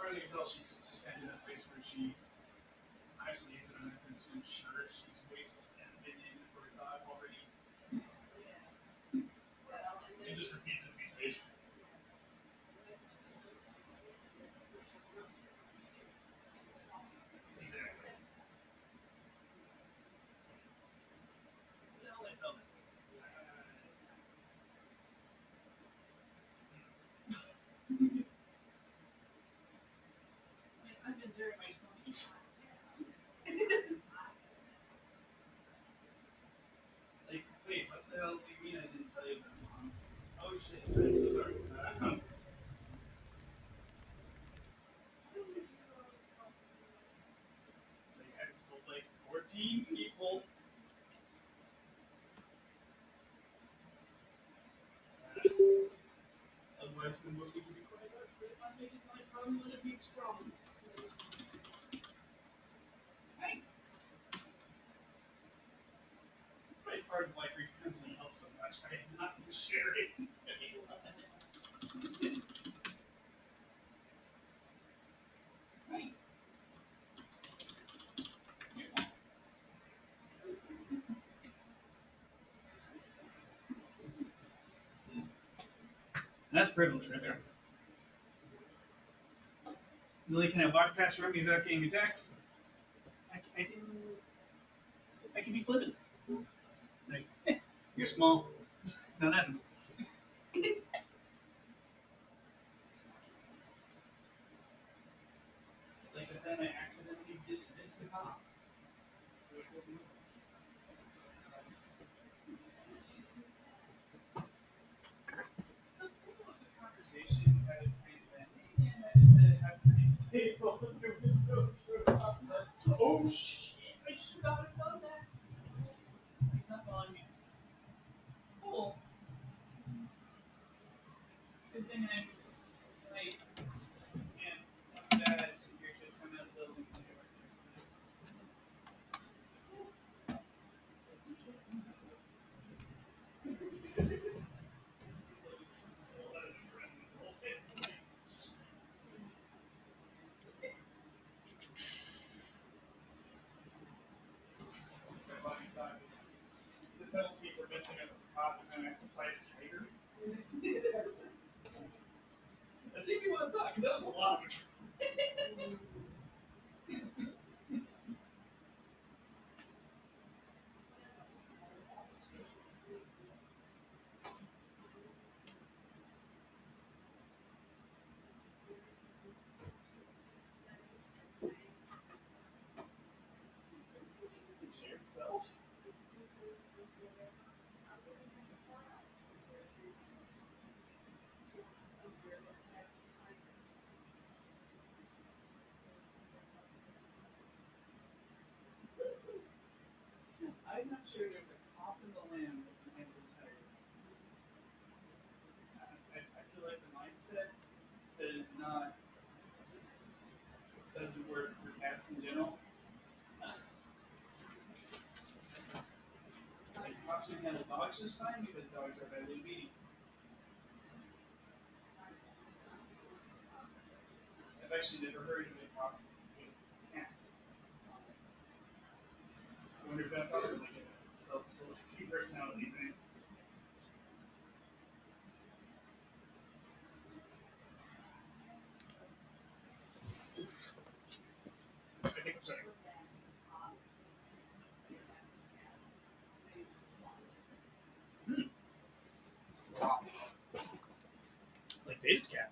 far as I can tell, she's just kind of in that place where she, actually, I'm not 100% sure she's wasted and been in or thought already. It just repeats it to be safe. Exactly. Well, I felt it. Yes, I've been there in my 20s. Like, wait, what the hell do you mean I didn't tell you that, Mom? Oh shit, I'm so sorry. Like, I've told like 14 people. Otherwise, we mostly keep it quiet. So if I make it my problem, let it be strong. Hey, it's probably part of why frequency helps so much. I am not sharing anyone. Hey, that's privilege right there. Really, can I walk past the room without getting attacked? I can. I can be flippant. Like, you're small. That happens. Like the time I accidentally dismissed the cop. The flow of the conversation had kind of been, and I just said, "Have a nice day." Oh shit! I should not have done that. He's not following me. Cool. Good thing I can't. Dad, you're just coming out of the building. The penalty for messing up the cop is going to have to fight a tiger. That's even what I thought, because that was a lot of it. Share itself. I'm not sure there's a cop in the land that can handle a tiger. I feel like the mindset doesn't work for cats in general. Like cops can handle dogs just fine because dogs are badly obedient. I've actually never heard of a cop with cats. I wonder if that's also like a self-selecting personality thing. I think I'm sorry. Wow. Like Data's cat.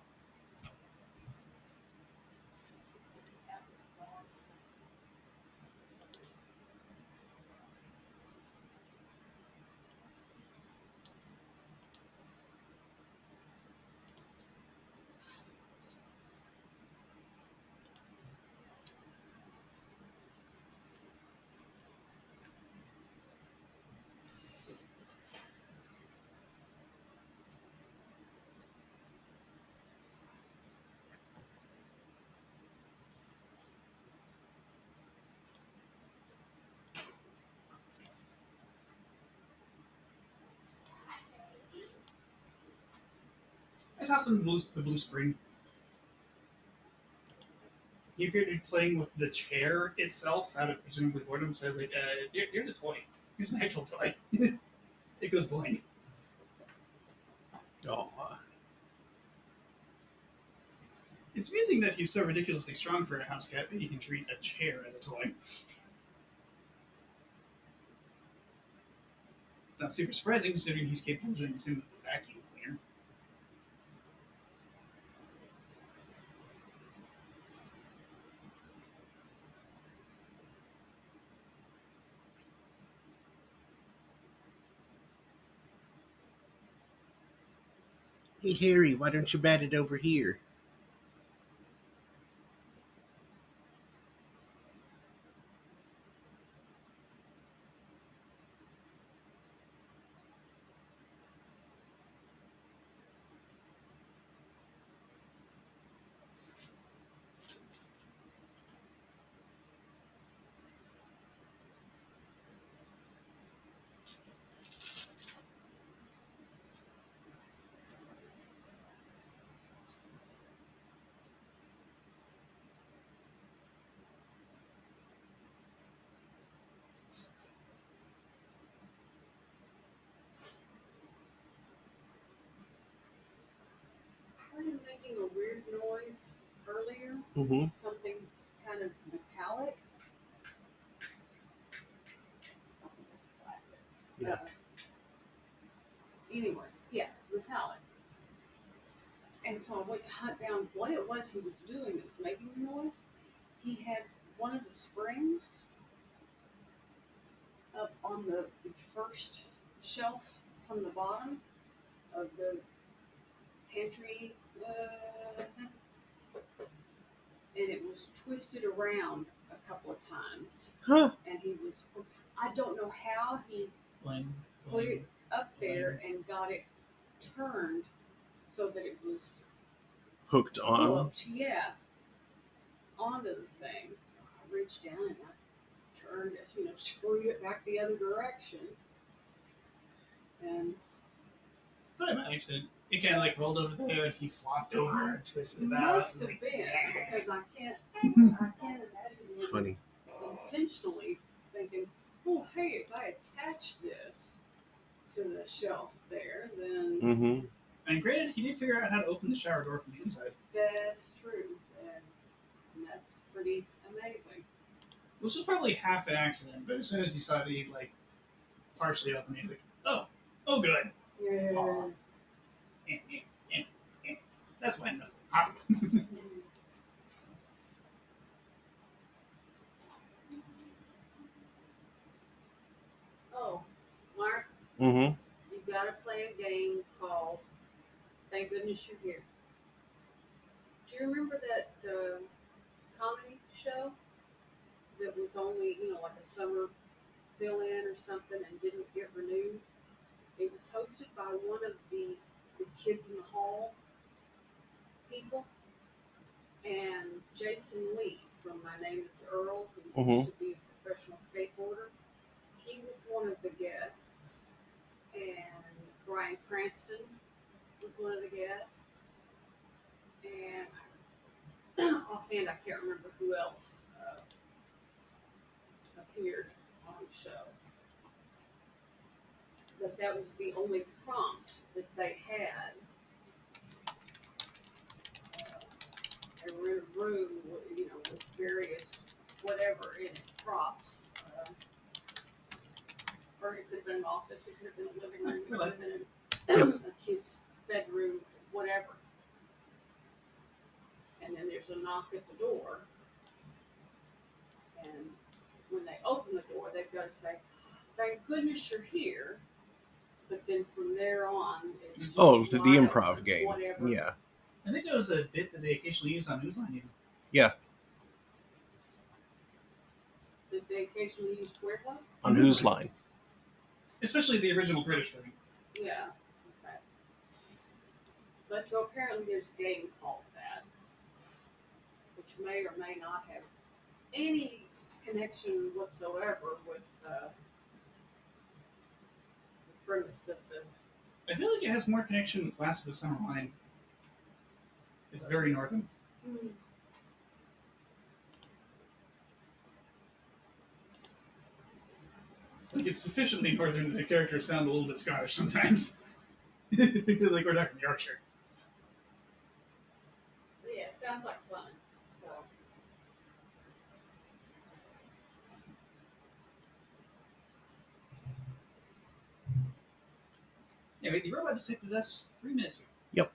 I saw some the blue spring. he appeared to be playing with the chair itself out of presumably boredom. So I was like, here's a toy. Here's an actual toy. It goes boing. Oh, It's amusing that he's so ridiculously strong for a house cat that he can treat a chair as a toy. Not super surprising, considering he's capable of doing the same with the vacuum cleaner. hey Harry, why don't you bat it over here? I heard him making a weird noise earlier. Mm-hmm. Something kind of metallic. I think it's plastic. Yeah. Anyway, yeah, metallic. And so I went to hunt down what it was he was doing that was making the noise. He had one of the springs up on the first shelf from the bottom of the pantry thing. And it was twisted around a couple of times. Huh. And he was, I don't know how he Bling, put bling. it up there and got it turned so that it was Hooked on. hooked, yeah, onto the thing. So I reached down and I turned it, screwed it back the other direction. And Probably by accident. It kind of like rolled over there and he flopped over and twisted about. must have Like, been because I can't imagine him Funny. intentionally thinking, oh hey, if I attach this to the shelf there, then Mm-hmm. And granted, he did figure out how to open the shower door from the inside. that's true. And that's pretty amazing. Which was probably half an accident, but as soon as he saw that he'd like partially open, he's like, oh good. Yeah. Aw. That's fine enough. Pop. Oh, Mark, Mm-hmm. you've got to play a game called Thank Goodness You're Here. Do you remember that comedy show that was only, like a summer fill-in or something and didn't get renewed? It was hosted by one of the Kids in the Hall people, and Jason Lee from My Name is Earl, who used to be a professional skateboarder. He was one of the guests, and Bryan Cranston was one of the guests, and offhand I can't remember who else appeared on the show. But that was the only prompt that they had. They were in a room, with various whatever in it, props. Or it could have been an office, it could have been a living room, it could have been a kid's bedroom, whatever. And then there's a knock at the door. And when they open the door, they've got to say, "Thank goodness you're here." But then from there on, it's just The wild, improv game. whatever. Yeah. I think there was a bit that they occasionally used on Newsline even. Yeah. That they occasionally use where what? On Whose Line? Especially the original British version. Yeah. Okay. But so apparently there's a game called that, which may or may not have any connection whatsoever with the premise of the. I feel like it has more connection with Last of the Summer Wine. It's very northern. Like, it's sufficiently northern that the characters sound a little bit Scottish sometimes. Because, like, we're talking Yorkshire. But yeah, it sounds like fun. So Anyway, the robot detected us 3 minutes ago. Yep.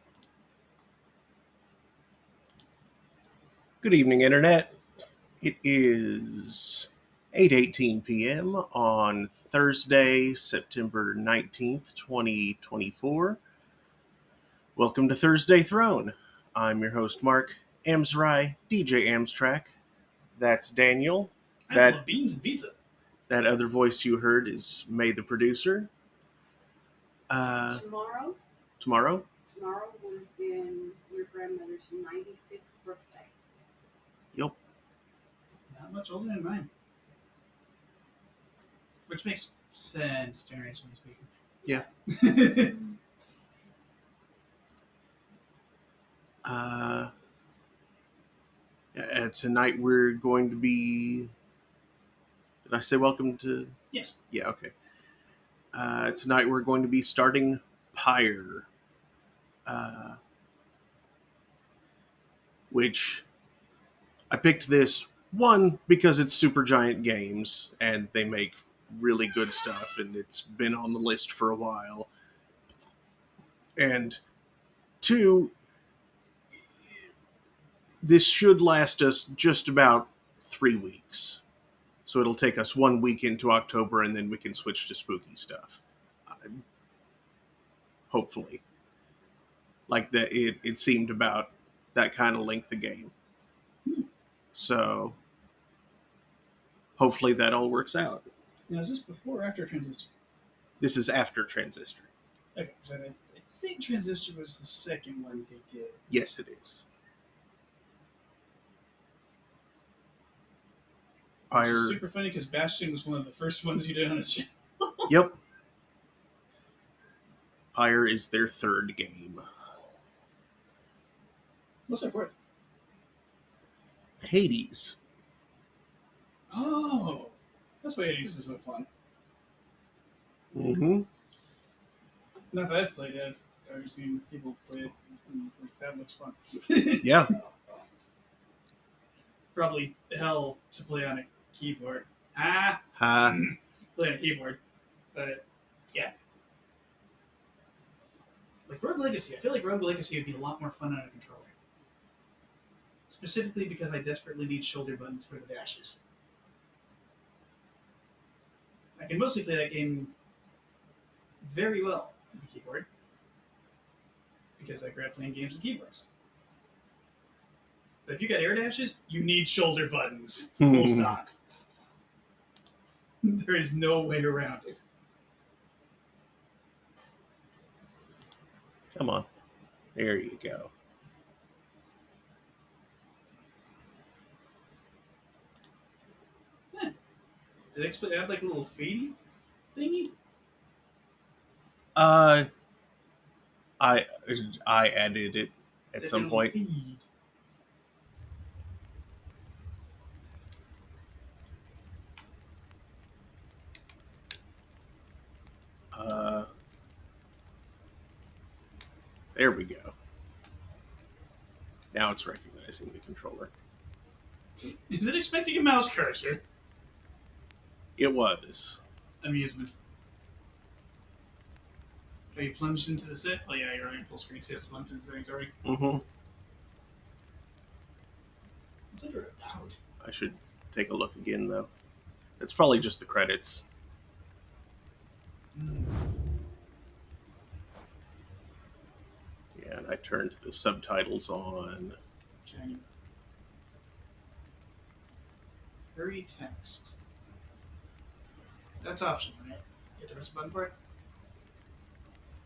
Good evening, Internet. It is 8:18 p.m. on Thursday, September 19th, 2024. Welcome to Thursday Throne. I'm your host, Mark Amsrai, DJ Amstrack. That's Daniel. I love beans and pizza. That other voice you heard is May the producer. tomorrow Tomorrow? would have been your grandmother's 95th birthday. Yep. Not much older than mine. Which makes sense, generationally speaking. Yeah. Tonight we're going to be... Did I say welcome to... Yes. Yeah, okay. Tonight we're going to be starting Pyre. Which... I picked this, one, because it's Supergiant Games, and they make really good stuff, and it's been on the list for a while. And two, this should last us just about 3 weeks. So it'll take us 1 week into October, and then we can switch to spooky stuff. Hopefully. Like that, it seemed about that kind of length of game. So hopefully that all works out. Now, is this before or after Transistor? This is after Transistor. Okay, so I think Transistor was the second one they did. Yes, it is. Which is super funny because Bastion was one of the first ones you did on this channel. Yep. Pyre is their third game. What's their fourth? Hades. Oh, that's why Hades is so fun. Mm-hmm. Not that I've played it, I've seen people play it, and it's like, that looks fun. Yeah. Probably hell to play on a keyboard. Play on a keyboard. But, yeah. Like Rogue Legacy. I feel like Rogue Legacy would be a lot more fun on a controller. Specifically because I desperately need shoulder buttons for the dashes. I can mostly play that game very well with the keyboard. Because I grew up playing games with keyboards. But if you got air dashes, you need shoulder buttons. Full stop. There is no way around it. Come on. There you go. Did I add like a little fadey thingy? I added it at some point. Feed. There we go. Now it's recognizing the controller. Is it expecting a mouse cursor? It was. Amusement. Are you plunged into the set? Oh yeah, you're on full screen, so it's plunged into settings already. Mm-hmm. What's it about? I should take a look again, though. It's probably just the credits. Yeah, and I turned the subtitles on. Okay. Hurry text. That's optional, right? You have to press a button for it?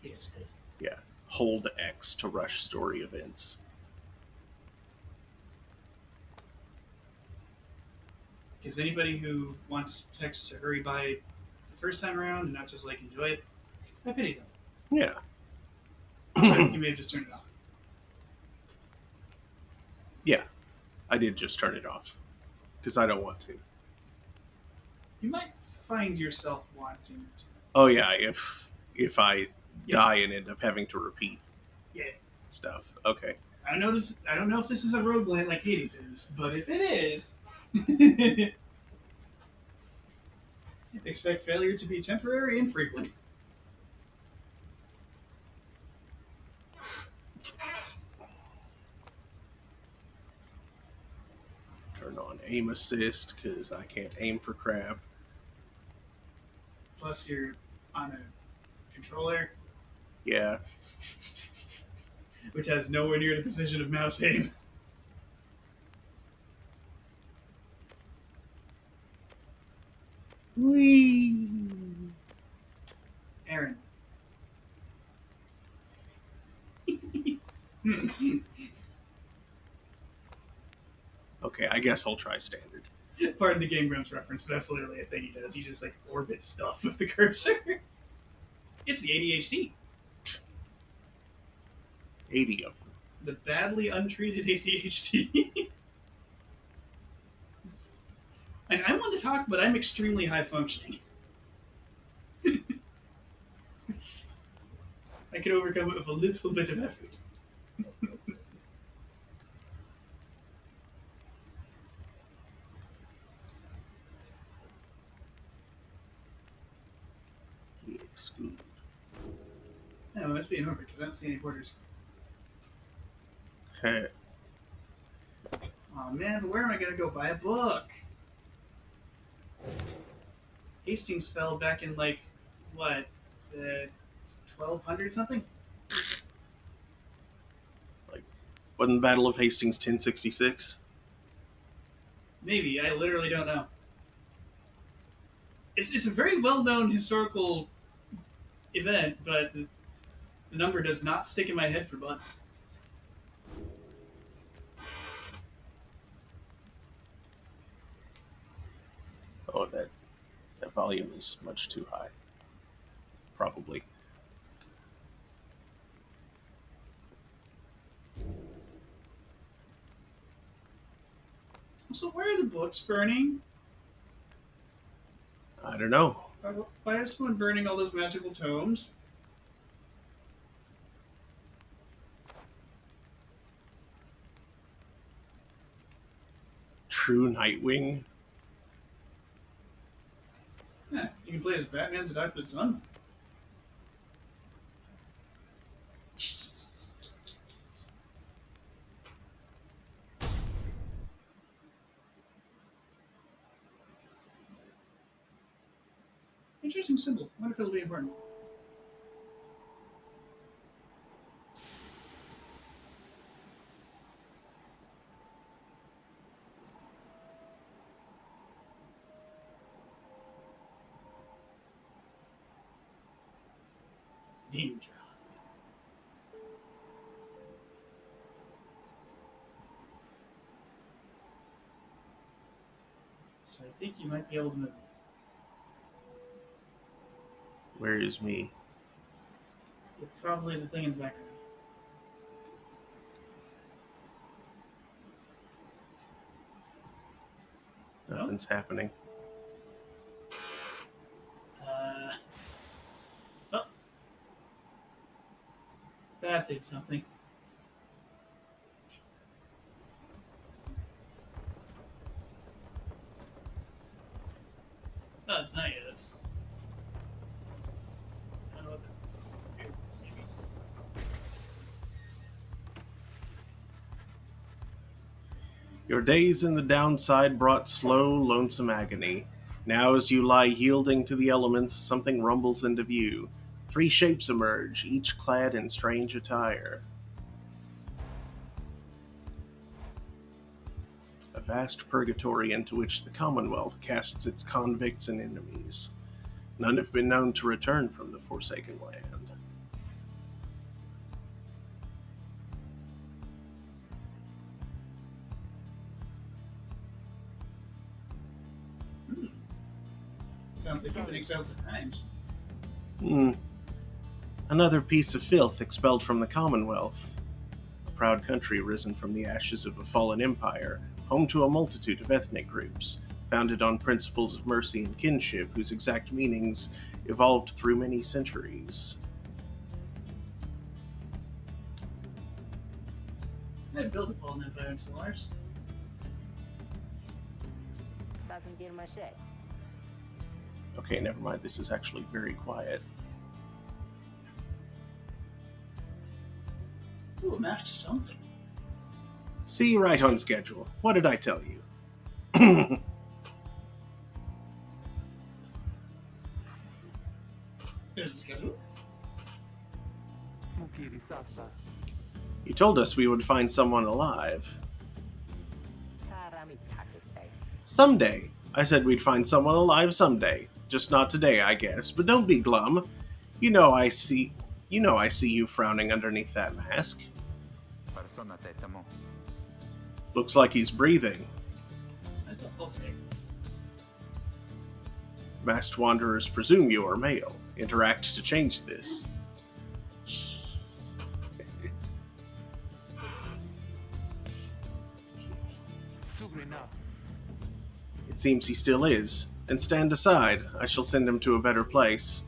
Yes, good. Yeah. Hold X to rush story events. Because anybody who wants text to hurry by the first time around and not just like enjoy it, I pity them. Yeah. You may have just turned it off. Yeah. I did just turn it off. Because I don't want to. You might find yourself wanting to. Oh yeah, if I Yeah. die and end up having to repeat Yeah. stuff. Okay. I don't know if this is a roguelite like Hades is, but if it is, expect failure to be temporary and frequent. Turn on aim assist because I can't aim for crab. Plus, you're on a controller, Yeah. which has nowhere near the precision of mouse aim. Whee! Aaron. Okay, I guess I'll try standard. Pardon the Game Grumps reference, but that's literally a thing he does. He just like orbits stuff with the cursor. It's the ADHD. 80 of them. The badly untreated ADHD. And I want to talk, but I'm extremely high functioning. I can overcome it with a little bit of effort. Yes, good. No, it must be in orbit because I don't see any borders. Heh. Oh man, but where am I gonna go buy a book? Hastings fell back in like what, 1200 something? Wasn't the Battle of Hastings 1066? Maybe, I literally don't know. It's a very well known historical event, but the number does not stick in my head for fun. Oh, that volume is much too high. Probably. So where are the books burning? I don't know. Why is someone burning all those magical tomes? True Nightwing? Yeah, you can play as Batman's adopted son. Interesting symbol. I wonder if it'll be important. Name drop. So I think you might be able to move. Where is me? You're probably the thing in the background. Nothing's happening. Oh. That did something. Oh, it's not yet. It's... I don't know what the... Here, maybe. Your days in the downside brought slow, lonesome agony. Now as you lie yielding to the elements, something rumbles into view. 3 shapes emerge, each clad in strange attire. A vast purgatory into which the Commonwealth casts its convicts and enemies. None have been known to return from the Forsaken Land. Sounds like you've been exiled for times. Another piece of filth expelled from the Commonwealth. A proud country risen from the ashes of a fallen empire, home to a multitude of ethnic groups. founded on principles of mercy and kinship, whose exact meanings evolved through many centuries. I'd build a fallen empire in Solaris. Okay, never mind. This is actually very quiet. Ooh, a masked something. See, right on schedule. What did I tell you? There's a schedule. You told us we would find someone alive. Someday. I said we'd find someone alive someday. Just not today, I guess. But don't be glum. You know I see you frowning underneath that mask. Looks like he's breathing. That's a pulsate. Masked wanderers presume you are male. Interact to change this. It seems he still is. Then stand aside. I shall send him to a better place.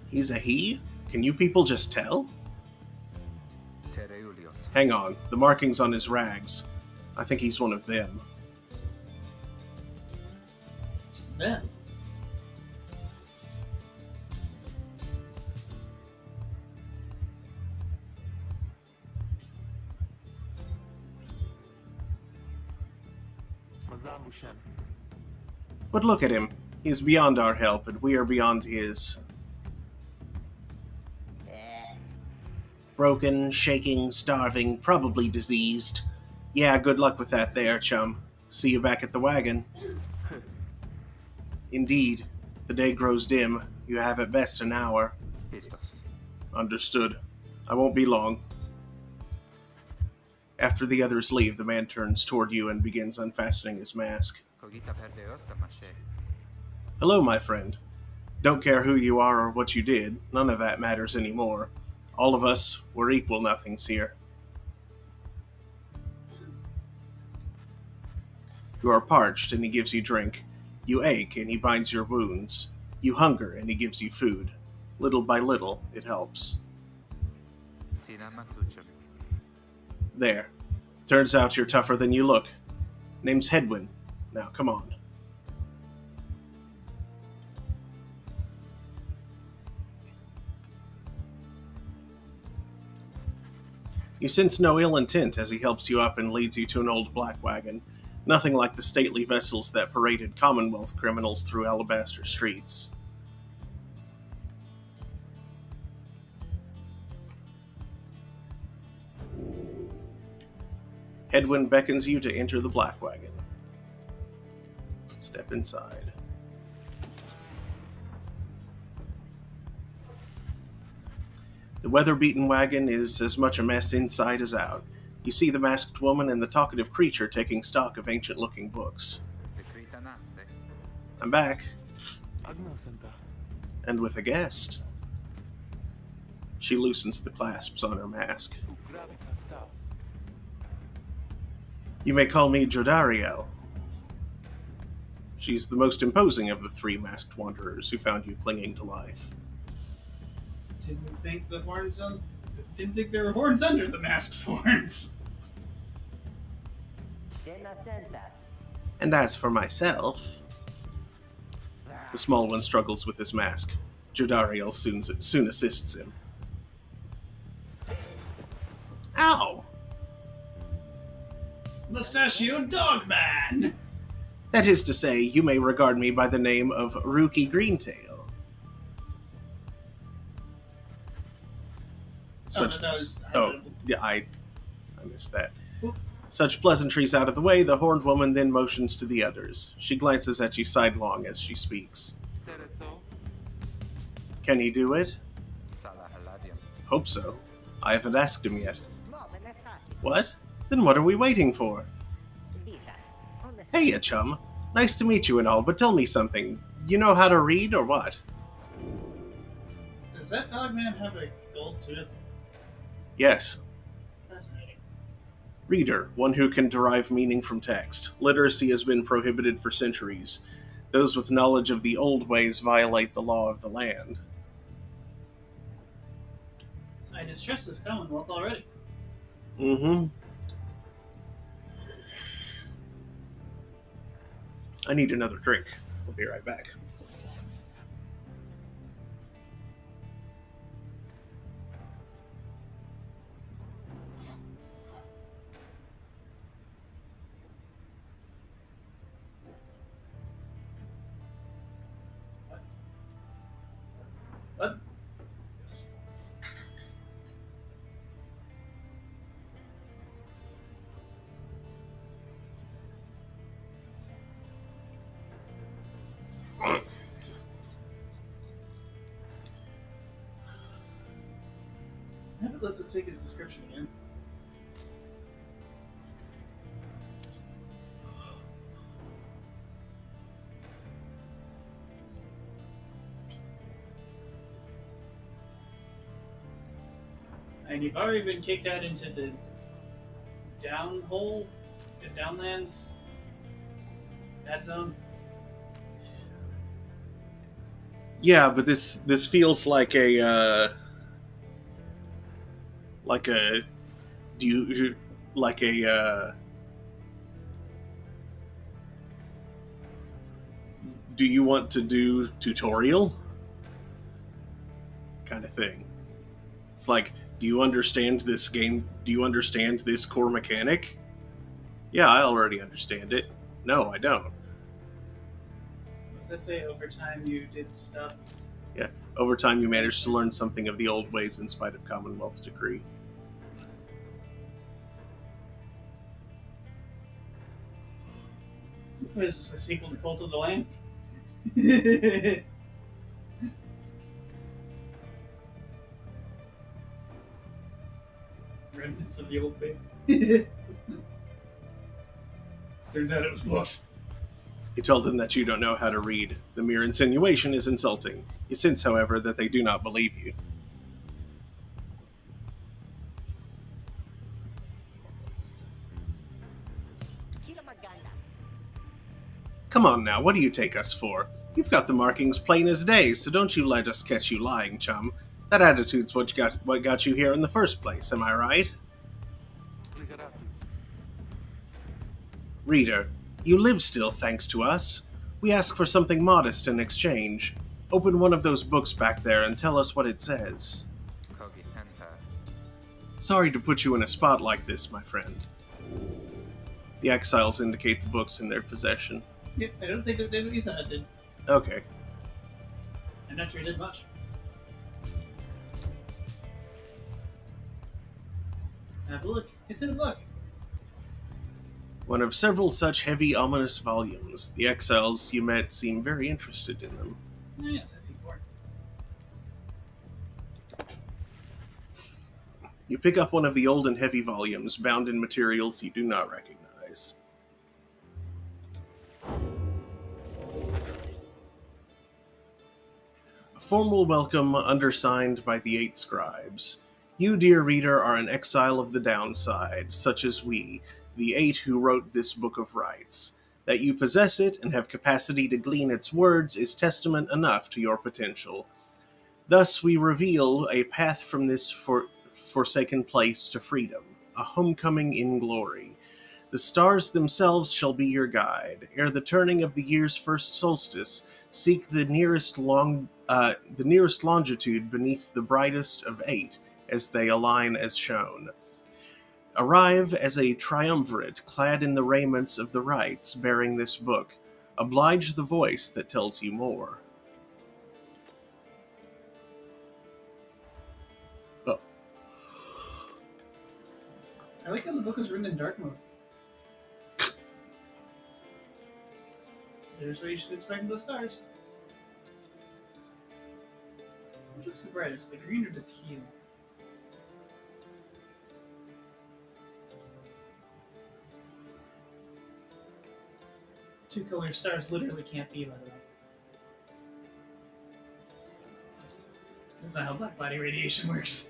He's a he? Can you people just tell? Hang on. The markings on his rags. I think he's one of them. Then. But look at him. He is beyond our help, and we are beyond his. Broken, shaking, starving, probably diseased. Yeah, good luck with that there, chum. See you back at the wagon. Indeed. The day grows dim. You have at best an hour. Understood. I won't be long. After the others leave, the man turns toward you and begins unfastening his mask. Hello, my friend. Don't care who you are or what you did. None of that matters anymore. All of us, we're equal nothings here. You are parched, and he gives you drink. You ache, and he binds your wounds. You hunger, and he gives you food. Little by little, it helps. There. Turns out you're tougher than you look. Name's Hedwin. Now, come on. You sense no ill intent as he helps you up and leads you to an old black wagon. Nothing like the stately vessels that paraded Commonwealth criminals through alabaster streets. Hedwin beckons you to enter the black wagon. Step inside. The weather-beaten wagon is as much a mess inside as out. You see the masked woman and the talkative creature taking stock of ancient-looking books. I'm back. And with a guest. She loosens the clasps on her mask. You may call me Jodariel. She's the most imposing of the three masked wanderers who found you clinging to life. Didn't think there were horns under the mask's horns. And as for myself... The small one struggles with his mask. Jodariel soon assists him. Ow! Mustachioed Dogman! That is to say, you may regard me by the name of Rookie Greentail. Yeah, I missed that. Oop. Such pleasantries out of the way, the horned woman then motions to the others. She glances at you sidelong as she speaks. Can he do it? Hope so. I haven't asked him yet. What? Then what are we waiting for? Hey, chum. Nice to meet you and all, but tell me something. You know how to read, or what? Does that dog man have a gold tooth? Yes. Fascinating. Reader, one who can derive meaning from text. Literacy has been prohibited for centuries. Those with knowledge of the old ways violate the law of the land. I distrust this Commonwealth already. Mm-hmm. I need another drink. I'll be right back. What? Let's just take his description again. And you've already been kicked out into the downhole, the downlands, that zone. Yeah, but this feels like a do you like a do you want to do tutorial kind of thing. It's like, do you understand this game? Do you understand this core mechanic? Yeah, I already understand it. No, I don't. Does that say over time you did stuff? Yeah, over time you managed to learn something of the old ways in spite of Commonwealth decree. What is this, a sequel to Cult of the Lamb? Remnants of the old faith. Turns out it was books. You told them that you don't know how to read. The mere insinuation is insulting. You sense, however, that they do not believe you. Come on now, what do you take us for? You've got the markings plain as day, so don't you let us catch you lying, chum. That attitude's what got you here in the first place, am I right? Reader, you live still thanks to us. We ask for something modest in exchange. Open one of those books back there and tell us what it says. Sorry to put you in a spot like this, my friend. The exiles indicate the books in their possession. Yeah, I don't think that they really thought it did. Okay. I'm not sure it did much. Have a look. It's in a book. One of several such heavy, ominous volumes. The exiles you met seem very interested in them. Oh, yes, I see 4. You pick up one of the old and heavy volumes, bound in materials you do not recognize. A formal welcome undersigned by the 8 scribes. You, dear reader, are an exile of the downside, such as we, the 8 who wrote this book of rites. That you possess it and have capacity to glean its words is testament enough to your potential. Thus we reveal a path from this forsaken place to freedom, a homecoming in glory. The stars themselves shall be your guide. Ere the turning of the year's first solstice, seek the nearest longitude beneath the brightest of 8, as they align as shown. Arrive as a triumvirate clad in the raiments of the rites, bearing this book. Oblige the voice that tells you more. Oh. I like how the book was written in dark mode. There's where you should expect the stars. Which looks the brightest, the green or the teal? Two-colored stars literally can't be, by the way. That's not how black body radiation works.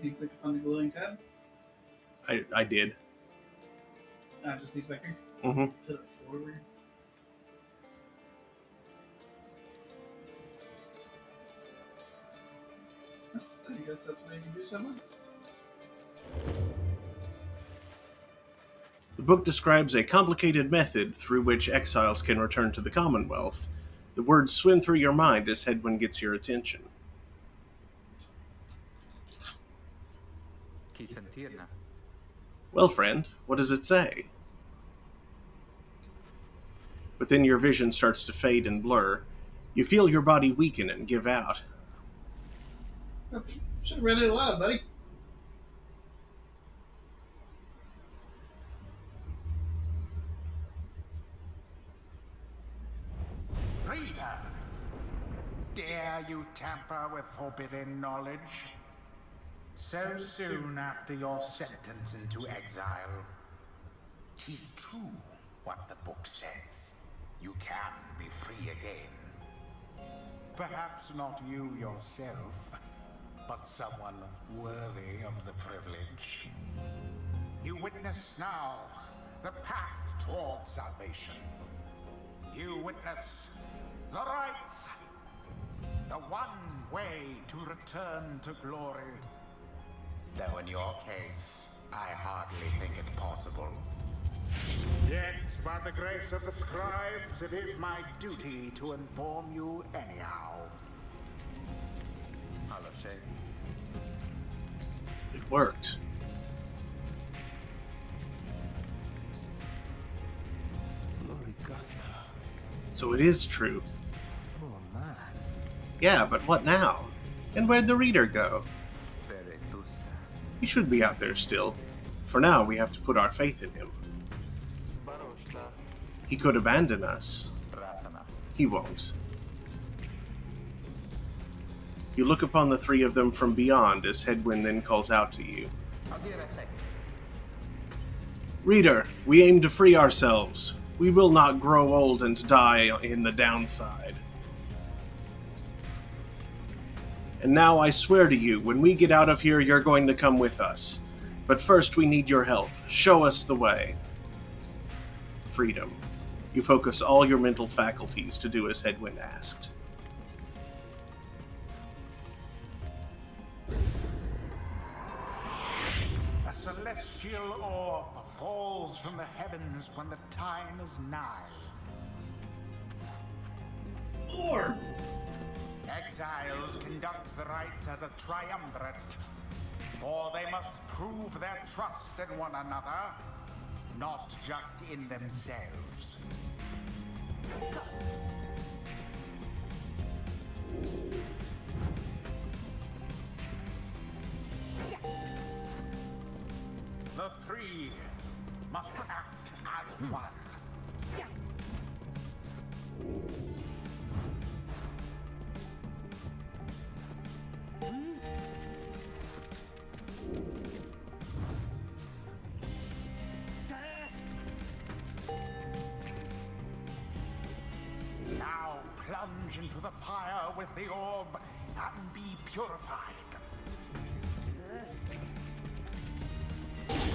You click on the glowing tab. I did. Just these back here. Mm-hmm. To the forward. I guess that's why you can do something. The book describes a complicated method through which exiles can return to the Commonwealth. The words swim through your mind as Hedwyn gets your attention. Well, friend, what does it say? But then your vision starts to fade and blur. You feel your body weaken and give out. Oh, should have read it aloud, buddy. Reader, dare you tamper with forbidden knowledge? So soon after your sentence into exile. 'Tis true what the book says. You can be free again. Perhaps not you yourself, but someone worthy of the privilege. You witness now the path toward salvation. You witness the rights, the one way to return to glory. Though in your case, I hardly think it possible. Yet, by the grace of the scribes, it is my duty to inform you anyhow. It worked. So it is true. Yeah, but what now? And where'd the reader go? He should be out there still. For now, we have to put our faith in him. He could abandon us. He won't. You look upon the three of them from beyond as Hedwyn then calls out to you. Reader, we aim to free ourselves. We will not grow old and die in the downside. And now I swear to you, when we get out of here, you're going to come with us. But first we need your help. Show us the way. Freedom. You focus all your mental faculties to do as Hedwyn asked. A celestial orb falls from the heavens when the time is nigh. Orb! Exiles conduct the rites as a triumvirate, for they must prove their trust in one another, not just in themselves. The three must act as one. Now plunge into the pyre with the orb and be purified.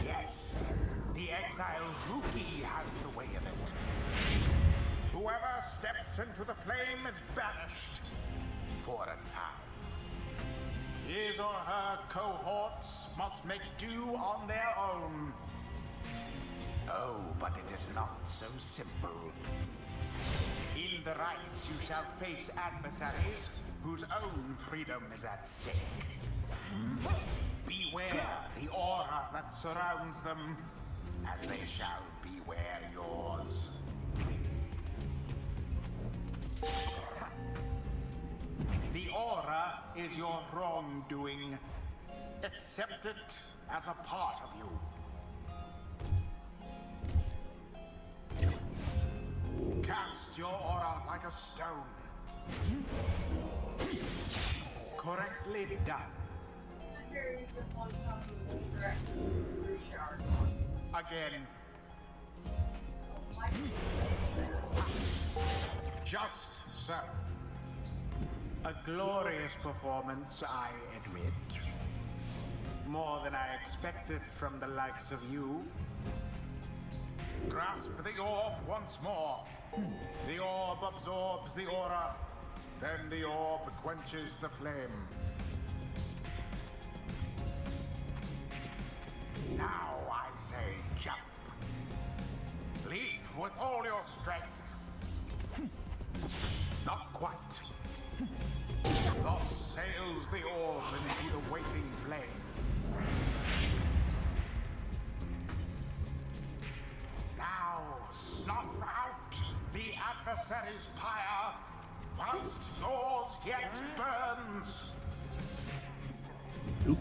Yes, the exile Rookie has the way of it. Whoever steps into the flame is banished for a time. His or her cohorts must make do on their own. Oh, but it is not so simple. In the rites you shall face adversaries whose own freedom is at stake. Beware the aura that surrounds them, as they shall beware yours. The aura is your wrongdoing. Accept it as a part of you. Cast your aura like a stone. Correctly done. Again. Just so. A glorious performance, I admit. More than I expected from the likes of you. Grasp the orb once more. The orb absorbs the aura. Then the orb quenches the flame. Now I say jump. Leap with all your strength. Not quite. Thus sails the orb into the waiting flame. Now snuff out the adversary's pyre whilst yours yet burns. Oop.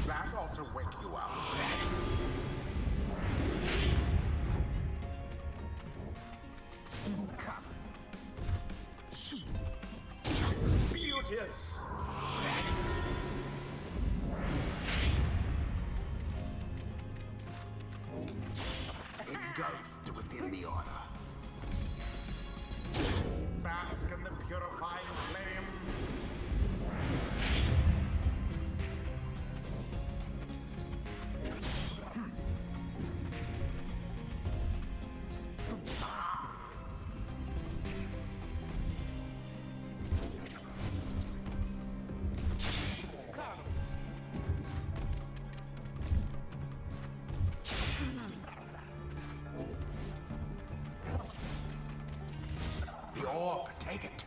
That ought to wake you up. Beauteous. Engulfed within the order. Bask in the purifying flame. The orb, take it.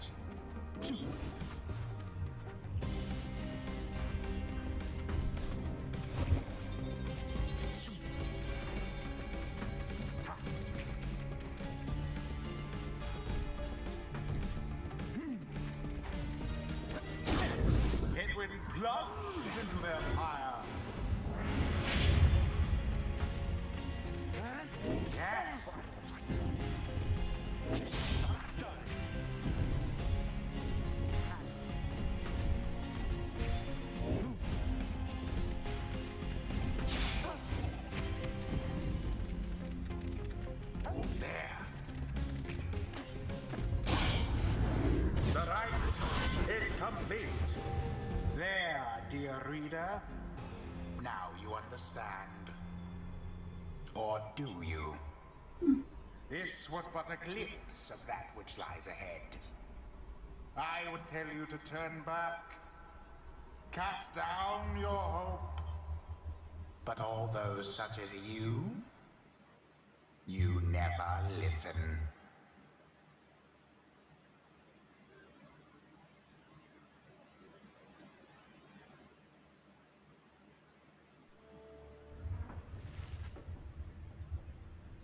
Edwin plunged into their fire. Yes. There. The rite is complete. There, dear reader. Now you understand. Or do you? This was but a glimpse of that which lies ahead. I would tell you to turn back, cast down your hope. But all those such as you never listen.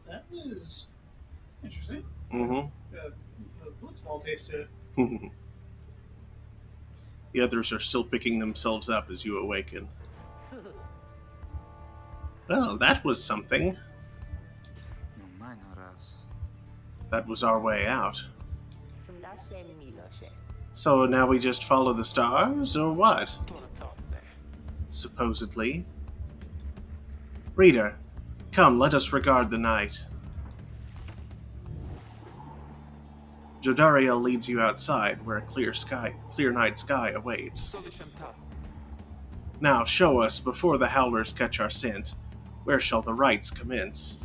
That was interesting. Mm-hmm. A small taste to it. The others are still picking themselves up as you awaken. Well, that was something. That was our way out. So now we just follow the stars, or what? Supposedly. Reader, come, let us regard the night. Jodariel leads you outside, where a clear night sky awaits. Now show us, before the howlers catch our scent, where shall the rites commence?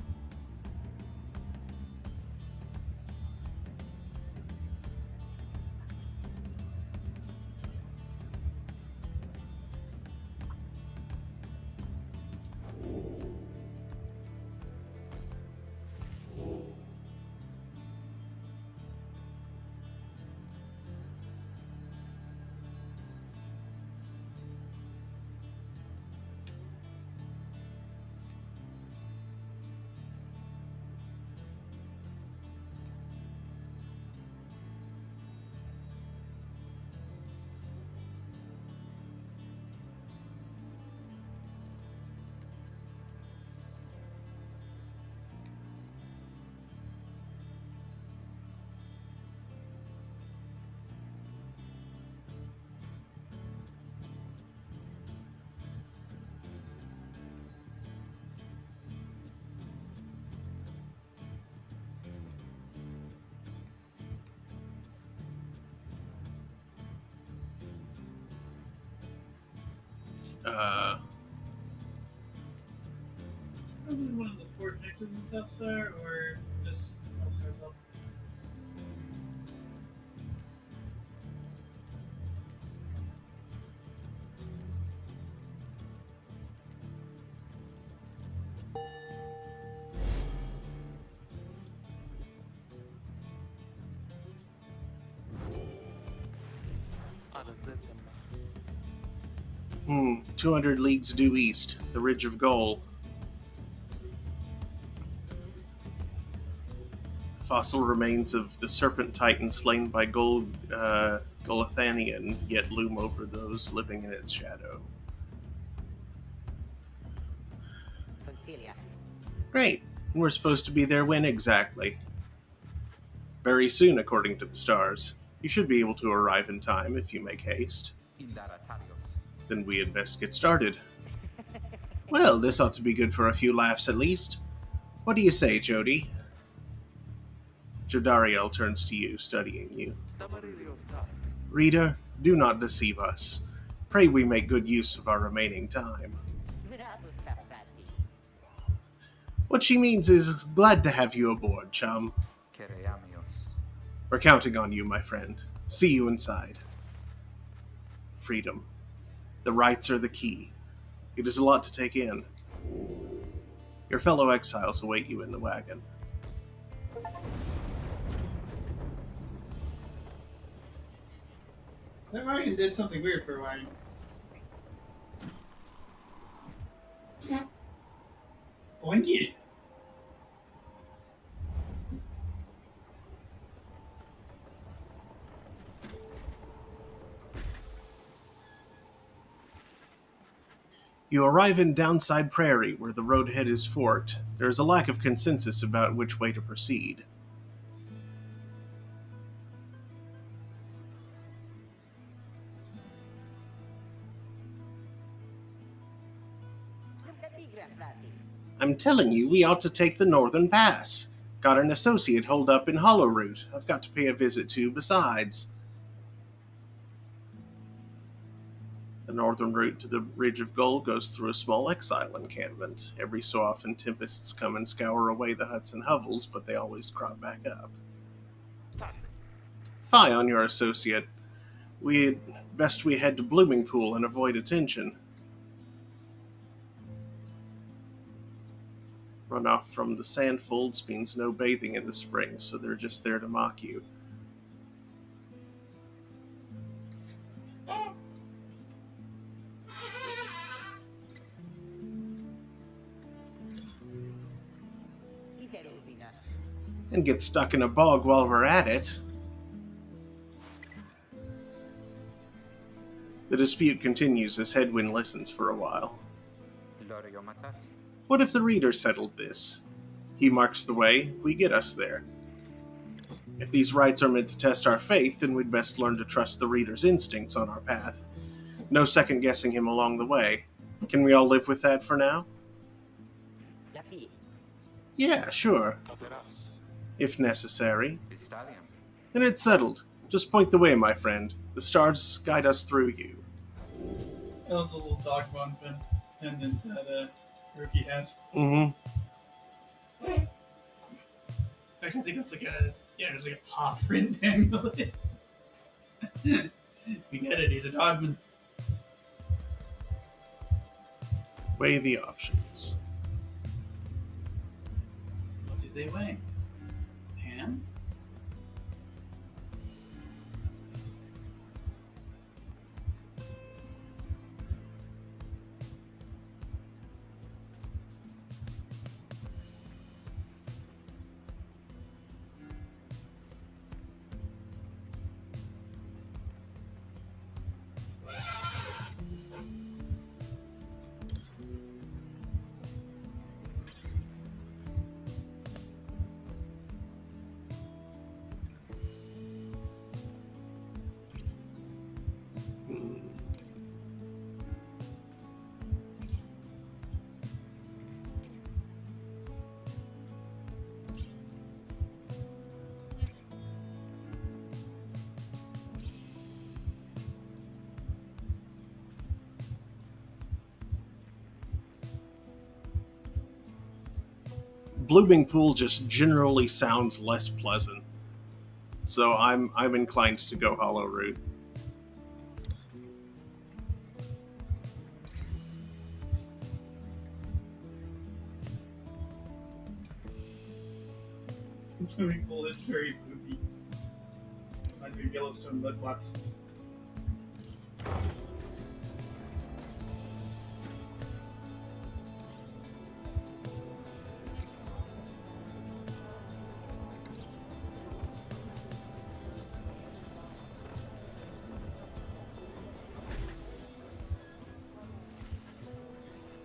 Probably one of the four connected in South Star, or just South Star level. Hmm, 200 leagues due east, the Ridge of Goal. Fossil remains of the serpent titan slain by Golathanian yet loom over those living in its shadow. Consilia. Great. And we're supposed to be there when exactly? Very soon, according to the stars. You should be able to arrive in time if you make haste. Then we had best get started. Well, this ought to be good for a few laughs at least. What do you say, Jody? Jodariel turns to you, studying you. Reader, do not deceive us. Pray we make good use of our remaining time. What she means is, glad to have you aboard, chum. We're counting on you, my friend. See you inside. Freedom. The rights are the key. It is a lot to take in. Your fellow exiles await you in the wagon. That wagon did something weird for a wagon. Boinky. You arrive in Downside Prairie, where the roadhead is forked. There is a lack of consensus about which way to proceed. I'm telling you, we ought to take the Northern Pass. Got an associate holed up in Hollow Root I've got to pay a visit to besides. The northern route to the Ridge of Gold goes through a small exile encampment. Every so often tempests come and scour away the huts and hovels, but they always crop back up. Fie on your associate. Best we head to Bloomingpool and avoid attention. Runoff from the sandfolds means no bathing in the spring, so they're just there to mock you. And get stuck in a bog while we're at it. The dispute continues as Hedwyn listens for a while. What if the reader settled this? He marks the way, we get us there. If these rites are meant to test our faith, then we'd best learn to trust the reader's instincts on our path. No second-guessing him along the way. Can we all live with that for now? Yeah, sure. If necessary. Then it's settled. Just point the way, my friend. The stars guide us through you. I love the little dog bone pendant that Rookie has. Mm-hmm. Actually, I think it's like there's like a paw print amulet. We get it, he's a dogman. Weigh the options. What do they weigh? Ham? Blooming Pool just generally sounds less pleasant. So I'm inclined to go Hollow Root. Swimming pool is very poopy. Reminds me of Yellowstone mudflats.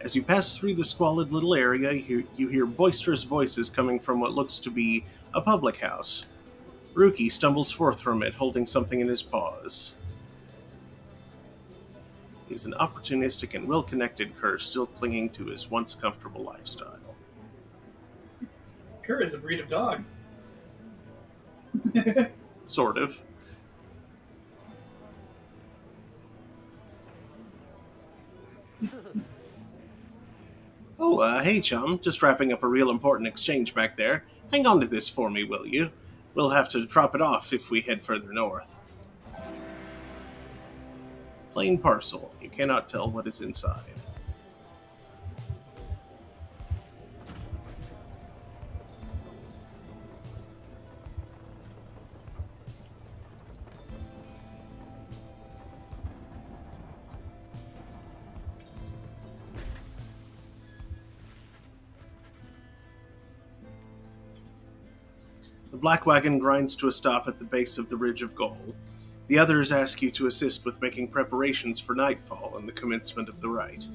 As you pass through the squalid little area, you hear boisterous voices coming from what looks to be a public house. Ruki stumbles forth from it, holding something in his paws. He's an opportunistic and well-connected cur, still clinging to his once comfortable lifestyle. Cur is a breed of dog. Sort of. Oh, hey chum, just wrapping up a real important exchange back there. Hang on to this for me, will you? We'll have to drop it off if we head further north. Plain parcel. You cannot tell what is inside. The black wagon grinds to a stop at the base of the Ridge of Gold. The others ask you to assist with making preparations for nightfall and the commencement of the rite.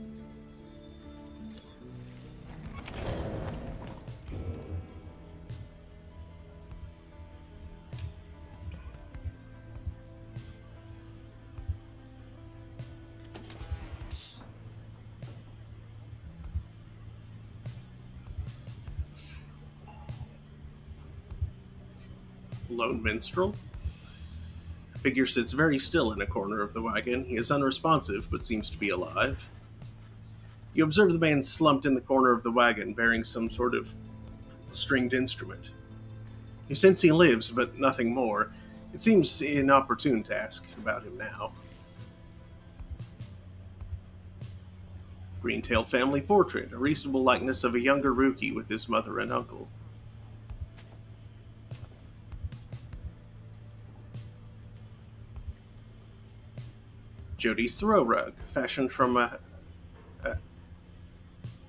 Lone minstrel? The figure sits very still in a corner of the wagon. He is unresponsive, but seems to be alive. You observe the man slumped in the corner of the wagon, bearing some sort of stringed instrument. You sense he lives, but nothing more. It seems inopportune to ask about him now. Green-tailed family portrait, a reasonable likeness of a younger Ruki with his mother and uncle. Jody's throw rug, fashioned from a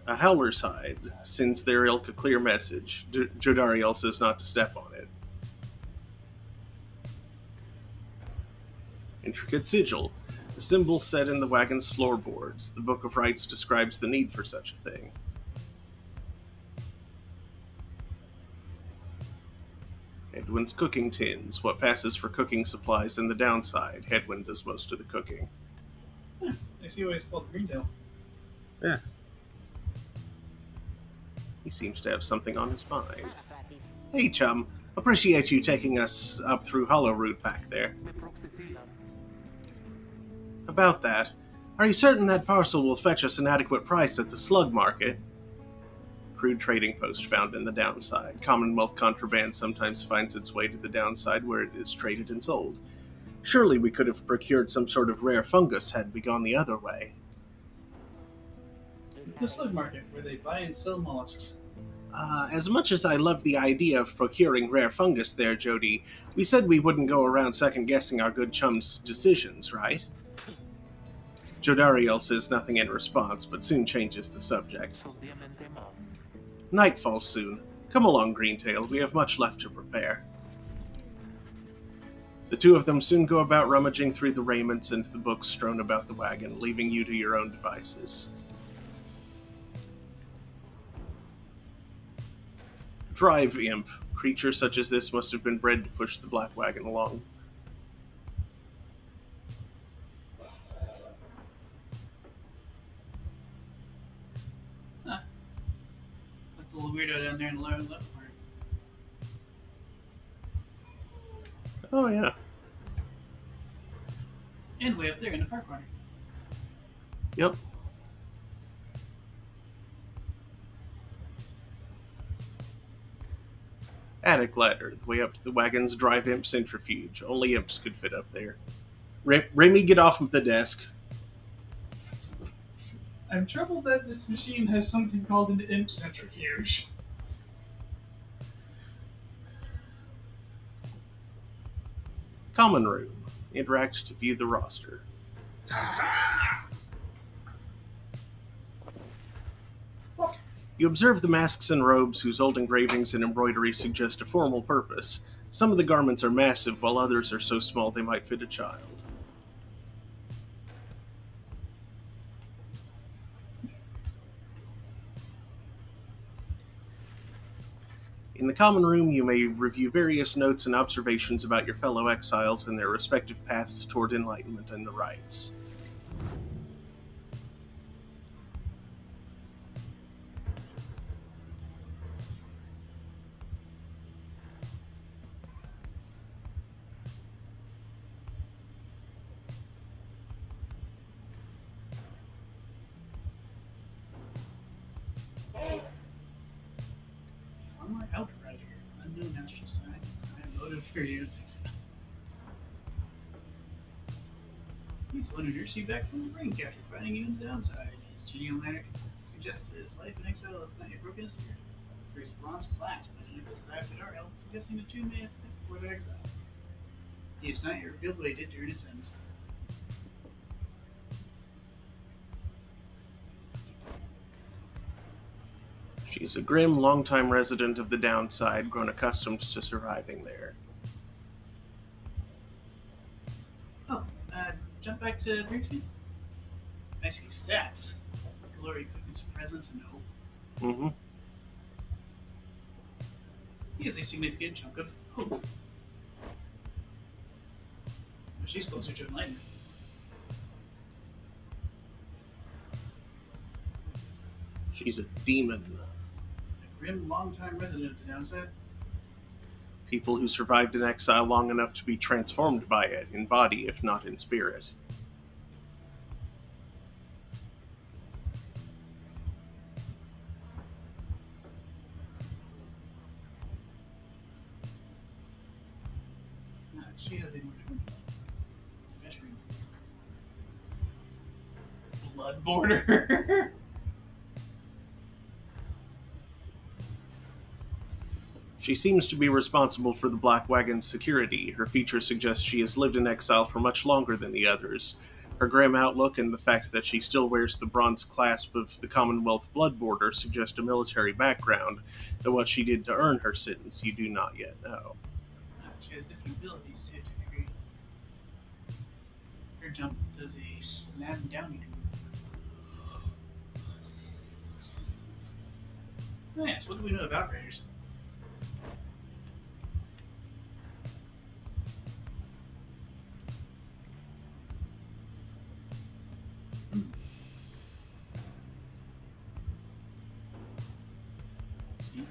howler's hide, sends their ilk a clear message. Jodariel says not to step on it. Intricate sigil, a symbol set in the wagon's floorboards. The Book of Rites describes the need for such a thing. Hedwin's cooking tins, what passes for cooking supplies in the downside. Hedwin does most of the cooking. I see why it's called Greendale. Yeah. He seems to have something on his mind. Hey, chum. Appreciate you taking us up through Hollow Root back there. About that, are you certain that parcel will fetch us an adequate price at the slug market? Crude trading post found in the downside. Commonwealth contraband sometimes finds its way to the downside where it is traded and sold. Surely we could have procured some sort of rare fungus had we gone the other way. The slug market, where they buy and sell mollusks. As much as I love the idea of procuring rare fungus there, Jody, we said we wouldn't go around second-guessing our good chum's decisions, right? Jodariel says nothing in response, but soon changes the subject. Nightfall soon. Come along, Greentail, we have much left to prepare. The two of them soon go about rummaging through the raiments and the books strewn about the wagon, leaving you to your own devices. Drive imp. Creatures such as this must have been bred to push the black wagon along. Huh. That's a little weirdo down there in the lower left corner. Oh, yeah. And way up there in the far corner. Yep. Attic ladder, the way up to the wagon's drive imp centrifuge. Only imps could fit up there. Remy, get off of the desk. I'm troubled that this machine has something called an imp centrifuge. Common room. Interact to view the roster. You observe the masks and robes whose old engravings and embroidery suggest a formal purpose. Some of the garments are massive, while others are so small they might fit a child. In the common room, you may review various notes and observations about your fellow exiles and their respective paths toward enlightenment and the rites. Former outrider, unknown astral signs, and motive for years exile. He's the one who nursed you back from the brain capture, finding you in the downside. His genial manner suggests that his life in exile has not yet broken his spirit. For his bronze clasp identical to that of Darrell, suggesting the two may have met before their exile. He has not yet revealed what he did during his sentence. She is a grim, long-time resident of the downside, grown accustomed to surviving there. Oh, jump back to Greenskin. I see stats. Glory, goodness, presence, and hope. Mm-hmm. He has a significant chunk of hope. But she's closer to enlightenment. She's a demon. A grim, long-time resident of the downside. People who survived in exile long enough to be transformed by it, in body if not in spirit. She has a more different veteran. Blood border. She seems to be responsible for the Black Wagon's security. Her features suggest she has lived in exile for much longer than the others. Her grim outlook and the fact that she still wears the bronze clasp of the Commonwealth Blood Border suggest a military background, though what she did to earn her sentence you do not yet know. She has different abilities to a degree. Her jump does a snap and downy to Oh, yes, what do we know about Raiders? See?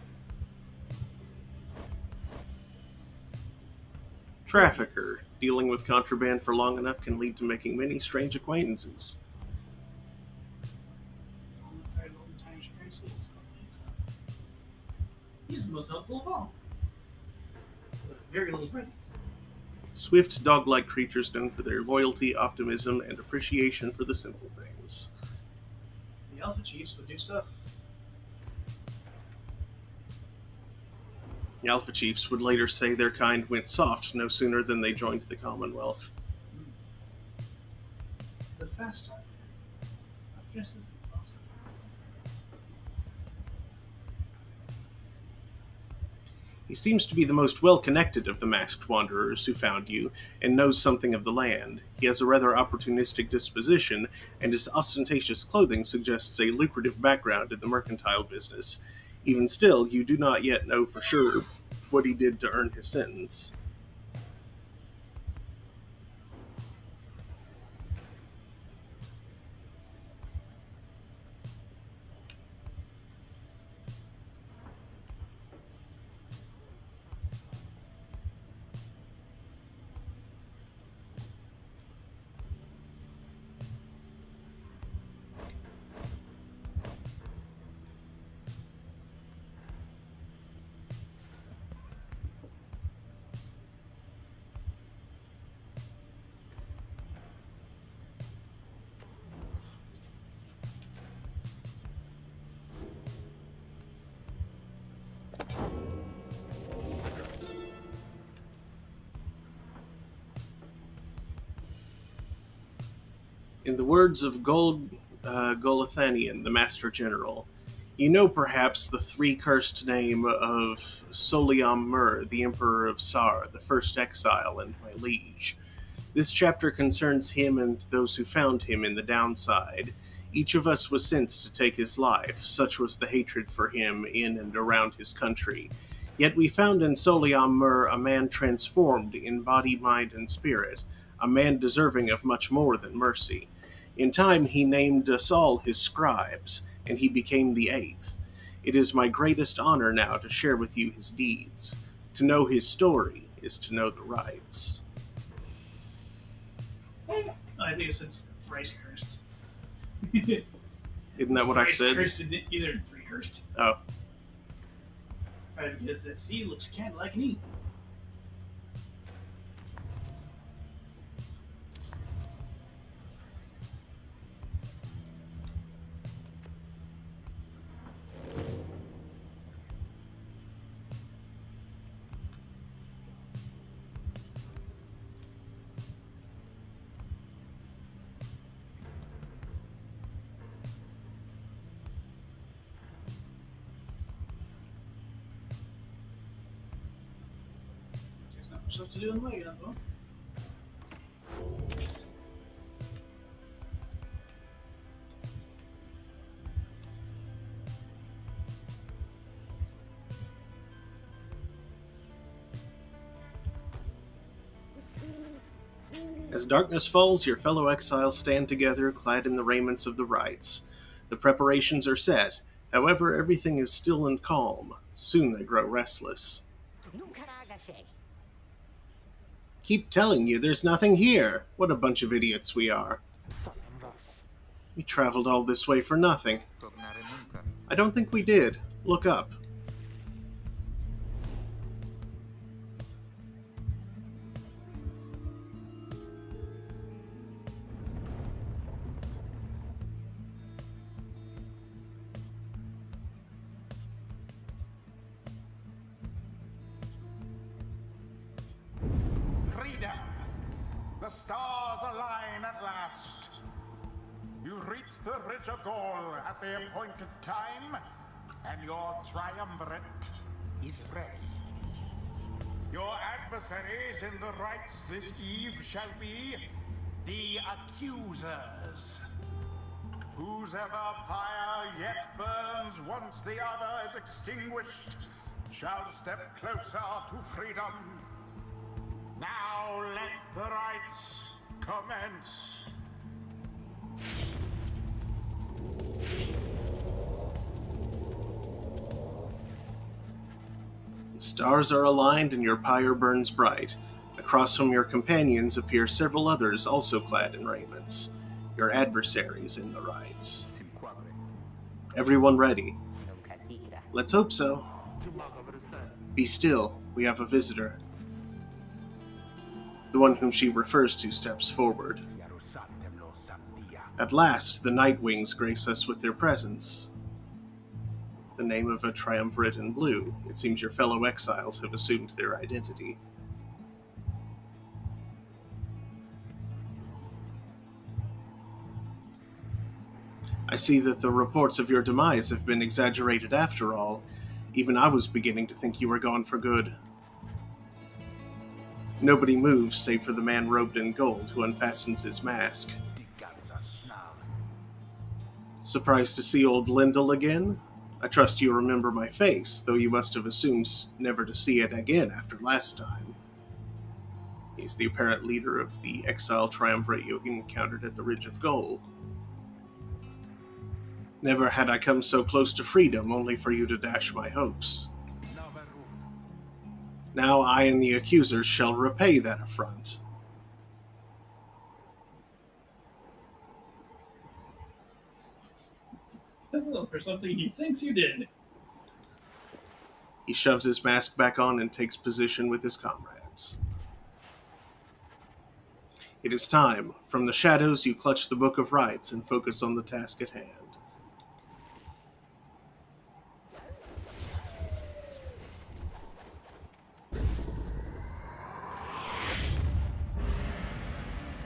Trafficker. Dealing with contraband for long enough can lead to making many strange acquaintances. He's the most helpful of all. With very little presence. Swift, dog-like creatures known for their loyalty, optimism, and appreciation for the simple things. The Alpha Chiefs would do stuff. The Alpha Chiefs would later say their kind went soft no sooner than they joined the Commonwealth. The Fast Talker. Just as impossible. He seems to be the most well-connected of the masked wanderers who found you, and knows something of the land. He has a rather opportunistic disposition, and his ostentatious clothing suggests a lucrative background in the mercantile business. Even still, you do not yet know for sure what he did to earn his sentence. In the words of Golathanian, the Master General, you know perhaps the three-cursed name of Soliam Mur, the Emperor of Sar, the first exile and my liege. This chapter concerns him and those who found him in the downside. Each of us was sent to take his life, such was the hatred for him in and around his country. Yet we found in Soliam Mur a man transformed in body, mind, and spirit, a man deserving of much more than mercy. In time he named us all his scribes, and he became the eighth. It is my greatest honor now to share with you his deeds. To know his story is to know the rights. I think it says thrice cursed. Isn't that what I Thrice said? Cursed, these are three cursed. Oh. Probably because that sea looks kind of like an E. There's not much else to do in the way, though. As darkness falls, your fellow exiles stand together, clad in the raiments of the rites. The preparations are set. However, everything is still and calm. Soon they grow restless. Keep telling you there's nothing here. What a bunch of idiots we are. We traveled all this way for nothing. I don't think we did. Look up. Frida, the stars align at last. You reach the Ridge of Gold at the appointed time, and your triumvirate is ready. Your adversaries in the rites this eve shall be the accusers. Whose ever pyre yet burns once the other is extinguished shall step closer to freedom. Now let the rites commence. The stars are aligned and your pyre burns bright. Across from your companions appear several others also clad in raiments, your adversaries in the rites. Everyone ready? Let's hope so. Be still, we have a visitor. The one whom she refers to steps forward. At last, the Night Wings grace us with their presence. The name of a triumvirate in blue. It seems your fellow exiles have assumed their identity. I see that the reports of your demise have been exaggerated after all. Even I was beginning to think you were gone for good. Nobody moves save for the man robed in gold who unfastens his mask. Surprised to see old Lyndall again? I trust you remember my face, though you must have assumed never to see it again after last time. He's the apparent leader of the exile triumvirate you encountered at the Ridge of Gold. Never had I come so close to freedom, only for you to dash my hopes. Now I and the accusers shall repay that affront. Oh, for something he thinks you did. He shoves his mask back on and takes position with his comrades. It is time. From the shadows, you clutch the Book of Rites and focus on the task at hand.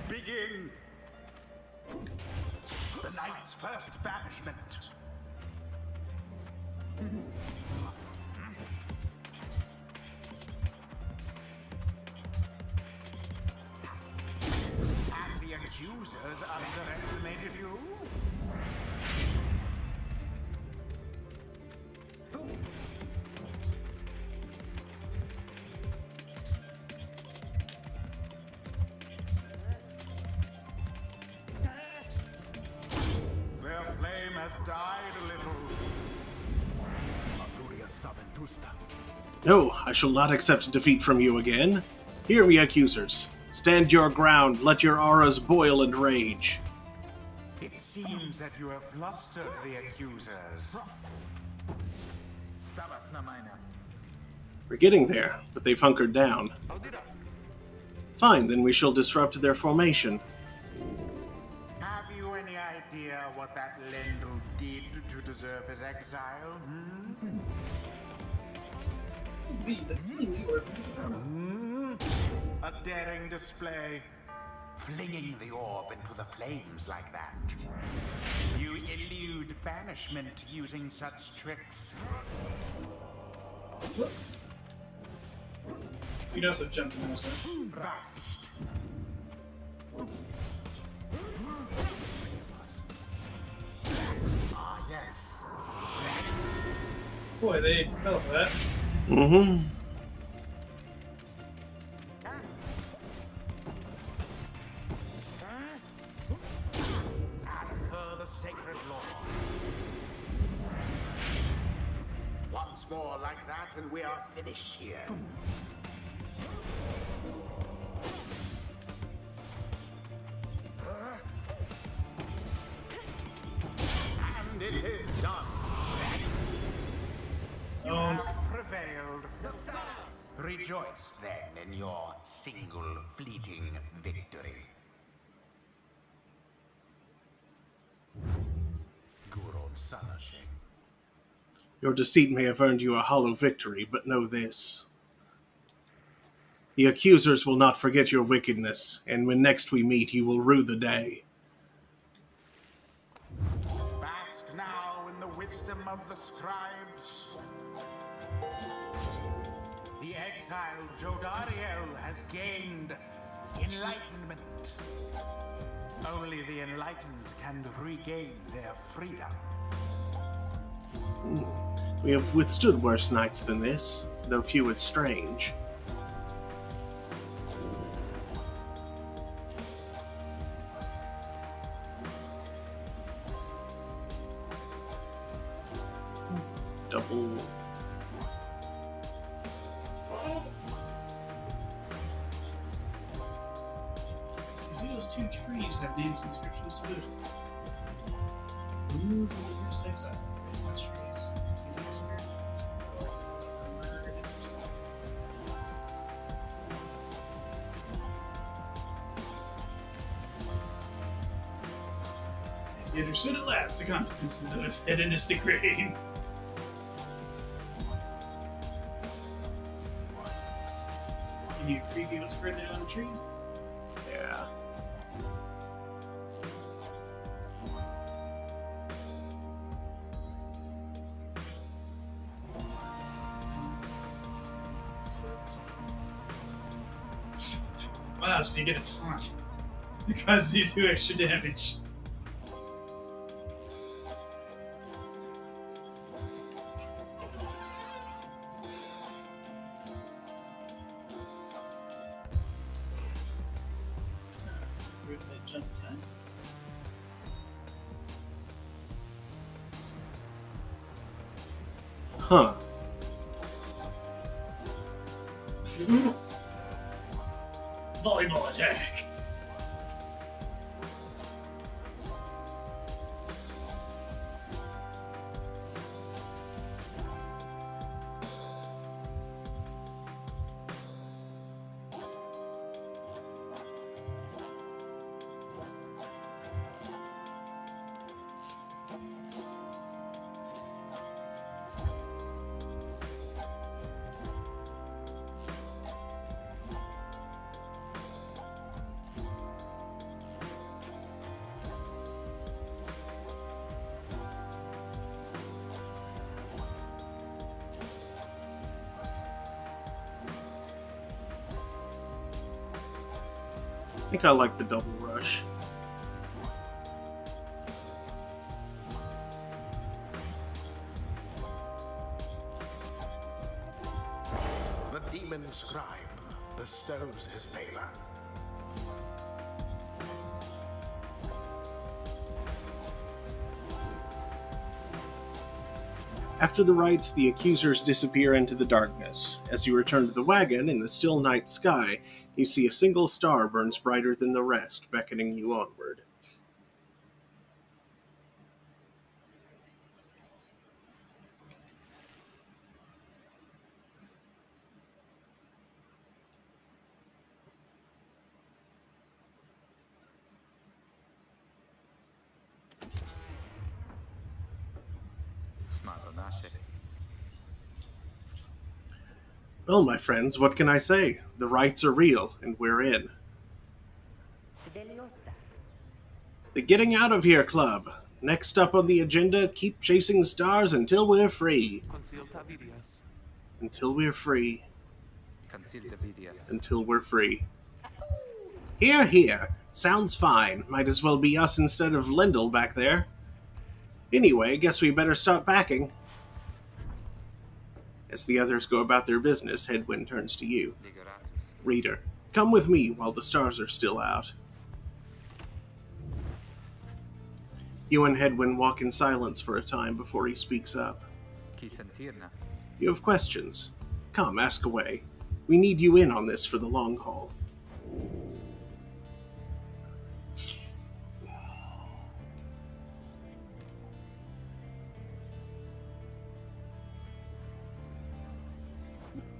Begin. first banishment. And the accusers underestimated you? Their flame has died a little. No, I shall not accept defeat from you again. Hear me, accusers. Stand your ground, let your auras boil and rage. It seems that you have flustered the accusers. We're getting there, but they've hunkered down. Fine, then we shall disrupt their formation. Have you any idea what that Lendl did to deserve his exile? The feeling you were. A daring display. Flinging the orb into the flames like that. You elude banishment using such tricks. You'd also jump in there, so. Bashed. Ah, yes. Boy, they fell for that. Mm-hmm. As per the sacred law. Once more like that and we are finished here. And it is done. You Oh. have prevailed. Rejoice then in your single fleeting victory. Guron Sanashing. Your deceit may have earned you a hollow victory, but know this. The accusers will not forget your wickedness, and when next we meet, you will rue the day. Bask now in the wisdom of the scribes. The exiled Jodariel has gained enlightenment. Only the enlightened can regain their freedom. We have withstood worse nights than this, though few and strange. Double. You see those two trees have names and inscriptions to boot. Moons of the first exile. Watch trees. It's gonna be some weird. Murder and some stuff. He understood at last the consequences of his hedonistic reign. Can you preview what's further down the tree? Yeah. Wow, so you get a taunt. It causes you 2 extra damage. Where's that jump time? Huh. Volleyball attack! I think I like the double rush. The demon scribe bestows his favor. After the rites, the accusers disappear into the darkness. As you return to the wagon, in the still night sky, you see a single star burns brighter than the rest, beckoning you onward. Well, my friends, what can I say? The rites are real, and we're in. Deliosta. The Getting Out of Here Club. Next up on the agenda, keep chasing stars until we're free. Consilta vidias. Until we're free. Consilta vidias. Until we're free. Here, here. Sounds fine. Might as well be us instead of Lendl back there. Anyway, guess we better start packing. As the others go about their business, Headwind turns to you. Ligoratus. Reader, come with me while the stars are still out. You and Headwind walk in silence for a time before he speaks up. Qui sentirna. You have questions. Come, ask away. We need you in on this for the long haul.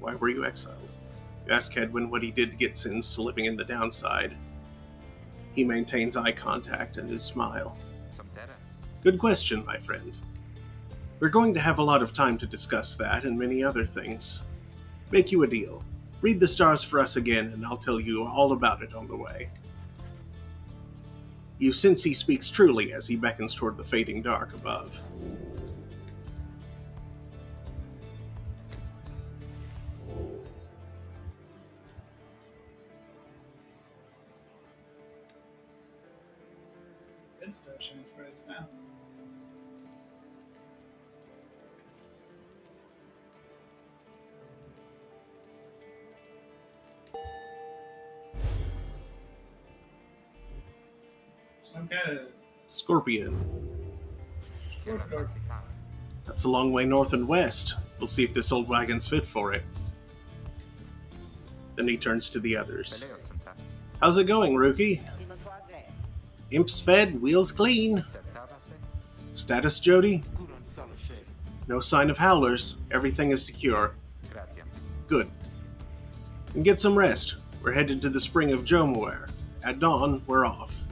Why were you exiled? You ask Hedwin what he did to get sentenced to living in the downside. He maintains eye contact and his smile. Some terras. Good question, my friend. We're going to have a lot of time to discuss that and many other things. Make you a deal. Read the stars for us again, and I'll tell you all about it on the way. You sense he speaks truly as he beckons toward the fading dark above. Good stuff shines bright as now. Some kind of Scorpion. Tierra Scorpion. facitas. That's a long way north and west. We'll see if this old wagon's fit for it. Then he turns to the others. Peleo santa. How's it going, rookie? Simon Quadre. Imps fed, wheels clean. Certavase. Status, Jody? Curon salashe. No sign of howlers. Everything is secure. Gratiam. Good. And get some rest. We're headed to the spring of Jomuer. At dawn, we're off.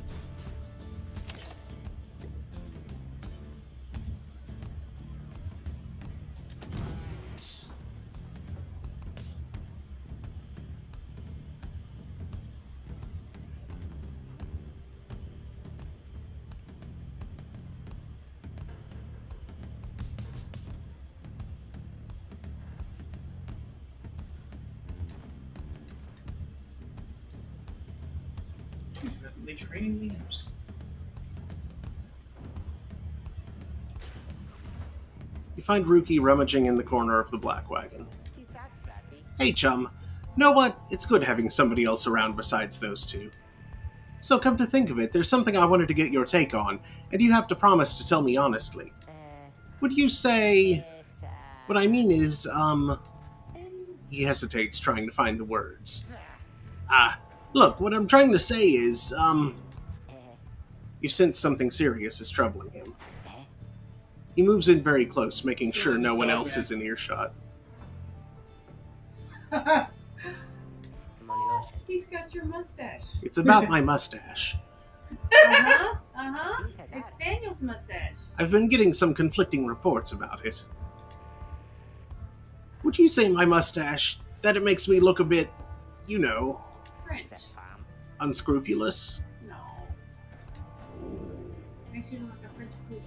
She's presently training the imps. You find Rookie rummaging in the corner of the black wagon. Chissà, frati. Hey, chum. Know what? It's good having somebody else around besides those two. So come to think of it, there's something I wanted to get your take on, and you have to promise to tell me honestly. Would you say... Esa. What I mean is, He hesitates, trying to find the words. Look, what I'm trying to say is, You sense something serious is troubling him. He moves in very close, making sure no one else is in earshot. Molioche. He's got your mustache. It's about my mustache. It's Daniel's mustache. I've been getting some conflicting reports about it. Would you say my mustache, that it makes me look a bit, you know, French. Set farm. unscrupulous? No. Makes you look like a French poodle.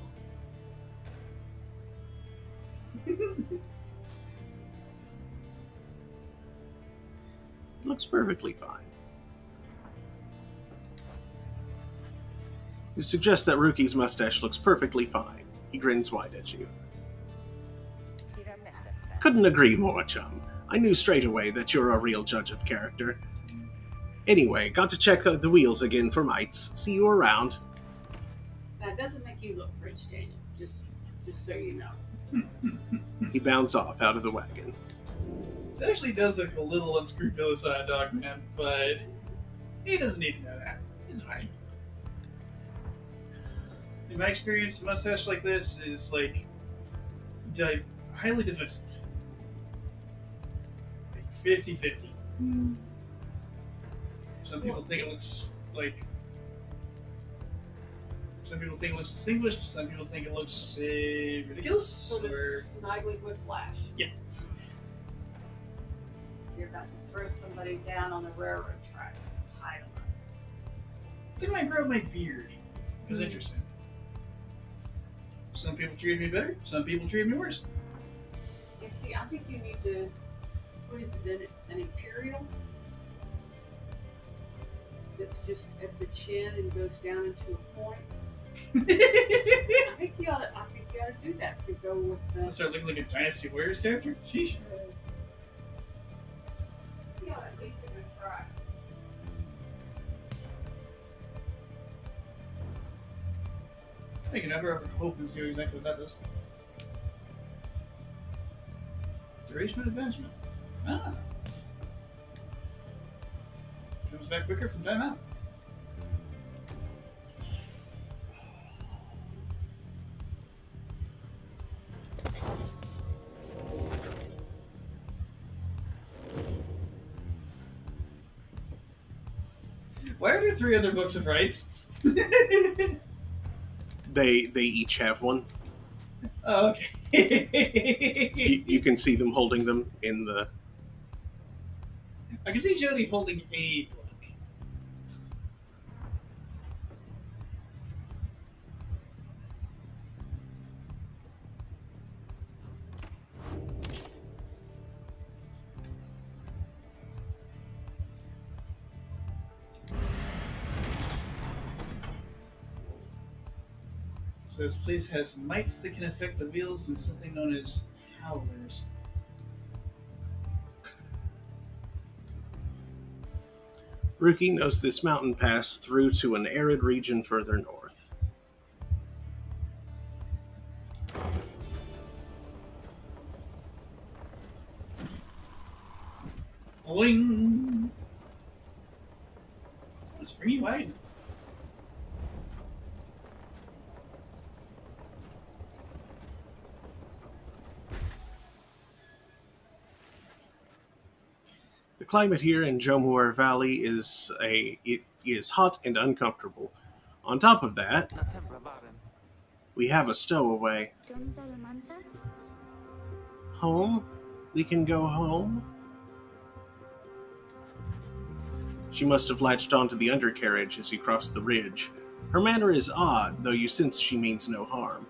It looks perfectly fine. You suggest that Ruki's mustache looks perfectly fine. He grins wide at you. Couldn't agree more, chum. I knew straight away that you're a real judge of character. Anyway, got to check the wheels again for mites. See you around. Now, it doesn't make you look French, Daniel. Just so you know. He bounds off out of the wagon. It actually does look a little unscrupulous on a dog man, but he doesn't need to know that. It's fine. In my experience, a mustache like this is like highly divisive. Like 50-50. Some people think it looks like. Some people think it looks distinguished. Some people think it looks ridiculous. Sort of snidely whiplash. Yeah. You're about to throw somebody down on the railroad tracks and tie them up. It's like when I grow my beard. It was interesting. Some people treated me better. Some people treated me worse. Yeah, see, I think you need to. What is it? An imperial? That's just at the chin and goes down into a point. I think you ought to do that to go with Does it start looking like a Dynasty Warriors character? Sheesh. You ought to at least give it a try. I can never hope and see exactly what that does. Duration of advancement. Ah. Comes back quicker from timeout. Why are there 3 other books of rights? They each have one. Oh, okay. You can see them holding them in the... I can see Jody holding a book. So this place has mites that can affect the wheels and something known as howlers. Ruki knows this mountain pass through to an arid region further north. Boing! What a springy wagon. The climate here in Jomuar Valley is hot and uncomfortable. On top of that, we have a stowaway. Home? We can go home? She must have latched onto the undercarriage as you crossed the ridge. Her manner is odd, though you sense she means no harm.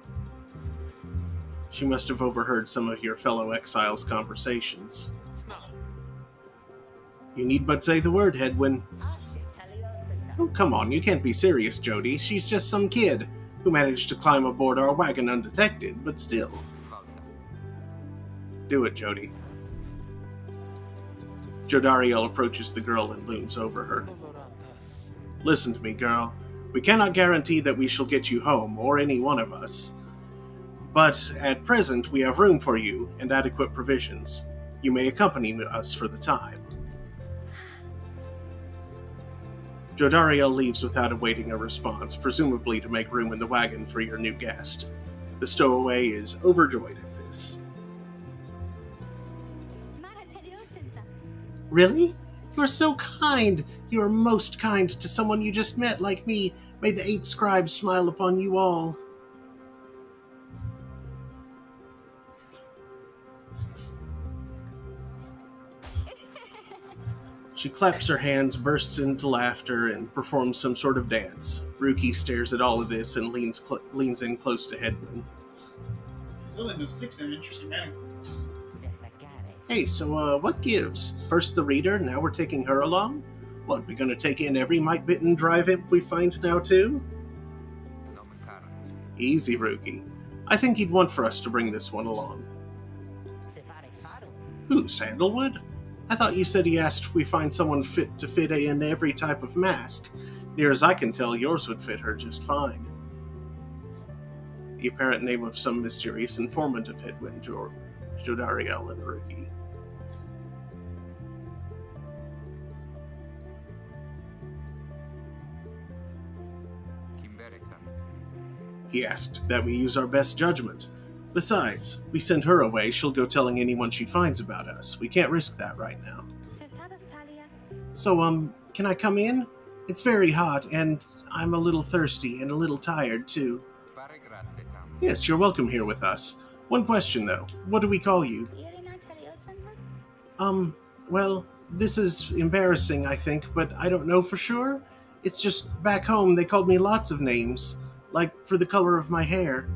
She must have overheard some of your fellow exiles' conversations. You need but say the word, Hedwyn. Oh, come on, you can't be serious, Jody. She's just some kid who managed to climb aboard our wagon undetected, but still. Do it, Jody. Jodariel approaches the girl and looms over her. Listen to me, girl. We cannot guarantee that we shall get you home, or any one of us. But at present, we have room for you and adequate provisions. You may accompany us for the time. Jodariel leaves without awaiting a response, presumably to make room in the wagon for your new guest. The stowaway is overjoyed at this. Really? You are so kind! You are most kind to someone you just met like me. May the 8 scribes smile upon you all. She claps her hands, bursts into laughter, and performs some sort of dance. Ruki stares at all of this and leans in close to Hedwyn. There's only no 6 in an interesting manner. Hey, so what gives? First the reader, now we're taking her along? What, we gonna take in every mite-bitten drive imp we find now too? Easy, Rookie. I think he'd want for us to bring this one along. Se fare faro. Who, Sandalwood? I thought you said he asked if we find someone fit to fit in every type of mask. Near as I can tell, yours would fit her just fine. The apparent name of some mysterious informant of Headwind, Jodariel and Rookie. Kimberita. He asked that we use our best judgment. Besides, we send her away, she'll go telling anyone she finds about us. We can't risk that right now. So, can I come in? It's very hot, and I'm a little thirsty and a little tired, too. Fare grazie, Tam. Yes, you're welcome here with us. One question, though. What do we call you? Well, this is embarrassing, I think, but I don't know for sure. It's just back home they called me lots of names, like for the color of my hair.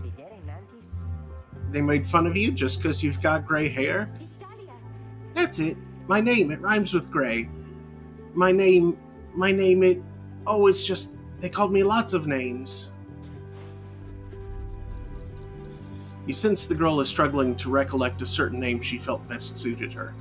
They made fun of you just because you've got gray hair? That's it. My name, it rhymes with gray. My name, it's just, they called me lots of names. You sense the girl is struggling to recollect a certain name she felt best suited her.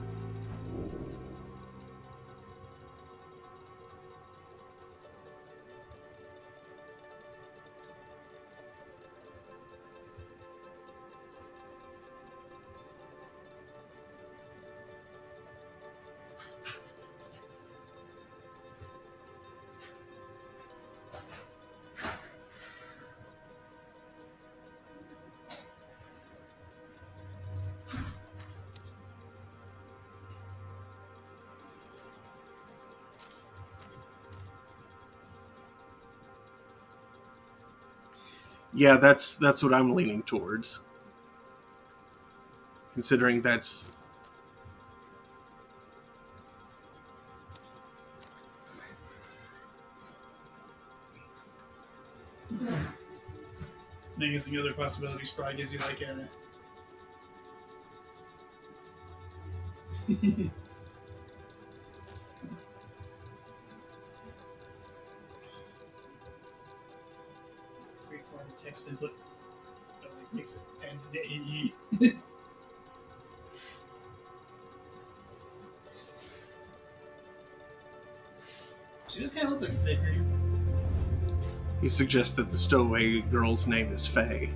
Yeah, that's what I'm leaning towards. Considering that's... I guess the other possibilities probably gives you like a... freeform text input that like makes it end in AE. She does kind of look like a fake creature. You suggest that the stowaway girl's name is Faye.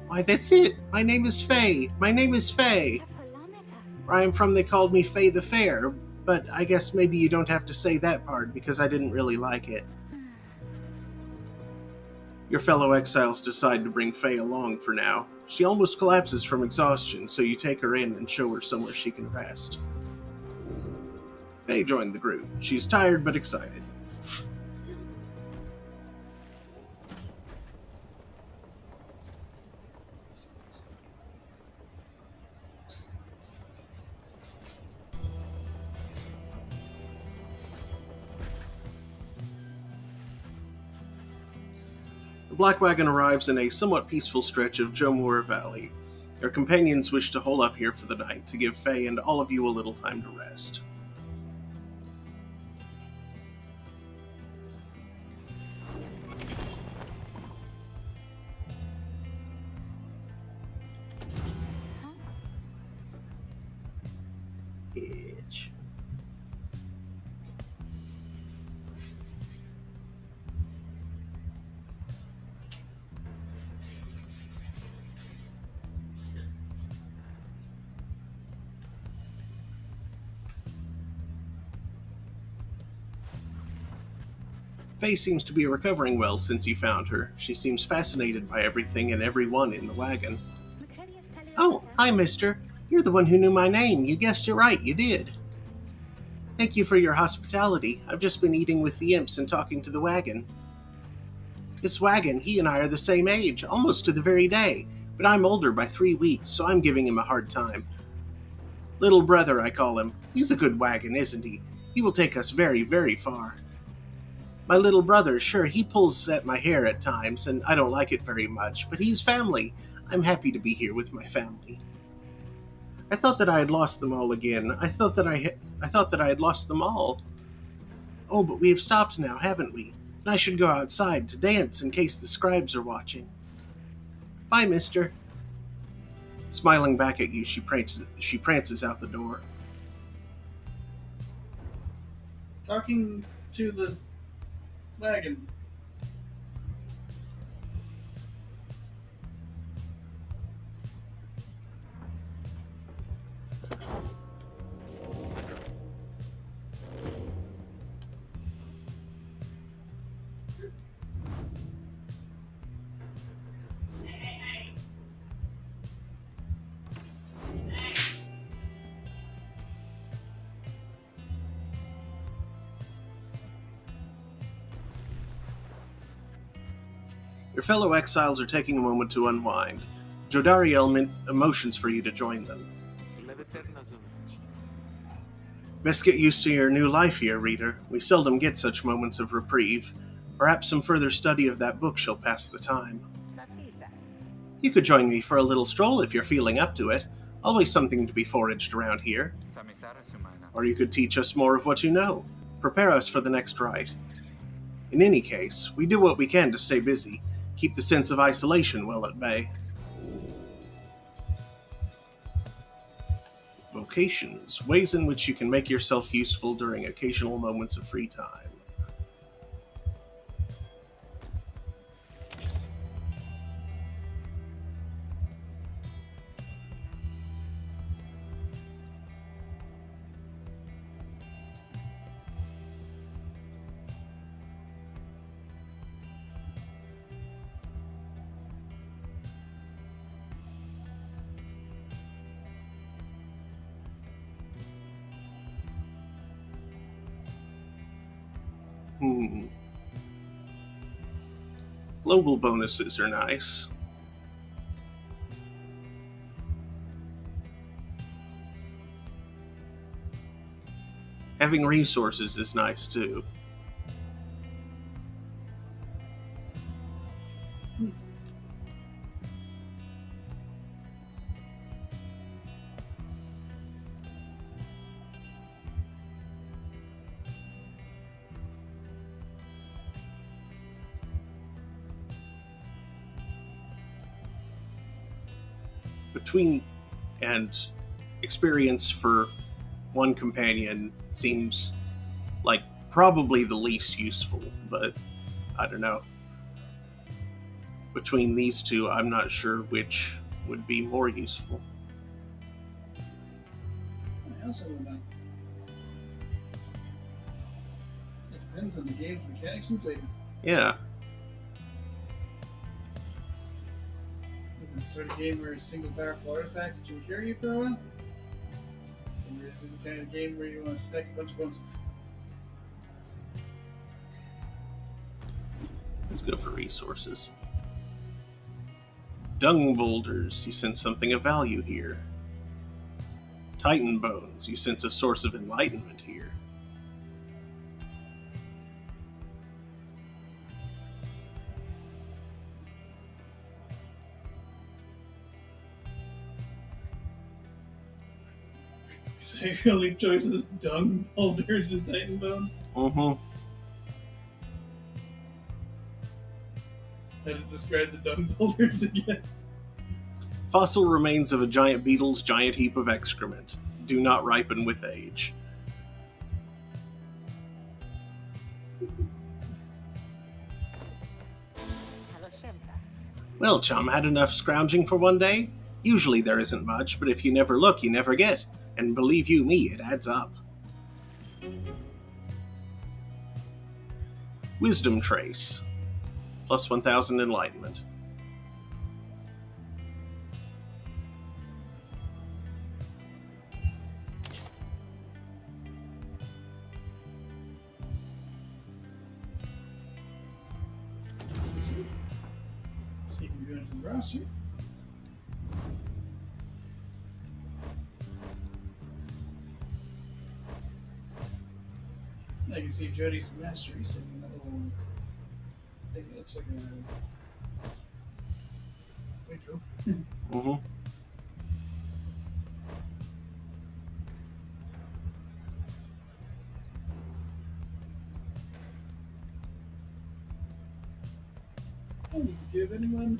Why, that's it! My name is Faye! My name is Faye! Where I'm from, they called me Faye the Fair, but I guess maybe you don't have to say that part because I didn't really like it. Your fellow exiles decide to bring Faye along for now. She almost collapses from exhaustion, so you take her in and show her somewhere she can rest. Faye joined the group. She's tired but excited. The Black Wagon arrives in a somewhat peaceful stretch of Jomur Valley. Your companions wish to hole up here for the night to give Faye and all of you a little time to rest. Itch. Faye seems to be recovering well since you found her. She seems fascinated by everything and everyone in the wagon. Oh, hi, mister. You're the one who knew my name. You guessed it right, you did. Thank you for your hospitality. I've just been eating with the imps and talking to the wagon. This wagon, he and I are the same age, almost to the very day, but I'm older by 3 weeks, so I'm giving him a hard time. Little brother, I call him. He's a good wagon, isn't he? He will take us very, very far. My little brother, sure, he pulls at my hair at times, and I don't like it very much, but he's family. I'm happy to be here with my family. I thought that I had lost them all again. I thought that I had lost them all. Oh, but we have stopped now, haven't we? And I should go outside to dance in case the scribes are watching. Bye, mister. Smiling back at you, she prances out the door. Talking to the wagon. Your fellow exiles are taking a moment to unwind. Jodari motions for you to join them. Best get used to your new life here, reader. We seldom get such moments of reprieve. Perhaps some further study of that book shall pass the time. You could join me for a little stroll if you're feeling up to it. Always something to be foraged around here. Or you could teach us more of what you know. Prepare us for the next rite. In any case, we do what we can to stay busy. Keep the sense of isolation well at bay. Vocations, ways in which you can make yourself useful during occasional moments of free time. Global bonuses are nice. Having resources is nice too. Between and experience for one companion seems like probably the least useful, but I don't know. Between these two, I'm not sure which would be more useful. I also don't know. It depends on the game's mechanics and flavor. Yeah. Is it the sort of game where a single powerful artifact can carry you for a while? Or is it the kind of game where you want to stack a bunch of bonuses? Let's go for resources. Dung boulders, you sense something of value here. Titan bones, you sense a source of enlightenment here. So your only choice is dung boulders and titan bones? Mm-hmm. How to describe the dung boulders again? Fossil remains of a giant beetle's giant heap of excrement. Do not ripen with age. Well, chum, had enough scrounging for one day? Usually there isn't much, but if you never look, you never get. And believe you me, it adds up. Wisdom trace. Plus 1,000 enlightenment. See if we're doing from the roster. I can see Jody's mastery sitting in that little thing that looks like a window. Mm-hmm. you give anyone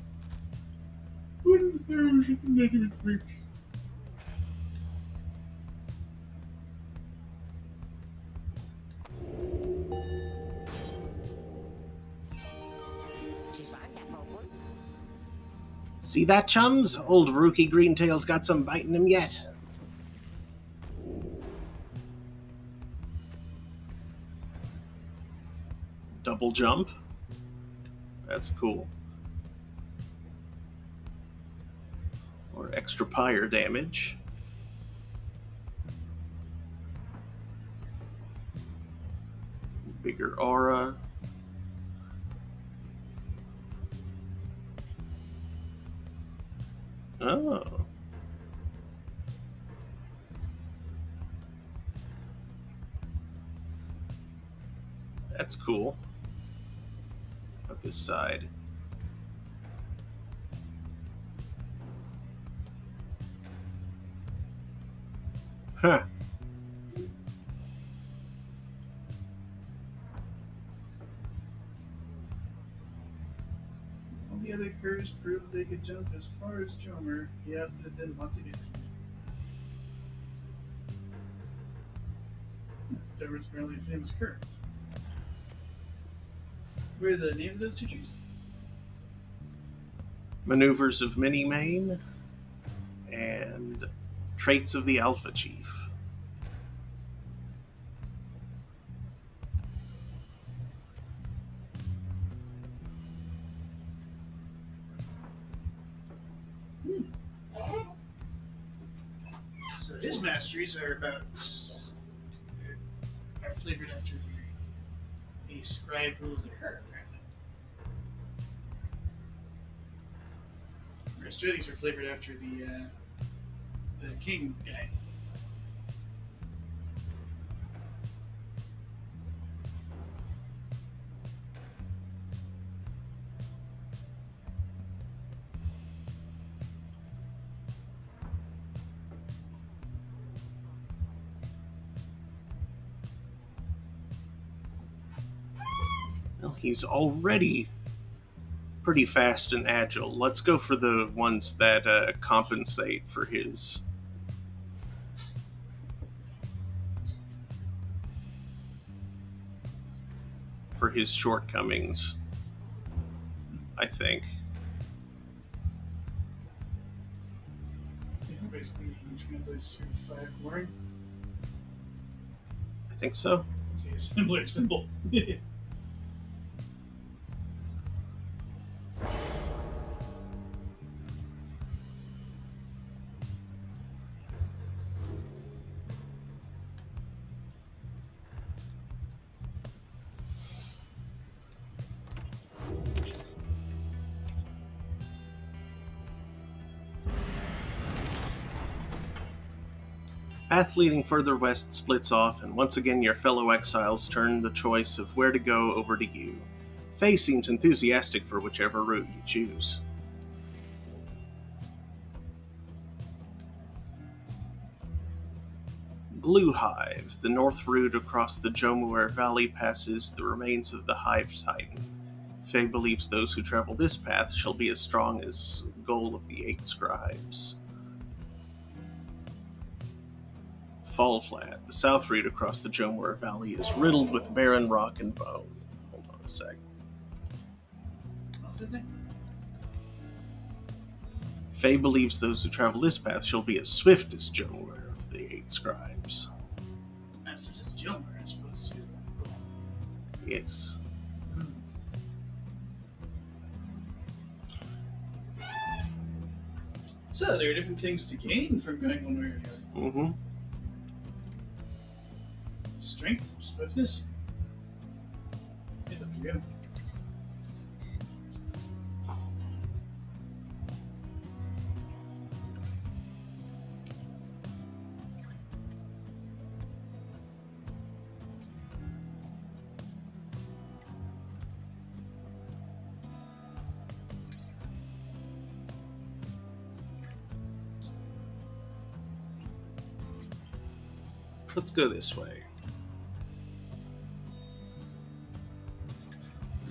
wouldn't perish at the negative freak. See that, chums? Old Rookie Greentail's got some bite in him yet. Double jump. That's cool. Or extra pyre damage. Bigger aura. Oh. That's cool. About this side. Huh. All the other curves proved they could jump as far as Jomer. He outdid them once again. Jomer's apparently a famous curve. What are the names of those two trees? Maneuvers of Mini-Mane and Traits of the Alpha Chief. So his masteries are flavored after a scribe who was a curve, apparently. Whereas Jody's are flavored after the king guy. Well, he's already pretty fast and agile. Let's go for the ones that compensate for his shortcomings, I think. Yeah, basically he translates to 5 boring. I think so. See a similar symbol. Path leading further west splits off, and once again your fellow exiles turn the choice of where to go over to you. Faye seems enthusiastic for whichever route you choose. Glue Hive. The north route across the Jomuer Valley passes the remains of the Hive Titan. Faye believes those who travel this path shall be as strong as goal of the 8 scribes. Fall Flat. The south route across the Jomuer Valley is riddled with barren rock and bone. Hold on a sec. What else is it? Faye believes those who travel this path shall be as swift as Jomuer of the 8 scribes. That's just Jomer as opposed to. Yes. So there are different things to gain from going one way or the other. Mm-hmm. Strength, swiftness. It's up to you. Let's go this way.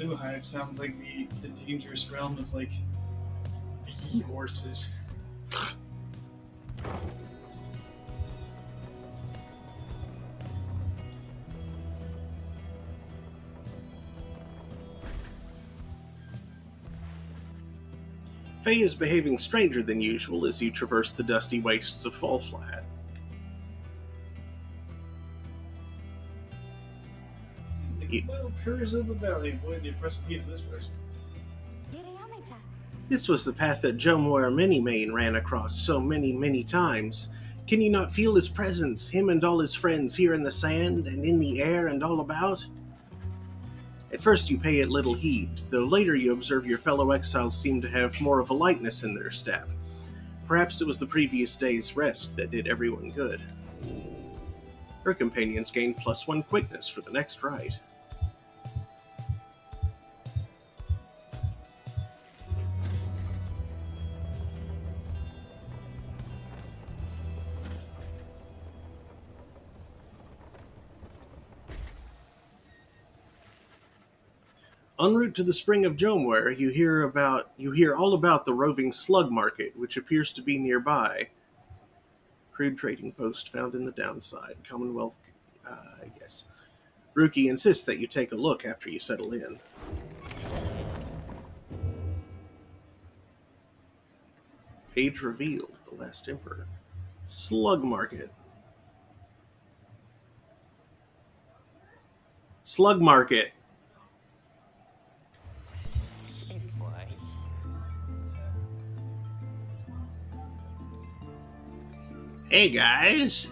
Blue Hive sounds like the dangerous realm of, like, bee horses. Faye is behaving stranger than usual as you traverse the dusty wastes of Fall Flat. The wild curs of the valley avoid the oppressive heat of this place. This was the path that Jomware Minimane ran across so many times. Can you not feel his presence, him and all his friends here in the sand, and in the air and all about? At first you pay it little heed, though later you observe your fellow exiles seem to have more of a lightness in their step. Perhaps it was the previous day's rest that did everyone good. Her companions gained +1 quickness for the next rite. En route to the Spring of Jomware, you hear all about the roving slug market, which appears to be nearby. Crude trading post found in the downside. Commonwealth, I guess. Rookie insists that you take a look after you settle in. Page revealed, the last emperor. Slug market. Slug market. Hey guys,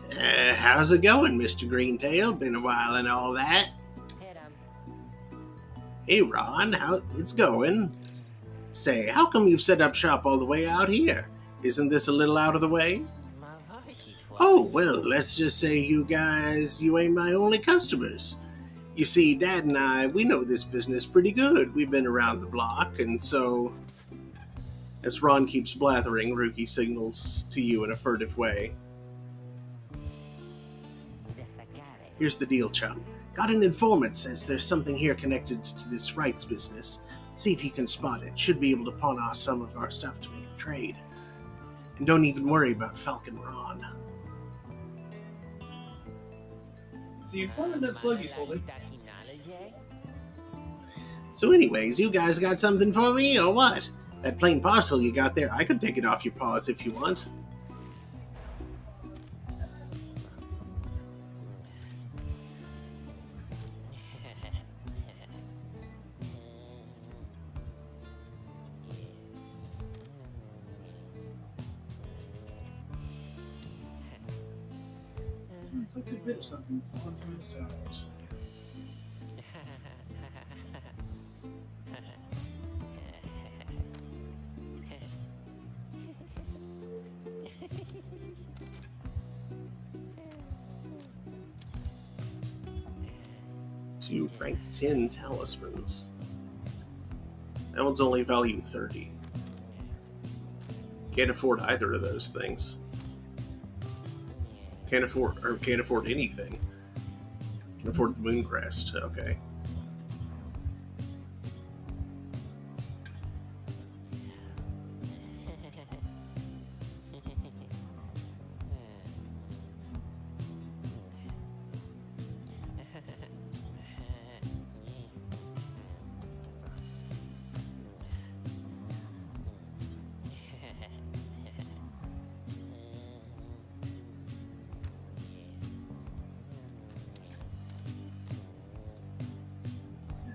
how's it going, Mr. Greentail? Been a while and all that. Hey Ron, how it's going? Say, how come you've set up shop all the way out here? Isn't this a little out of the way? Oh, well, let's just say you ain't my only customers. You see, Dad and I, we know this business pretty good. We've been around the block, and so... As Ron keeps blathering, Rookie signals to you in a furtive way. Here's the deal, chum. Got an informant says there's something here connected to this rights business. See if you can spot it. Should be able to pawn off some of our stuff to make the trade. And don't even worry about Falcon Ron. It's the informant that Sluggy's holding. So anyways, you guys got something for me, or what? That plain parcel you got there, I could take it off your paws if you want. Like a bit of something falling from his towers. Two rank 10 talismans. That one's only value 30. Can't afford either of those things. Can't afford anything. Can afford the Mooncrest, okay.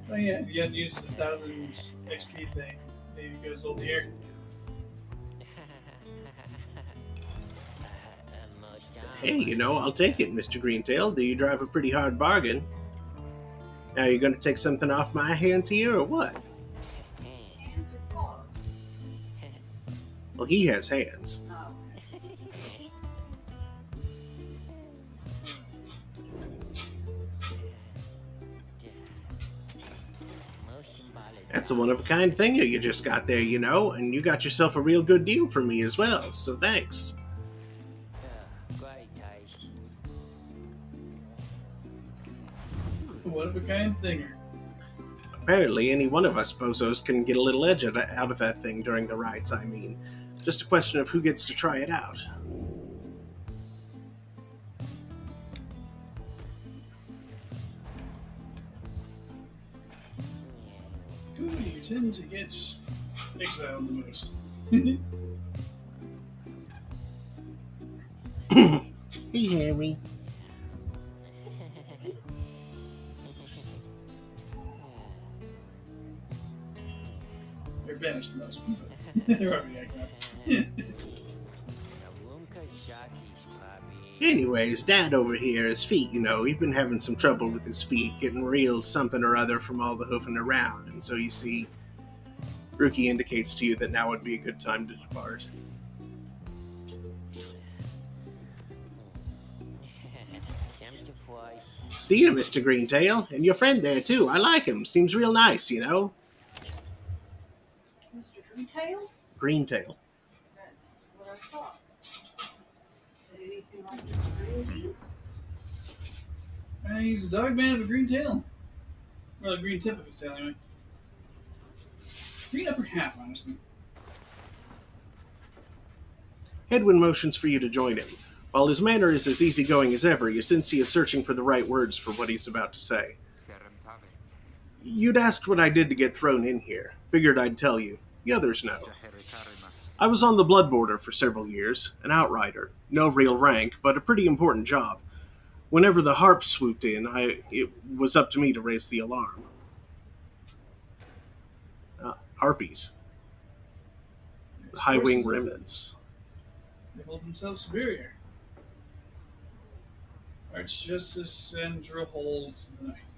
Oh yeah, if you hadn't used his 1000 XP thing, maybe it goes over here. Hey, you know, I'll take it, Mr. Greentail. Do you drive a pretty hard bargain? Now, you gonna take something off my hands here, or what? Hands or paws? Well, he has hands. Oh. That's a one-of-a-kind thing you just got there, you know, and you got yourself a real good deal for me as well, so thanks. One of a kind thinger. Apparently, any one of us bozos can get a little edge out of that thing during the rites, I mean. Just a question of who gets to try it out. Who do you tend to get exiled the most? Hey, Harry. They're banished the most. They're already exiled. Anyways, Dad over here, his feet, he's been having some trouble with his feet, getting real something or other from all the hoofing around, and so you see, Rookie indicates to you that now would be a good time to depart. See you, Mr. Greentail, and your friend there, too. I like him. Seems real nice, Mr. Greentail? Greentail. That's what I thought. Anything like Mr. Green Jeans? He's a dog man with a green tail. Well, a green tip of his tail, anyway. Green upper half, honestly. Hedwyn motions for you to join him. While his manner is as easygoing as ever, you sense he is searching for the right words for what he's about to say. You'd asked what I did to get thrown in here. Figured I'd tell you. The others know. I was on the Blood Border for several years, an outrider. No real rank, but a pretty important job. Whenever the harps swooped in, it was up to me to raise the alarm. Harpies. High-wing remnants. They hold themselves superior. Archjustice Sandra holds the knife.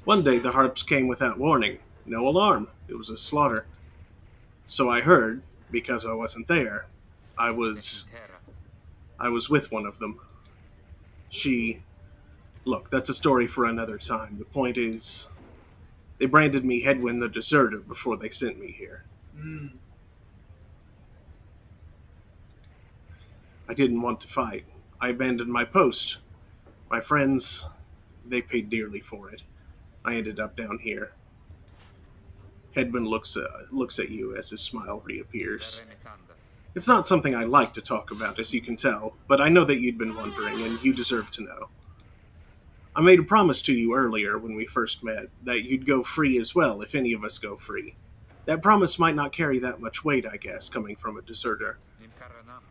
One day the harps came without warning. No alarm. It was a slaughter. So I heard, because I wasn't there. I was with one of them. Look, that's a story for another time. The point is, they branded me Hedwyn the Deserter before they sent me here. I didn't want to fight. I abandoned my post. My friends, they paid dearly for it. I ended up down here. Hedwyn looks at you as his smile reappears. It's not something I like to talk about, as you can tell, but I know that you'd been wondering, and you deserve to know. I made a promise to you earlier when we first met, that you'd go free as well if any of us go free. That promise might not carry that much weight, I guess, coming from a deserter.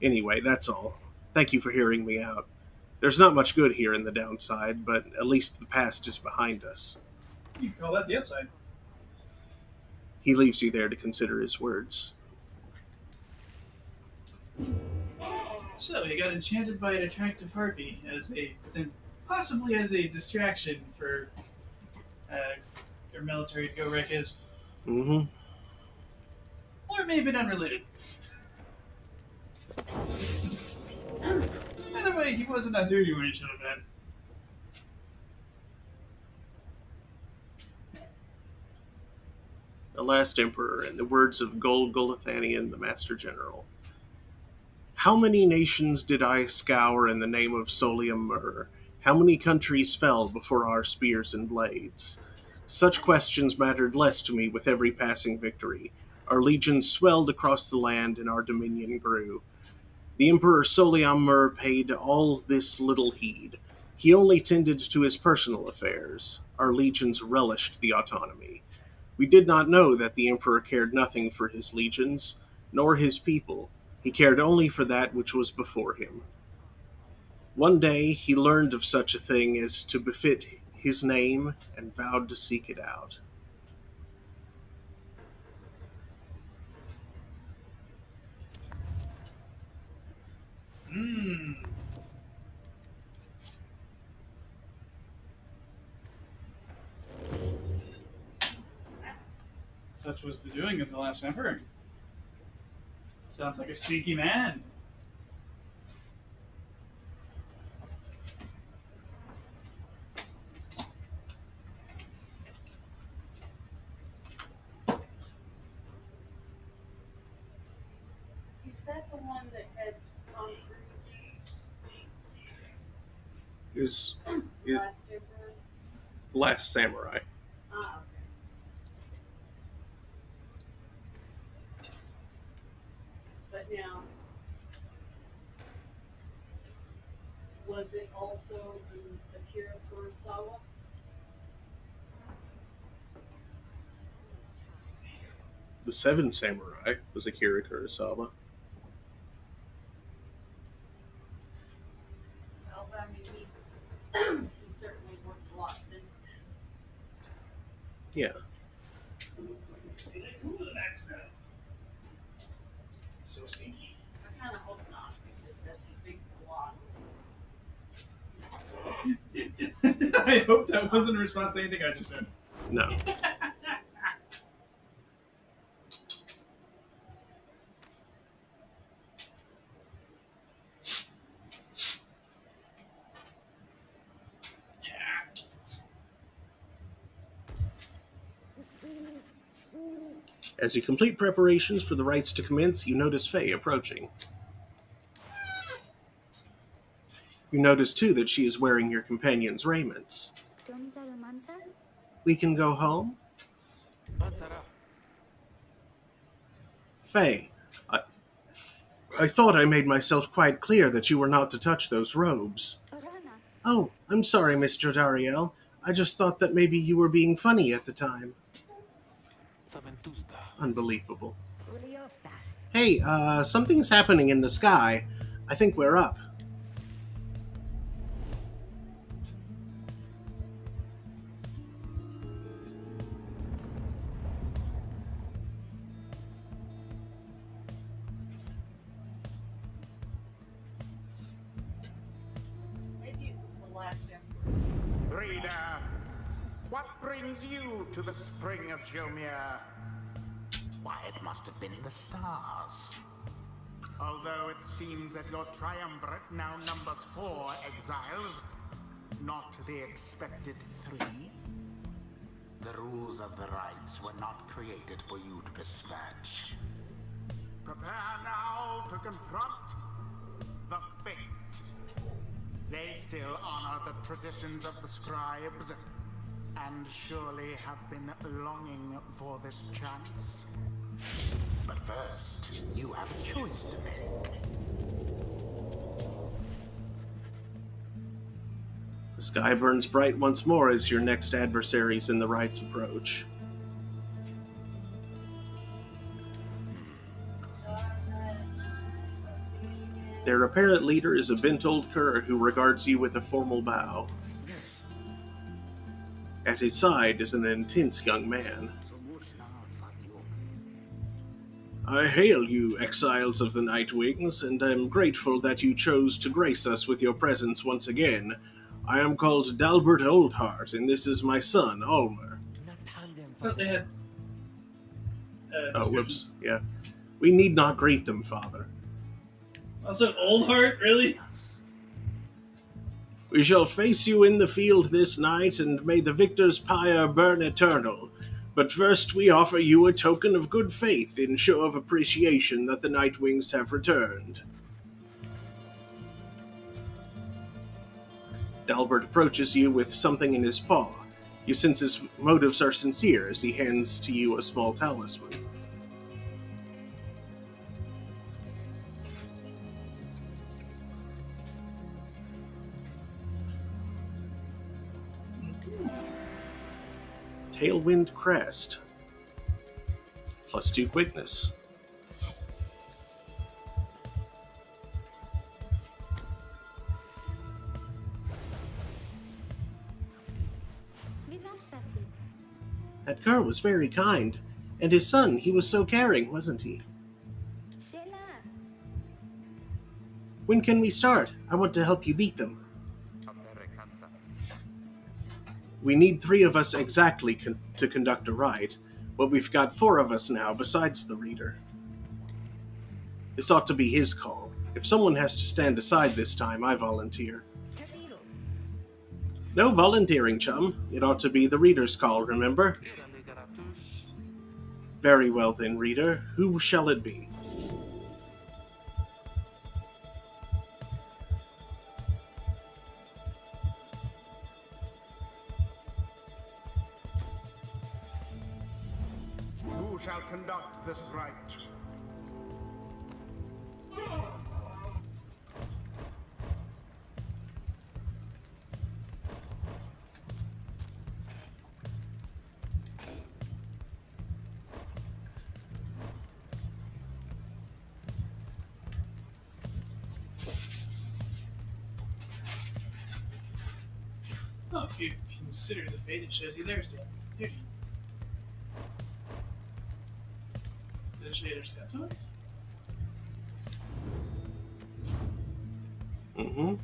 Anyway, that's all. Thank you for hearing me out. There's not much good here in the downside, but at least the past is behind us. You can call that the upside. He leaves you there to consider his words. So, he got enchanted by an attractive harpy possibly as a distraction for their military to go wreck his. Mm-hmm. Or maybe unrelated. Either way, he wasn't on duty when he should have been. The last emperor, in the words of Gol Gulathanian, the Master General. How many nations did I scour in the name of Solium Mur? How many countries fell before our spears and blades? Such questions mattered less to me with every passing victory. Our legions swelled across the land and our dominion grew. The Emperor Solium Mur paid all this little heed. He only tended to his personal affairs. Our legions relished the autonomy. We did not know that the Emperor cared nothing for his legions, nor his people. He cared only for that which was before him. One day he learned of such a thing as to befit his name and vowed to seek it out. Such was the doing of the last emperor. Sounds like a sneaky man. Is that the one that had Tom Cruise? Is Last emperor? The Last Samurai. Ah, okay. But now, was it also in Akira Kurosawa? The Seven Samurai was Akira Kurosawa. Well, I mean, he's certainly worked a lot since then. Yeah. Stay like cool with that now. So stinky. I kind of hope not, because that's a big block. I hope that wasn't a response to anything I just said. No. As you complete preparations for the rites to commence, you notice Faye approaching. You notice, too, that she is wearing your companion's raiments. We can go home? Manzara. Faye, I thought I made myself quite clear that you were not to touch those robes. Oh, I'm sorry, Mr. Dariel. I just thought that maybe you were being funny at the time. Unbelievable. Hey, something's happening in the sky. I think we're up. Maybe it was the last emperor. Reader, what brings you to the spring of Jomir? Why, it must have been the stars. Although it seems that your triumvirate now numbers 4 exiles, not the expected 3. The rules of the rites were not created for you to dispatch. Prepare now to confront the fate. They still honor the traditions of the scribes, and surely have been longing for this chance. But first, you have a choice to make. The sky burns bright once more as your next adversaries in the rites approach. Their apparent leader is a bent old cur who regards you with a formal bow. At his side is an intense young man. I hail you, exiles of the Nightwings, and am grateful that you chose to grace us with your presence once again. I am called Dalbert Oldheart, and this is my son, Ulmer. I thought they had. Oh, whoops, yeah. We need not greet them, father. Also, Oldheart, really? We shall face you in the field this night, and may the victor's pyre burn eternal. But first we offer you a token of good faith in show of appreciation that the Nightwings have returned. Dalbert approaches you with something in his paw. You sense his motives are sincere as he hands to you a small talisman. Tailwind Crest. +2 quickness. That girl was very kind. And his son, he was so caring, wasn't he? When can we start? I want to help you beat them. We need 3 of us exactly to conduct a rite, but we've got 4 of us now besides the reader. This ought to be his call. If someone has to stand aside this time, I volunteer. No volunteering, chum. It ought to be the reader's call, remember? Very well then, reader. Who shall it be? who shall conduct this rite. Oh, if you consider the fate, it shows you theirs, Dan. Here, does it show you their stats on it? Mm-hmm.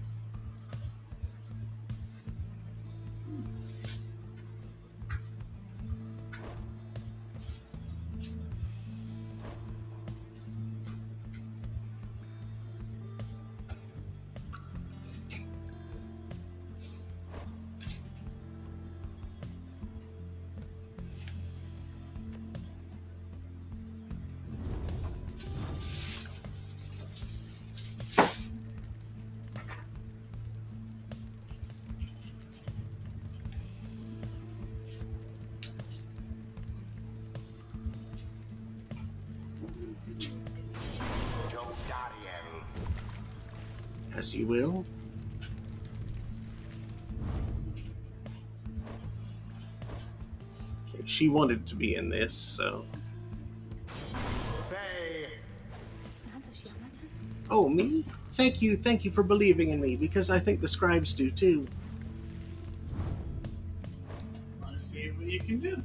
As you will. Okay, she wanted to be in this, so. Oh, me? Thank you for believing in me, because I think the scribes do too. Want to see what you can do?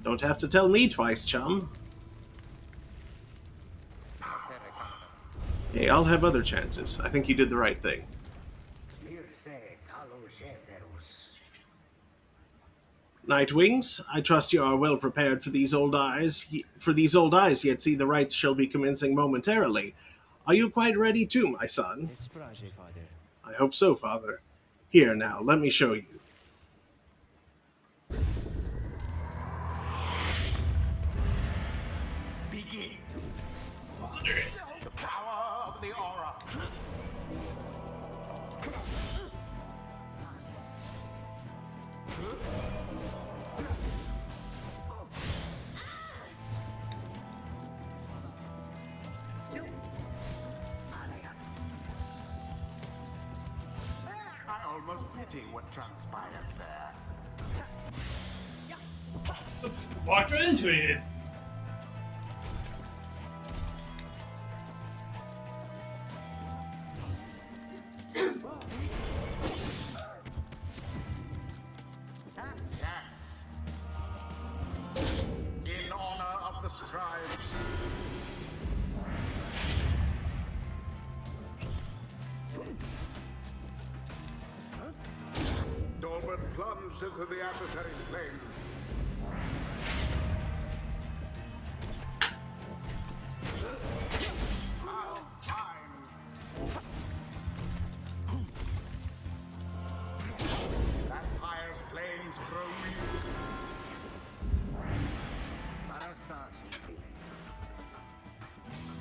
Don't have to tell me twice, chum. Hey, I'll have other chances. I think you did the right thing. Nightwings, I trust you are well prepared for these old eyes. Yet see the rites shall be commencing momentarily. Are you quite ready too, my son? I hope so, father. Here now, let me show you. Begin. The power of the aura. I almost pity what transpired there. Walked right into it, he did. Yes. In honor of the scribes. Dolman plunged into the adversary's flame. How fine. That pyre's flames grow weak.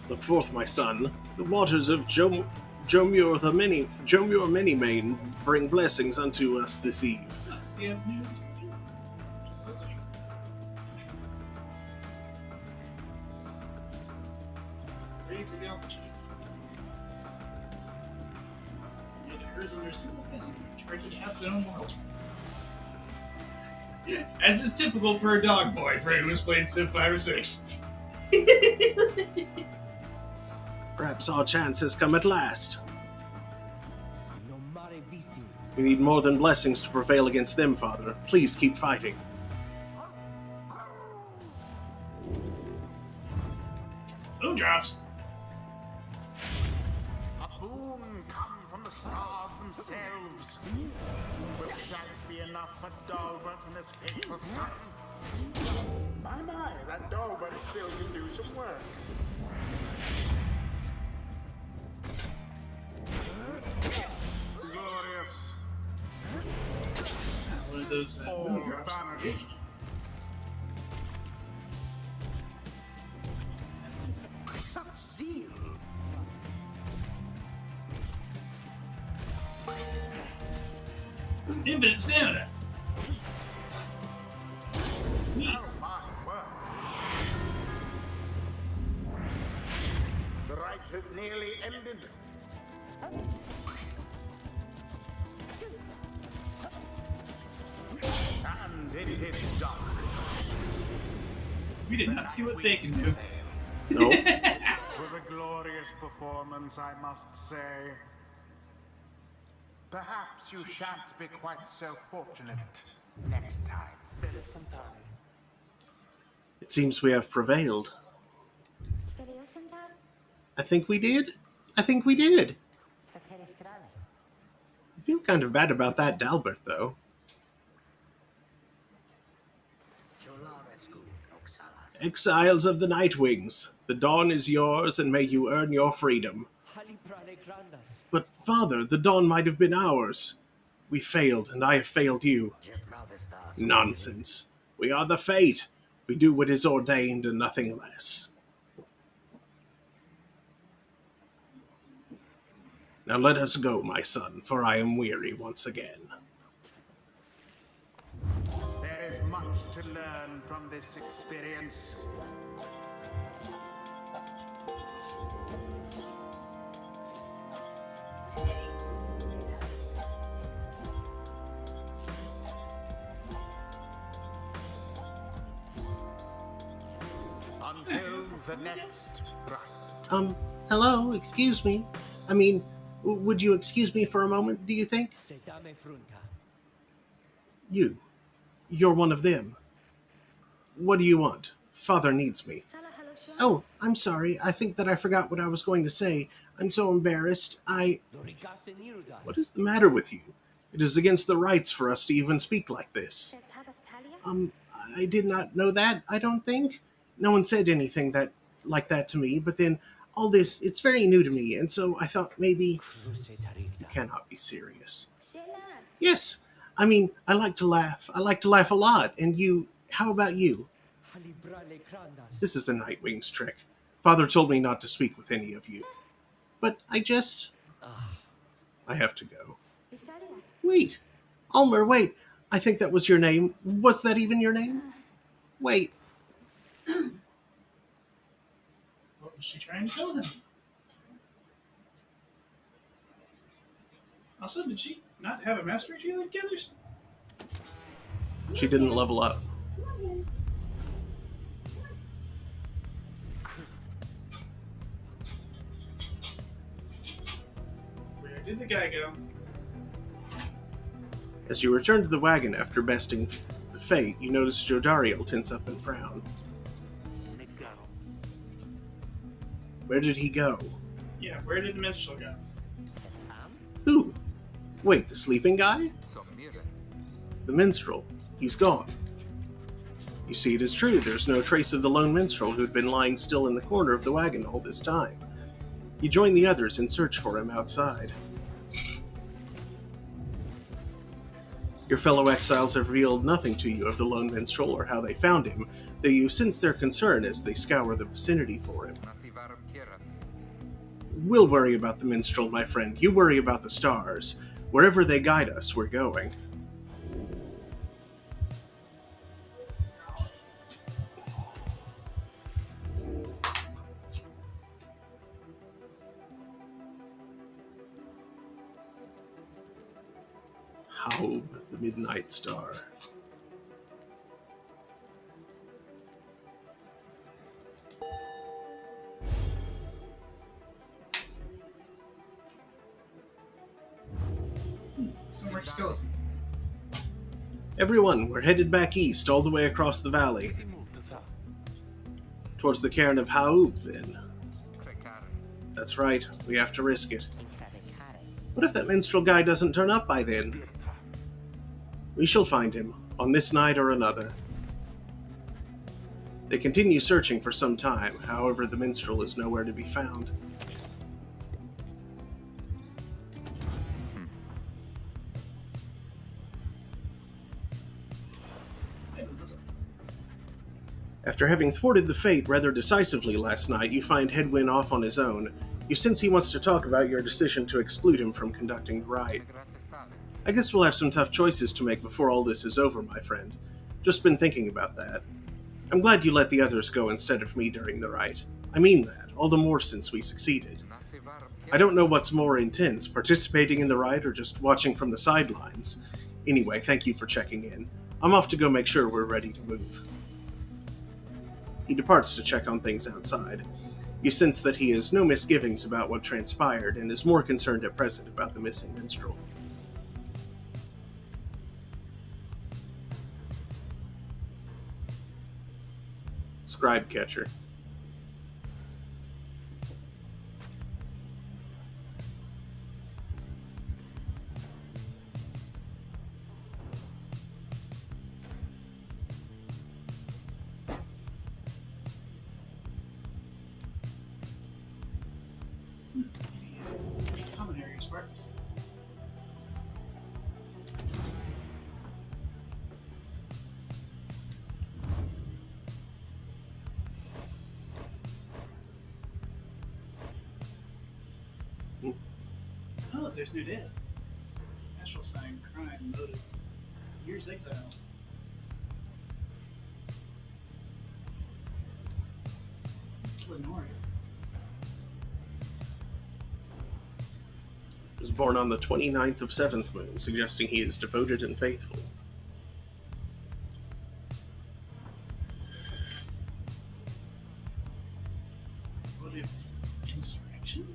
Look forth, my son. The waters of Jomur Manymane bring blessings unto us this eve. Oh, so you have new description? Listen. Ready for the opportunity. It occurs under a single penalty, charging half their own world. As is typical for a dog boy for anyone who's played Civ 5 or 6. Perhaps our chance has come at last. We need more than blessings to prevail against them, Father. Please keep fighting. Boom drops. A boon come from the stars themselves. Will it be enough for Dalbert and his faithful son? My, that Dalbert still can do some work. Glorious. One of those All boom drops. banished. Such zeal. Infinite stamina. Neat. Oh my word. The rite has nearly ended. And it is done. We did not see what they can do. Nope. It was a glorious performance, I must say. Perhaps you shan't be quite so fortunate next time. It seems we have prevailed. I think we did. I think we did. I feel kind of bad about that Dalbert, though. Exiles of the Nightwings, the dawn is yours, and may you earn your freedom. But, Father, the dawn might have been ours. We failed, and I have failed you. Nonsense. We are the Fate. We do what is ordained and nothing less. Now let us go, my son, for I am weary once again. There is much to learn from this experience. Until the next ride. Hello, excuse me. I mean, would you excuse me for a moment, do you think? You're one of them. What do you want? Father needs me. Oh, I'm sorry. I think that I forgot what I was going to say. I'm so embarrassed. What is the matter with you? It is against the rights for us to even speak like this. I did not know that, I don't think. No one said anything like that to me, but then all this, it's very new to me, and so I thought maybe... You cannot be serious. Yes, I mean, I like to laugh. I like to laugh a lot, and you... How about you? This is the Nightwing's trick. Father told me not to speak with any of you. But I have to go. Wait. Almer, wait. I think that was your name. Was that even your name? Wait. What was she trying to tell him? Also, did she not have a master tree like the others? She didn't level up. Where did the guy go? As you return to the wagon after besting the Fate, you notice Jodariel tense up and frown. Where did he go? Yeah, where did the minstrel go? Who? Wait, the sleeping guy? The minstrel. He's gone. You see, it is true, there's no trace of the lone minstrel who had been lying still in the corner of the wagon all this time. You join the others in search for him outside. Your fellow exiles have revealed nothing to you of the lone minstrel or how they found him, though you sense their concern as they scour the vicinity for him. We'll worry about the minstrel, my friend. You worry about the stars. Wherever they guide us, we're going. Haub, the Midnight Star. Some more skeleton. Everyone, we're headed back east, all the way across the valley. Towards the cairn of Haub, then. That's right, we have to risk it. What if that minstrel guy doesn't turn up by then? We shall find him, on this night or another. They continue searching for some time, however the minstrel is nowhere to be found. After having thwarted the Fate rather decisively last night, you find Hedwyn off on his own. You sense he wants to talk about your decision to exclude him from conducting the rite. I guess we'll have some tough choices to make before all this is over, my friend. Just been thinking about that. I'm glad you let the others go instead of me during the rite. I mean that, all the more since we succeeded. I don't know what's more intense, participating in the rite or just watching from the sidelines. Anyway, thank you for checking in. I'm off to go make sure we're ready to move. He departs to check on things outside. You sense that he has no misgivings about what transpired and is more concerned at present about the missing minstrel. Scribe Catcher. Common area sparks. Oh, there's new data. Astral sign, crime, motive, years exile. It's Lenore. Was born on the 29th of 7th moon, suggesting he is devoted and faithful. Motive, insurrection?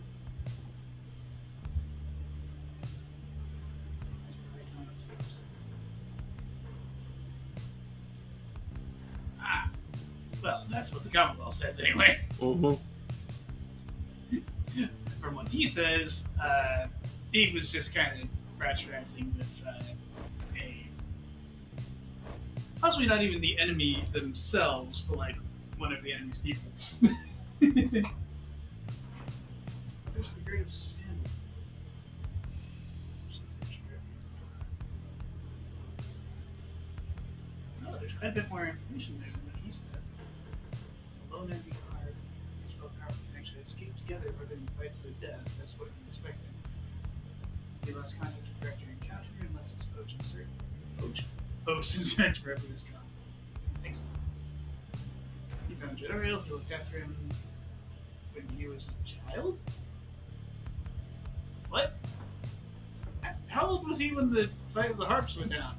Ah, well, that's what the Commonwealth says anyway. Mm-hmm. From what he says, he was just kind of fraternizing with a possibly not even the enemy themselves, but like one of the enemy's people. There's we heard of Sandal. Oh, there's quite a bit more information there than what he said. Lone enemy hard. Each fellow power can actually escape together rather than fights to the death. That's what he expected. He lost contact with after encounter and left his post in search for Evolu's con. Excellent. He found Jedariel, he looked after him when he was a child? What? How old was he when the fight of the harps went down?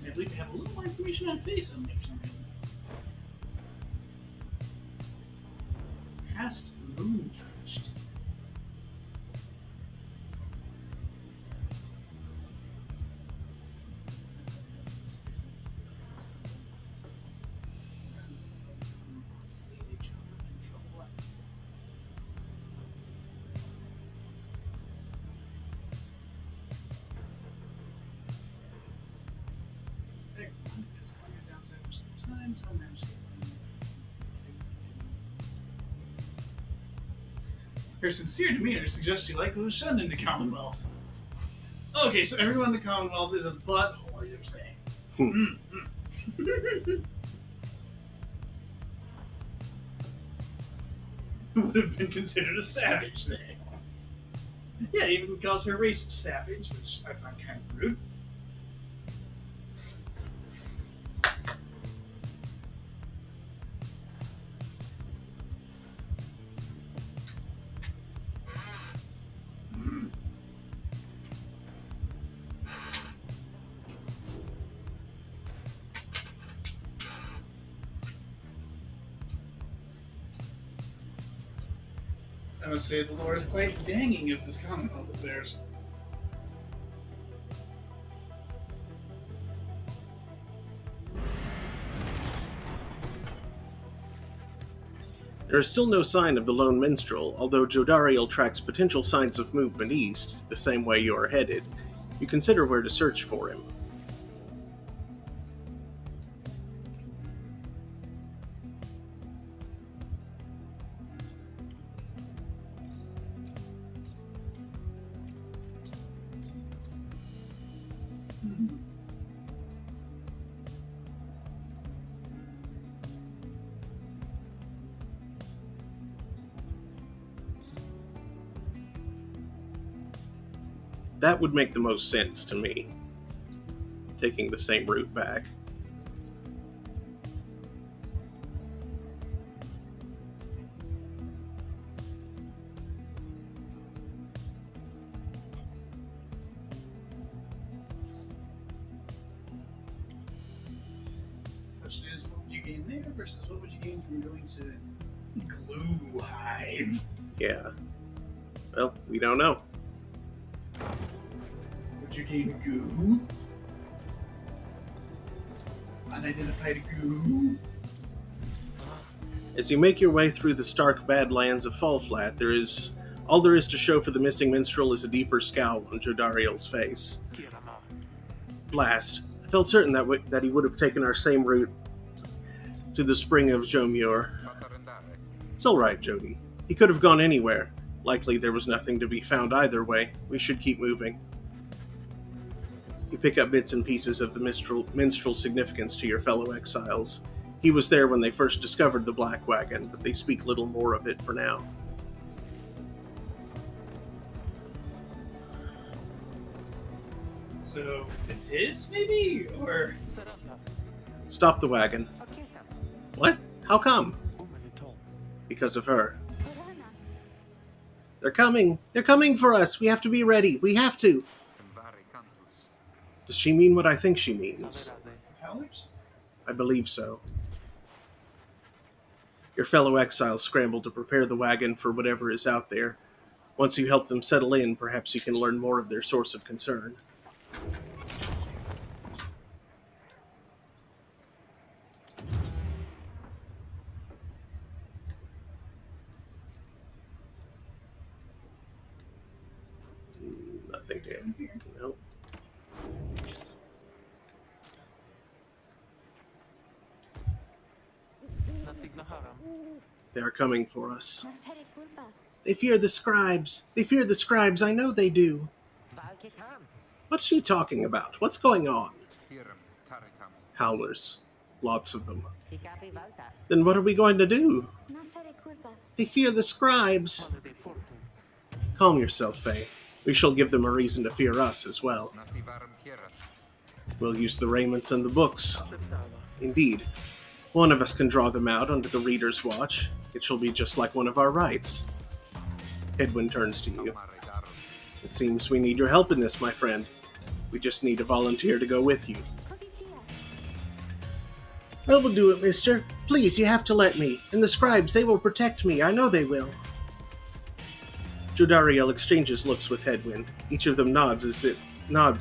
I believe we have a little more information on Face on me for some reason. Past moon touched. Her sincere demeanor suggests she likely was shunned in the Commonwealth. Okay, so everyone in the Commonwealth is a butthole, you're saying. Would have been considered a savage then. Yeah, he even calls her race savage, which I find kind of rude. I would say the lore is quite banging of this Commonwealth of theirs. There is still no sign of the lone minstrel, although Jodariel tracks potential signs of movement east, the same way you are headed. You consider where to search for him. That would make the most sense to me. Taking the same route back. Question is, what would you gain there versus what would you gain from going to Glue Hive? Yeah. Well, we don't know. Would you gain goo? Unidentified goo? As you make your way through the stark badlands of Fall Flat, all there is to show for the missing minstrel is a deeper scowl on Jodariel's face. Blast. I felt certain that he would have taken our same route to the spring of Jomur. It's all right, Jody. He could have gone anywhere. Likely there was nothing to be found either way. We should keep moving. You pick up bits and pieces of the minstrel's significance to your fellow exiles. He was there when they first discovered the Black Wagon, but they speak little more of it for now. So, it's his, maybe? Or... Stop the wagon. What? How come? Because of her. They're coming! They're coming for us! We have to be ready! We have to! Does she mean what I think she means? Howlers? I believe so. Your fellow exiles scramble to prepare the wagon for whatever is out there. Once you help them settle in, perhaps you can learn more of their source of concern. Nothing to add. Nope. They are coming for us. They fear the scribes. They fear the scribes. I know they do. What's she talking about? What's going on? Howlers. Lots of them. Then what are we going to do? They fear the scribes. Calm yourself, Faye. We shall give them a reason to fear us as well. We'll use the raiments and the books. Indeed. One of us can draw them out under the reader's watch. It shall be just like one of our rights. Edwin turns to you. It seems we need your help in this, my friend. We just need a volunteer to go with you. I will do it, mister. Please, you have to let me. And the scribes, they will protect me. I know they will. Jodariel exchanges looks with Hedwyn. Each of them nods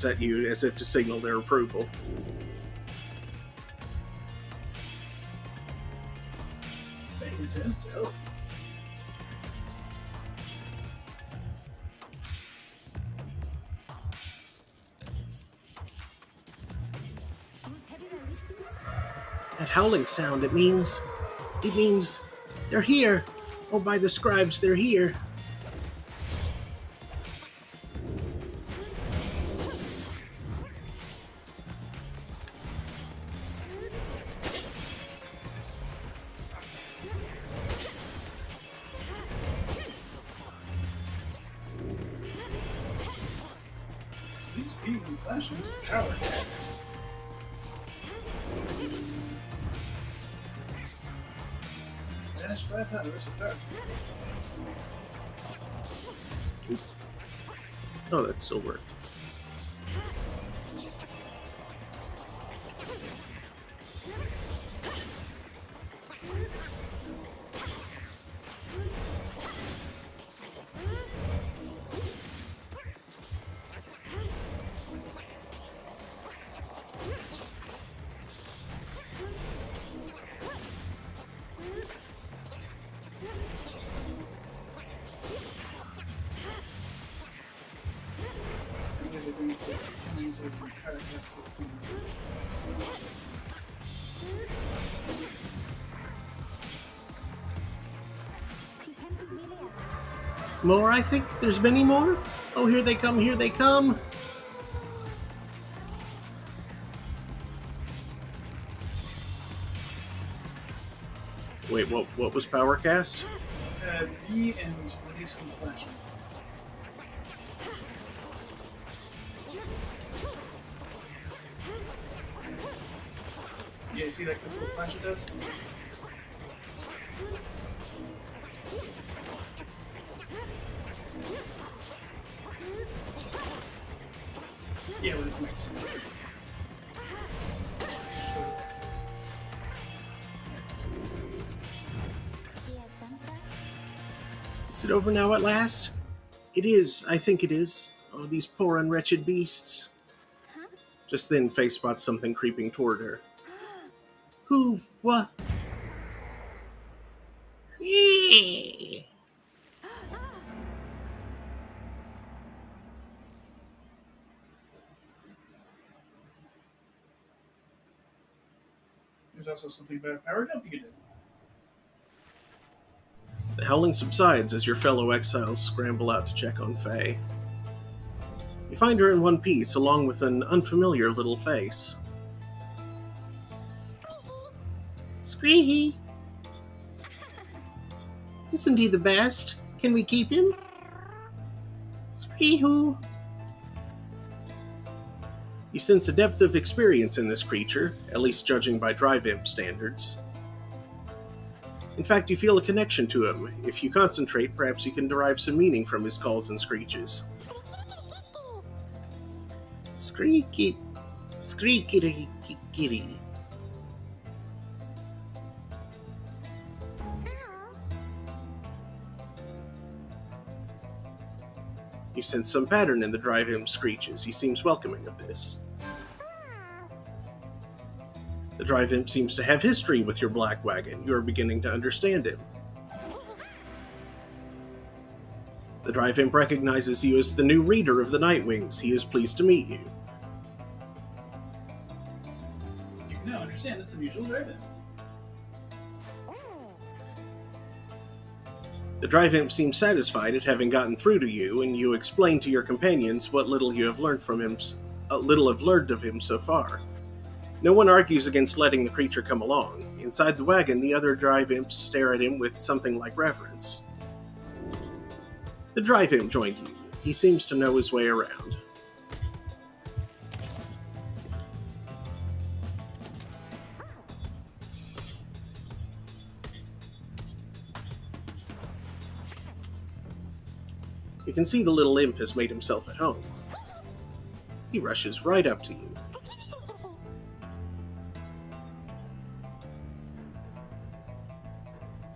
at you as if to signal their approval. So. That howling sound, it means they're here. Oh, by the scribes, they're here. These people flashing into power cats. Dash 5 powers of power. Oh, that still worked. More, I think? There's many more? Oh, here they come, here they come! Wait, what was power cast? B and release from flashing. Yeah, see that quick little flash it does? Yeah, with the points. Is it over now at last? It is, I think it is. Oh, these poor and wretched beasts. Just then, Faye spots something creeping toward her. Who? What? There's also something about a power jump you can do. The howling subsides as your fellow exiles scramble out to check on Faye. You find her in one piece, along with an unfamiliar little face. Screehee! Isn't he the best? Can we keep him? Screehoo! You sense a depth of experience in this creature, at least judging by Drive Imp standards. In fact, you feel a connection to him. If you concentrate, perhaps you can derive some meaning from his calls and screeches. Screeky, screekity, kitty. You sense some pattern in the Drive Imp screeches. He seems welcoming of this. The Drive Imp seems to have history with your black wagon. You are beginning to understand him. The Drive Imp recognizes you as the new reader of the Nightwings. He is pleased to meet you. You can now understand this unusual Drive Imp. The Drive Imp seems satisfied at having gotten through to you, and you explain to your companions what little you have learned from him, little have learned of him so far. No one argues against letting the creature come along. Inside the wagon, the other Drive Imps stare at him with something like reverence. The Drive Imp joined you. He seems to know his way around. You can see the little imp has made himself at home. He rushes right up to you.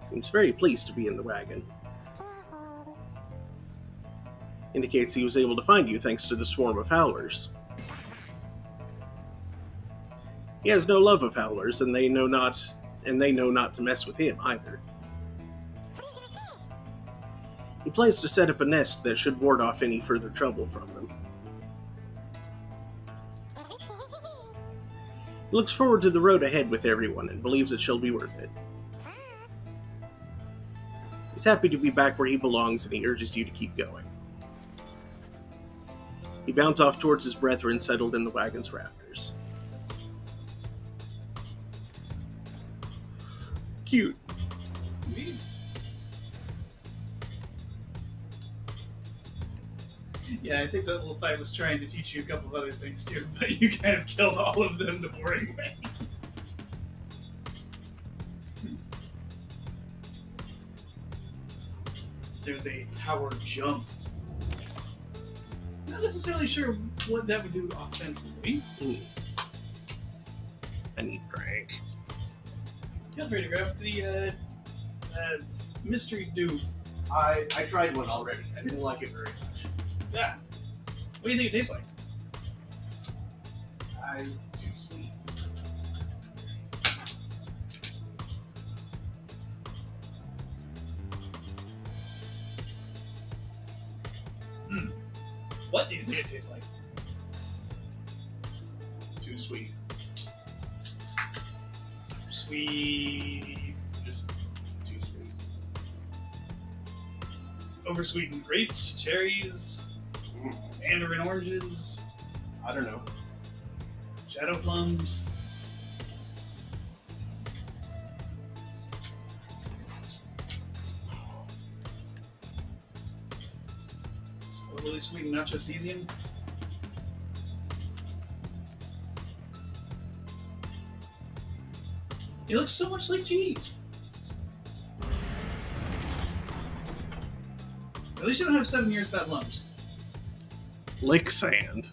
Seems very pleased to be in the wagon. Indicates he was able to find you thanks to the swarm of howlers. He has no love of howlers, and they know not to mess with him either. He plans to set up a nest that should ward off any further trouble from them. He looks forward to the road ahead with everyone and believes it shall be worth it. He's happy to be back where he belongs, and he urges you to keep going. He bounds off towards his brethren settled in the wagon's rafters. Cute. Indeed. Yeah, I think that little fight was trying to teach you a couple of other things too, but you kind of killed all of them the boring way. There's a power jump. Not necessarily sure what that would do offensively. I need drink. Feel free to grab the mystery dew. I tried one already. I didn't like it very much. Yeah. What do you think it tastes like? Too sweet. What do you think it tastes like? Too sweet. Sweet. Just too sweet. Oversweetened grapes, cherries, mandarin oranges, I don't know. shadow plums. Overly sweetened nacho cesium. He looks so much like cheese. At least you don't have 7 years bad lungs. Lick sand.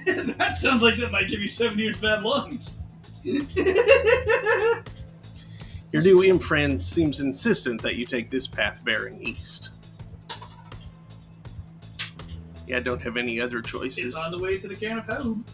That sounds like that might give you 7 years bad lungs. Your new imp friend seems insistent that you take this path bearing east. Yeah, I don't have any other choices. It's on the way to the Cairn of Home.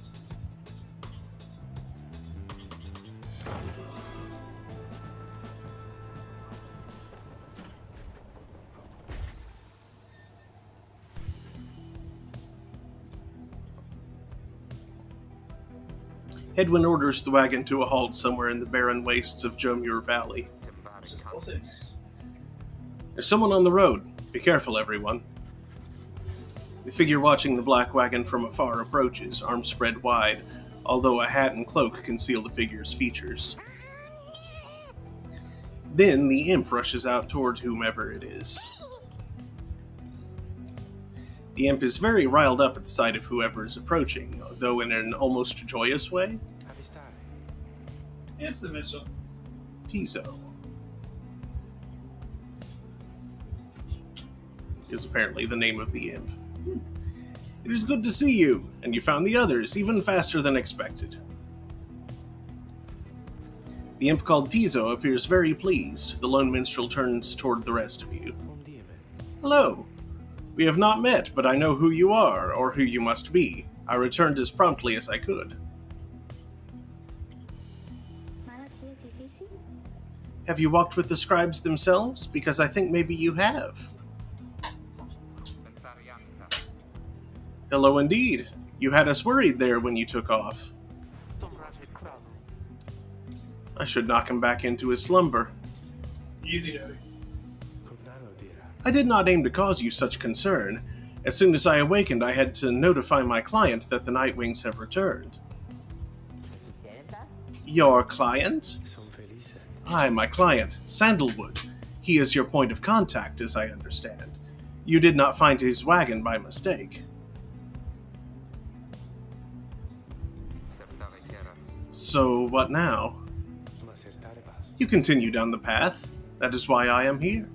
Edwin orders the wagon to a halt somewhere in the barren wastes of Jomur Valley. I'll say. There's someone on the road. Be careful, everyone. The figure watching the black wagon from afar approaches, arms spread wide, although a hat and cloak conceal the figure's features. Then the imp rushes out toward whomever it is. The imp is very riled up at the sight of whoever is approaching, though in an almost joyous way. It's the missile. Tizo is apparently the name of the imp. It is good to see you, and you found the others even faster than expected. The imp called Tizo appears very pleased. The lone minstrel turns toward the rest of you. Hello. We have not met, but I know who you are, or who you must be. I returned as promptly as I could. Have you walked with the scribes themselves? Because I think maybe you have. Hello indeed. You had us worried there when you took off. I should knock him back into his slumber. Easy, Daddy. I did not aim to cause you such concern. As soon as I awakened, I had to notify my client that the Nightwings have returned. Your client? Aye, my client, Sandalwood. He is your point of contact, as I understand. You did not find his wagon by mistake. So, what now? You continue down the path. That is why I am here.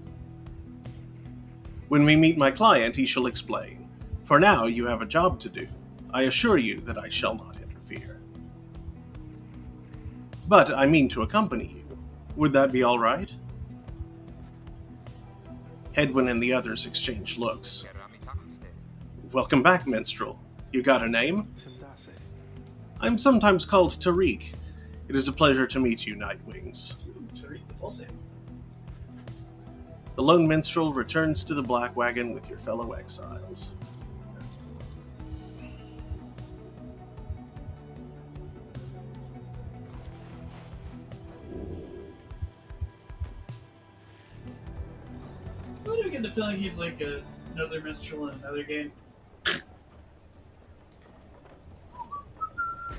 When we meet my client, he shall explain. For now, you have a job to do. I assure you that I shall not interfere. But I mean to accompany you. Would that be all right? Edwin and the others exchange looks. Welcome back, minstrel. You got a name? I'm sometimes called Tariq. It is a pleasure to meet you, Nightwings. Tariq the Pulsing. The lone minstrel returns to the black wagon with your fellow exiles. Why do I get the feeling he's like another minstrel in another game?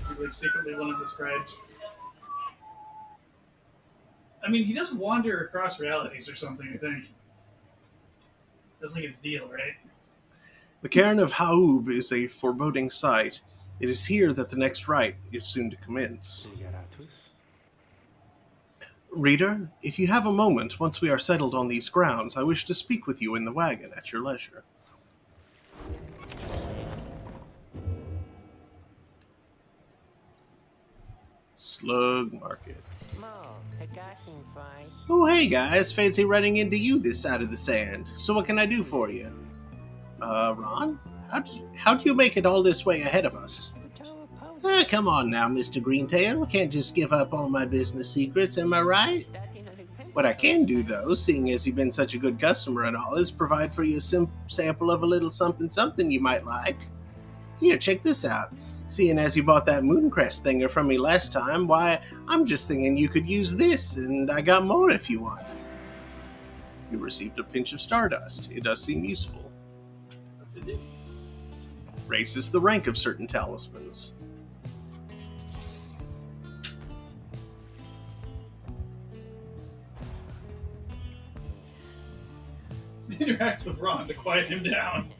He's like secretly one of the scribes. I mean, he does wander across realities or something, I think. That's like his deal, right? The Cairn of Haub is a foreboding sight. It is here that the next rite is soon to commence. Reader, if you have a moment, once we are settled on these grounds, I wish to speak with you in the wagon at your leisure. Slug Market. Oh, hey guys, fancy running into you this side of the sand. So what can I do for you? Ron? How'd you make it all this way ahead of us? Come on now, Mr. Greentail. Can't just give up all my business secrets, am I right? What I can do, though, seeing as you've been such a good customer and all, is provide for you a sample of a little something you might like. Here, check this out. Seeing as you bought that Mooncrest thinger from me last time, why, I'm just thinking you could use this, and I got more if you want. You received a pinch of stardust. It does seem useful. What's it do? Raises the rank of certain talismans. Interact with Ron to quiet him down.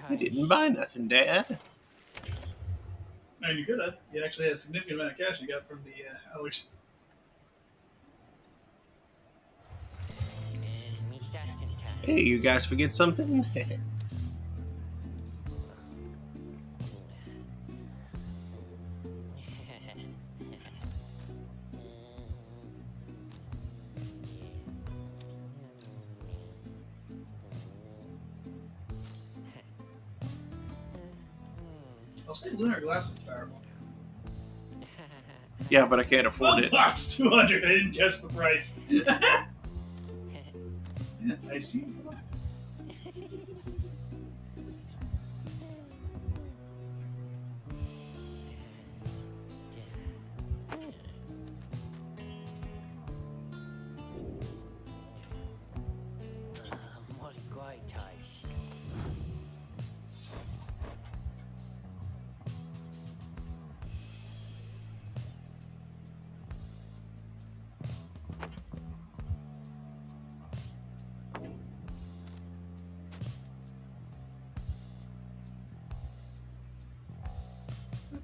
I didn't buy nothing, Dad. No, you could have. You actually had a significant amount of cash you got from the Owlers. Hey, you guys forget something? I'll say lunar glass is powerful. Yeah, but I can't afford it. Box 200. I didn't guess the price. I see.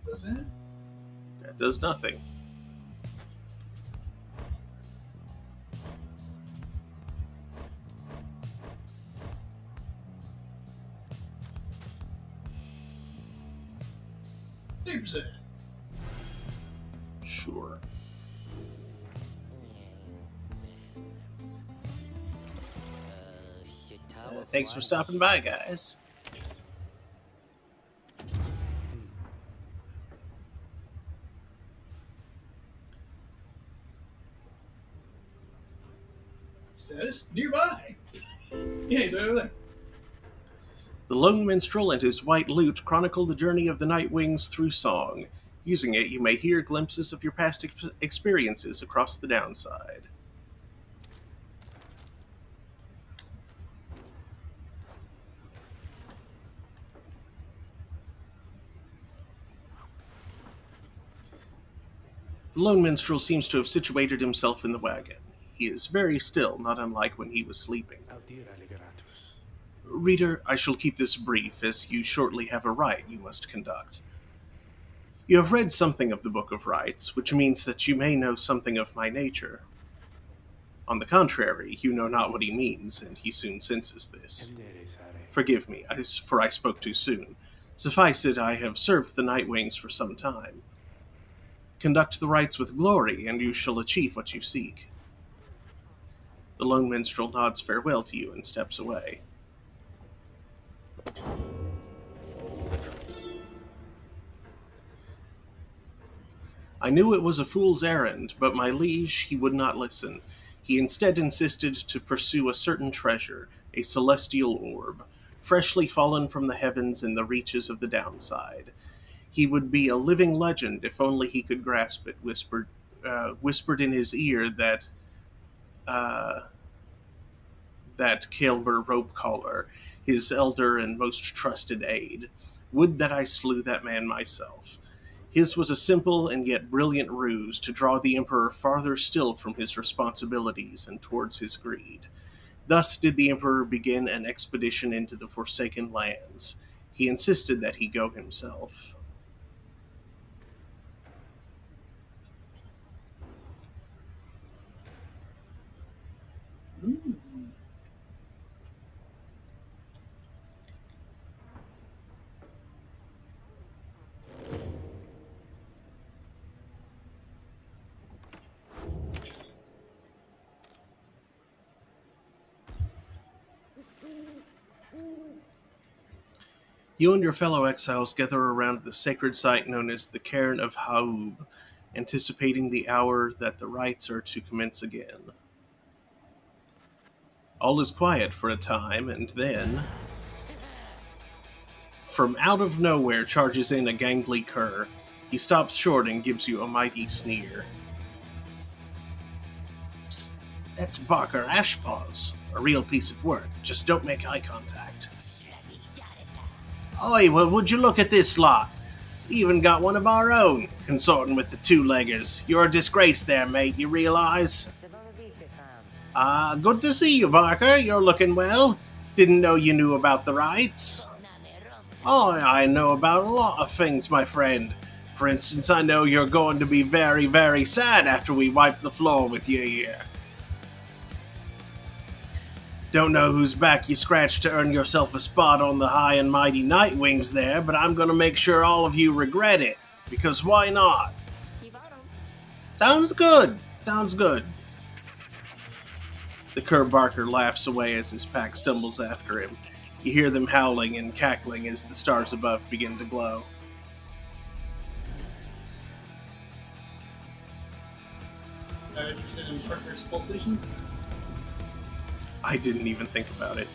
Doesn't it? That does nothing. %. Sure. Thanks for stopping by, guys. Status nearby. Yeah, he's right over there. The lone minstrel and his white lute chronicle the journey of the Night Wings through song. Using it, you may hear glimpses of your past experiences across the downside. The lone minstrel seems to have situated himself in the wagon. He is very still, not unlike when he was sleeping. Reader, I shall keep this brief, as you shortly have a rite you must conduct. You have read something of the Book of Rites, which means that you may know something of my nature. On the contrary, you know not what he means, and he soon senses this. Forgive me, for I spoke too soon. Suffice it, I have served the Night Wings for some time. Conduct the rites with glory, and you shall achieve what you seek. The lone minstrel nods farewell to you and steps away. I knew it was a fool's errand, but my liege, he would not listen. He instead insisted to pursue a certain treasure, a celestial orb, freshly fallen from the heavens in the reaches of the downside. He would be a living legend if only he could grasp it, whispered in his ear that Kaelmer Ropecaller, his elder and most trusted aide. Would that I slew that man myself. His was a simple and yet brilliant ruse to draw the Emperor farther still from his responsibilities and towards his greed. Thus did the Emperor begin an expedition into the Forsaken Lands. He insisted that he go himself. You and your fellow exiles gather around the sacred site known as the Cairn of Haub, anticipating the hour that the rites are to commence again. All is quiet for a time, and then, from out of nowhere charges in a gangly cur. He stops short and gives you a mighty sneer. Psst, that's Barker Ashpaws. A real piece of work. Just don't make eye contact. Oi, well, would you look at this lot? We even got one of our own, consorting with the two-leggers. You're a disgrace there, mate, you realize? Good to see you, Barker. You're looking well. Didn't know you knew about the rites. Oh, I know about a lot of things, my friend. For instance, I know you're going to be very, very sad after we wipe the floor with you here. Don't know whose back you scratched to earn yourself a spot on the high and mighty Nightwings there, but I'm gonna make sure all of you regret it. Because why not? Sounds good. Sounds good. The cur barker laughs away as his pack stumbles after him. You hear them howling and cackling as the stars above begin to glow. Interested in Parker's pulsations? I didn't even think about it.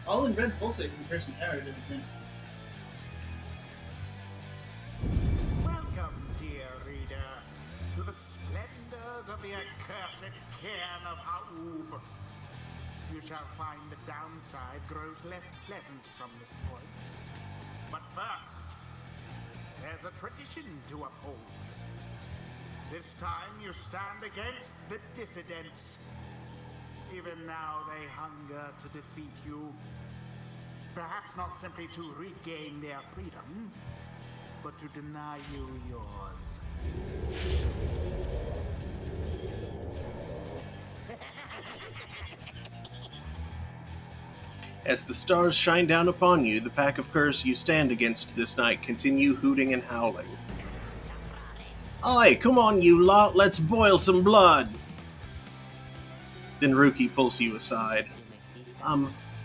All in red pulsate when first encountered it, isn't it? Welcome, dear reader, to the splendors of the accursed cairn of Ha'ub. You shall find the downside grows less pleasant from this point. But first, there's a tradition to uphold. This time you stand against the dissidents. Even now they hunger to defeat you. Perhaps not simply to regain their freedom, but to deny you yours. As the stars shine down upon you, the pack of curs you stand against this night continue hooting and howling. Oi, come on you lot, let's boil some blood! Then Rookie pulls you aside.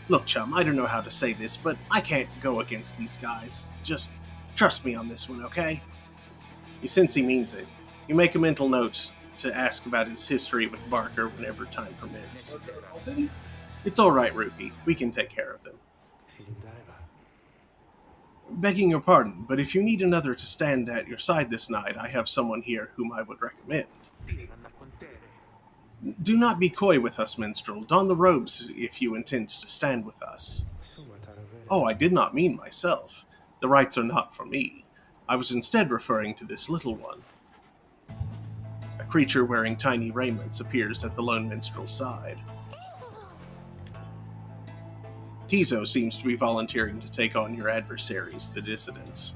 Look chum, I don't know how to say this, but I can't go against these guys. Just trust me on this one, okay? You sense he means it. You make a mental note to ask about his history with Barker whenever time permits. It's alright, Rookie. We can take care of them. Begging your pardon, but if you need another to stand at your side this night, I have someone here whom I would recommend. Do not be coy with us, minstrel. Don the robes if you intend to stand with us. Oh, I did not mean myself. The rights are not for me. I was instead referring to this little one. A creature wearing tiny raiments appears at the lone minstrel's side. Tizo seems to be volunteering to take on your adversaries, the dissidents.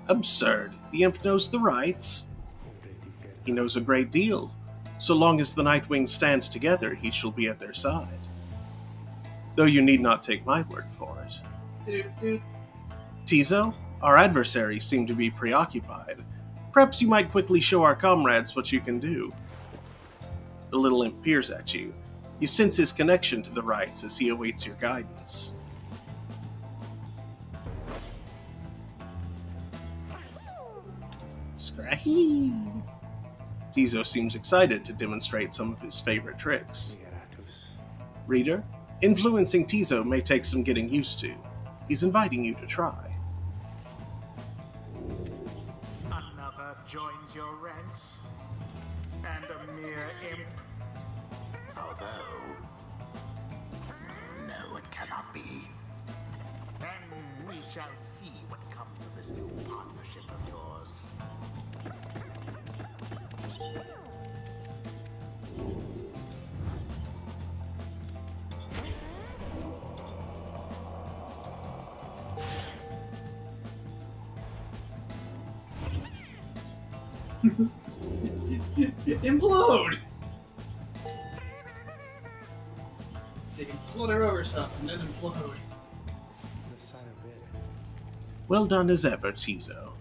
Absurd. The imp knows the rights. He knows a great deal. So long as the Nightwings stand together, he shall be at their side. Though you need not take my word for it. Tizo, our adversaries seem to be preoccupied. Perhaps you might quickly show our comrades what you can do. The little imp peers at you. You sense his connection to the rights as he awaits your guidance. Scracky! Tizo seems excited to demonstrate some of his favorite tricks. Reader, influencing Tizo may take some getting used to. He's inviting you to try. Another joins your ranks, and a mere imp. Although, no, it cannot be. And we shall see what comes of this new partnership of yours. Implode! So you can flutter over stuff and then implode. Well done as ever, Tizo.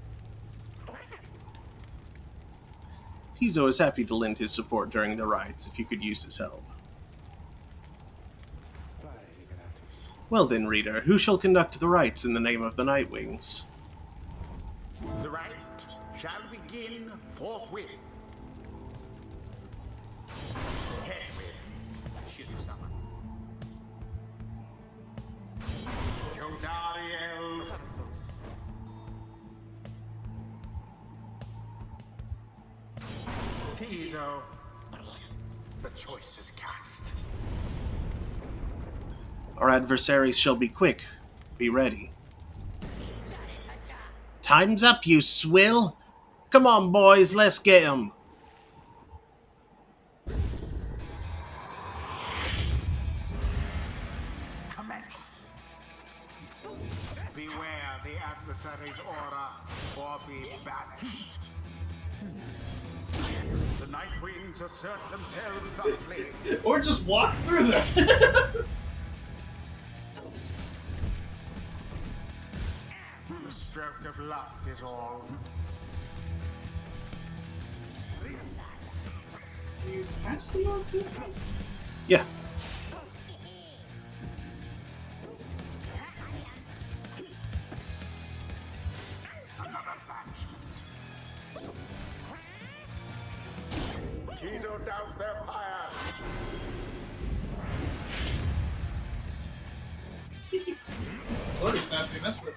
Tizo is happy to lend his support during the rites if you could use his help. Well then, reader, who shall conduct the rites in the name of the Nightwings? The rite shall begin forthwith. Shiryu-sama. Jodariel. Tizo. The choice is cast. Our adversaries shall be quick. Be ready. Time's up, you swill! Come on, boys, let's get 'em! adversary's aura or be banished. The Night Winds assert themselves thusly. Or just walk through them. The stroke of luck is all. You pass the orb too? Yeah. Another banishment. Tizo douse their pyre. Floater's not to be messed with.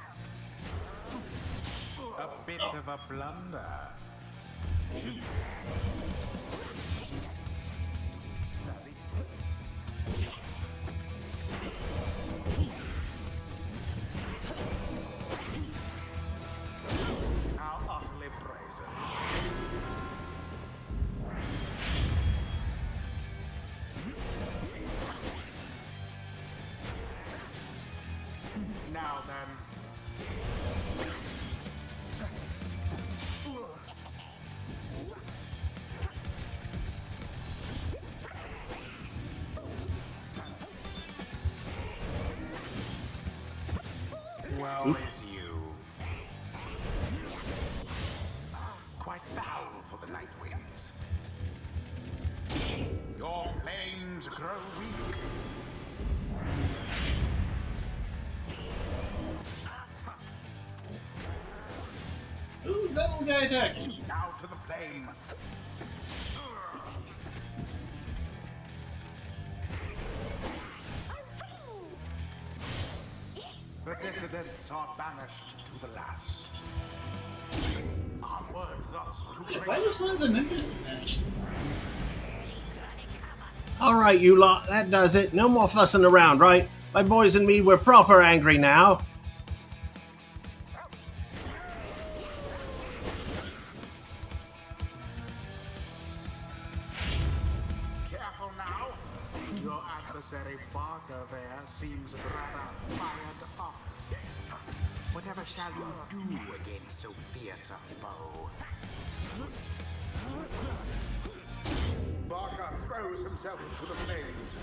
A bit of a blunder. How utterly brazen. Now then. Woe is you. Quite foul for the Night Winds. Your flames grow weak. Who's that little guy attacking? Now to the flame. The dissidents are banished to the last. Onward thus to Why great. was one of them infinitely banished? Alright, you lot, that does it. No more fussing around, right? My boys and me, we're proper angry now. Careful now. Your adversary Barker there seems rather fired up. Whatever shall you do against so fierce a foe? Barker throws himself into the flames.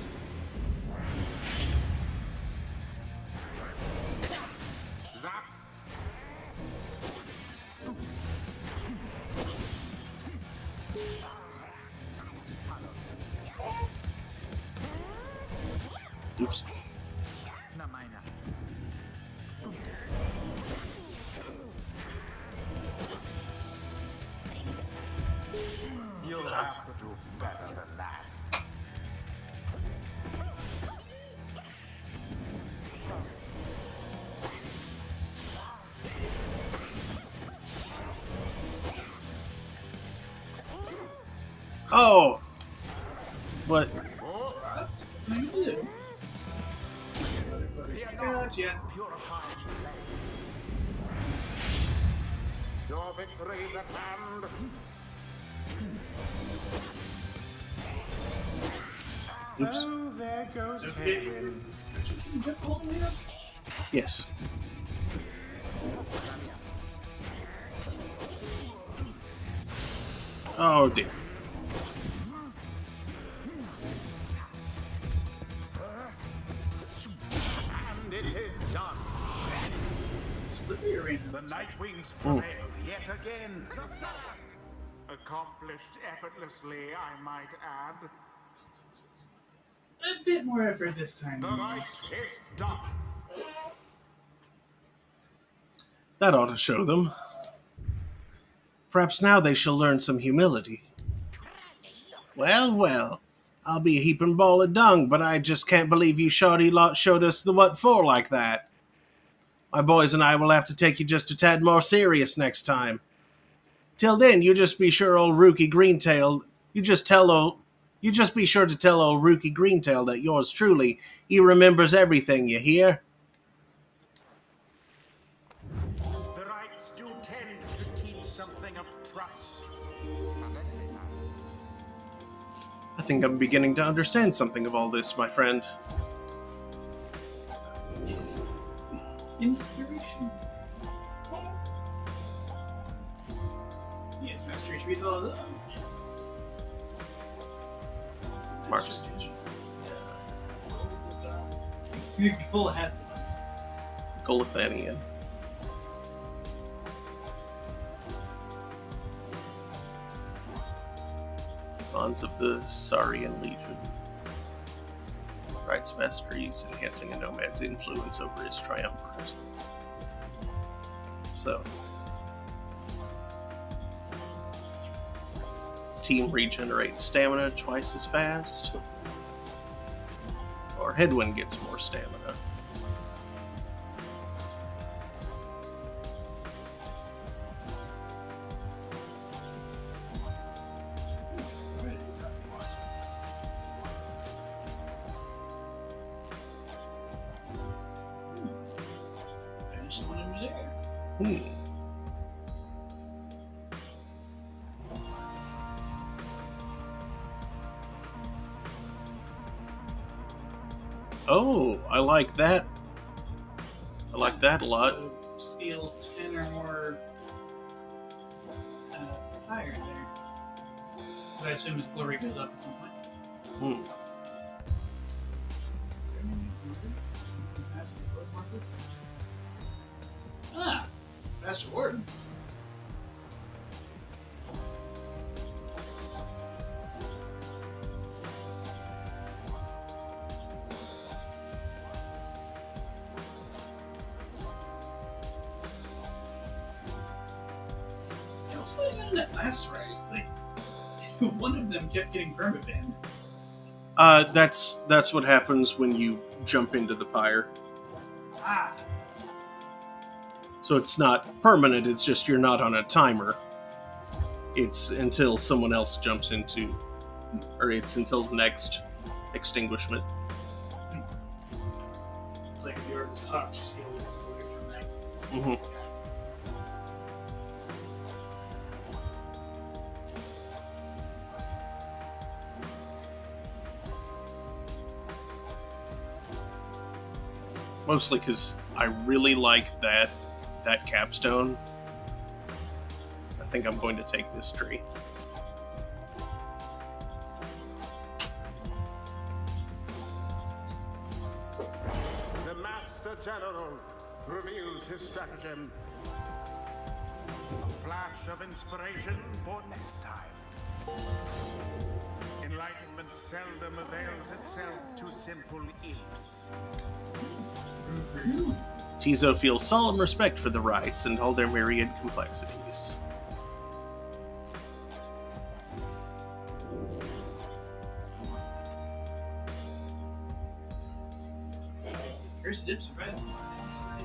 Zap! Oops. Na mina. You'll have to do better than that. Oh! What? Oops, that's not gonna do. Fear not, Gotcha. purifying flame. Your victory is at hand. Oops. Oh, there goes Okay. Hedwin. Can you jump all the way up? Yes. Oh dear. And it is done. Slippery arena. The Night Wings prevail yet again. Accomplished effortlessly, I might add. A bit more effort this time. The than race last. is done. That ought to show them. Perhaps now they shall learn some humility. Well, well. I'll be a heaping ball of dung, but I just can't believe you shoddy lot showed us the what for like that. My boys and I will have to take you just a tad more serious next time. Till then, you just be sure old Rookie Greentail, you just be sure to tell old Rookie Greentail that yours truly, he remembers everything, you hear? The rites do tend to teach something of trust. I think I'm beginning to understand something of all this, my friend. Inspiration. trees all his own. Marcus. Golathanian. Bonds of the Saurian Legion. Writes masteries, enhancing a nomad's influence over his triumvirate. So, team regenerates stamina twice as fast, or Headwind gets more stamina. There's someone in there. Oh, I like that. I like that a lot. So steal 10 or more Pyre in there. Because I assume his glory goes up at some point. Pass the blood marker. Ah! Master Warden. Yeah, what's going on in that last raid? Like, one of them kept getting permabanned. That's what happens when you jump into the pyre. Ah! So it's not permanent, it's just you're not on a timer. It's until someone else jumps into, or it's until the next extinguishment. It's like if you were just hawks, you'll just away from that. Mm-hmm. Mostly because I really like that capstone. I think I'm going to take this tree. The Master General reveals his stratagem. A flash of inspiration for next time. Enlightenment seldom avails itself to simple imps. Tizo feels solemn respect for the rites and all their myriad complexities. Cursed imps are right inside.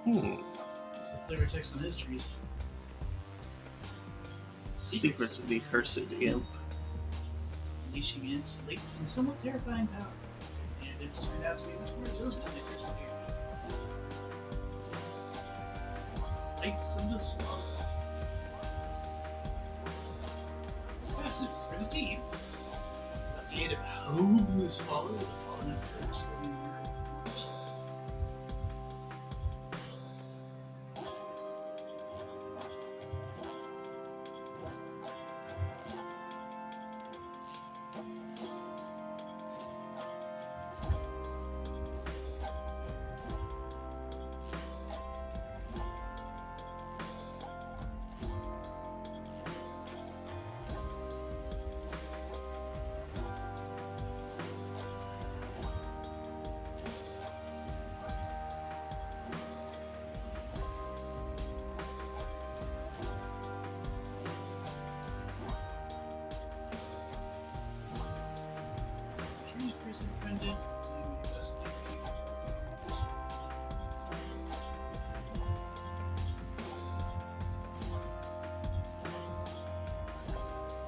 What's the flavor text on his trees? Secrets of the Accursed Imp. Unleashing imps, latent and somewhat terrifying power. And imps turned out to be much more resilient than they first appeared. Lights of the Swallow. Passives for the team. With the aid of Home the Swallow, the fallen emperor, so we were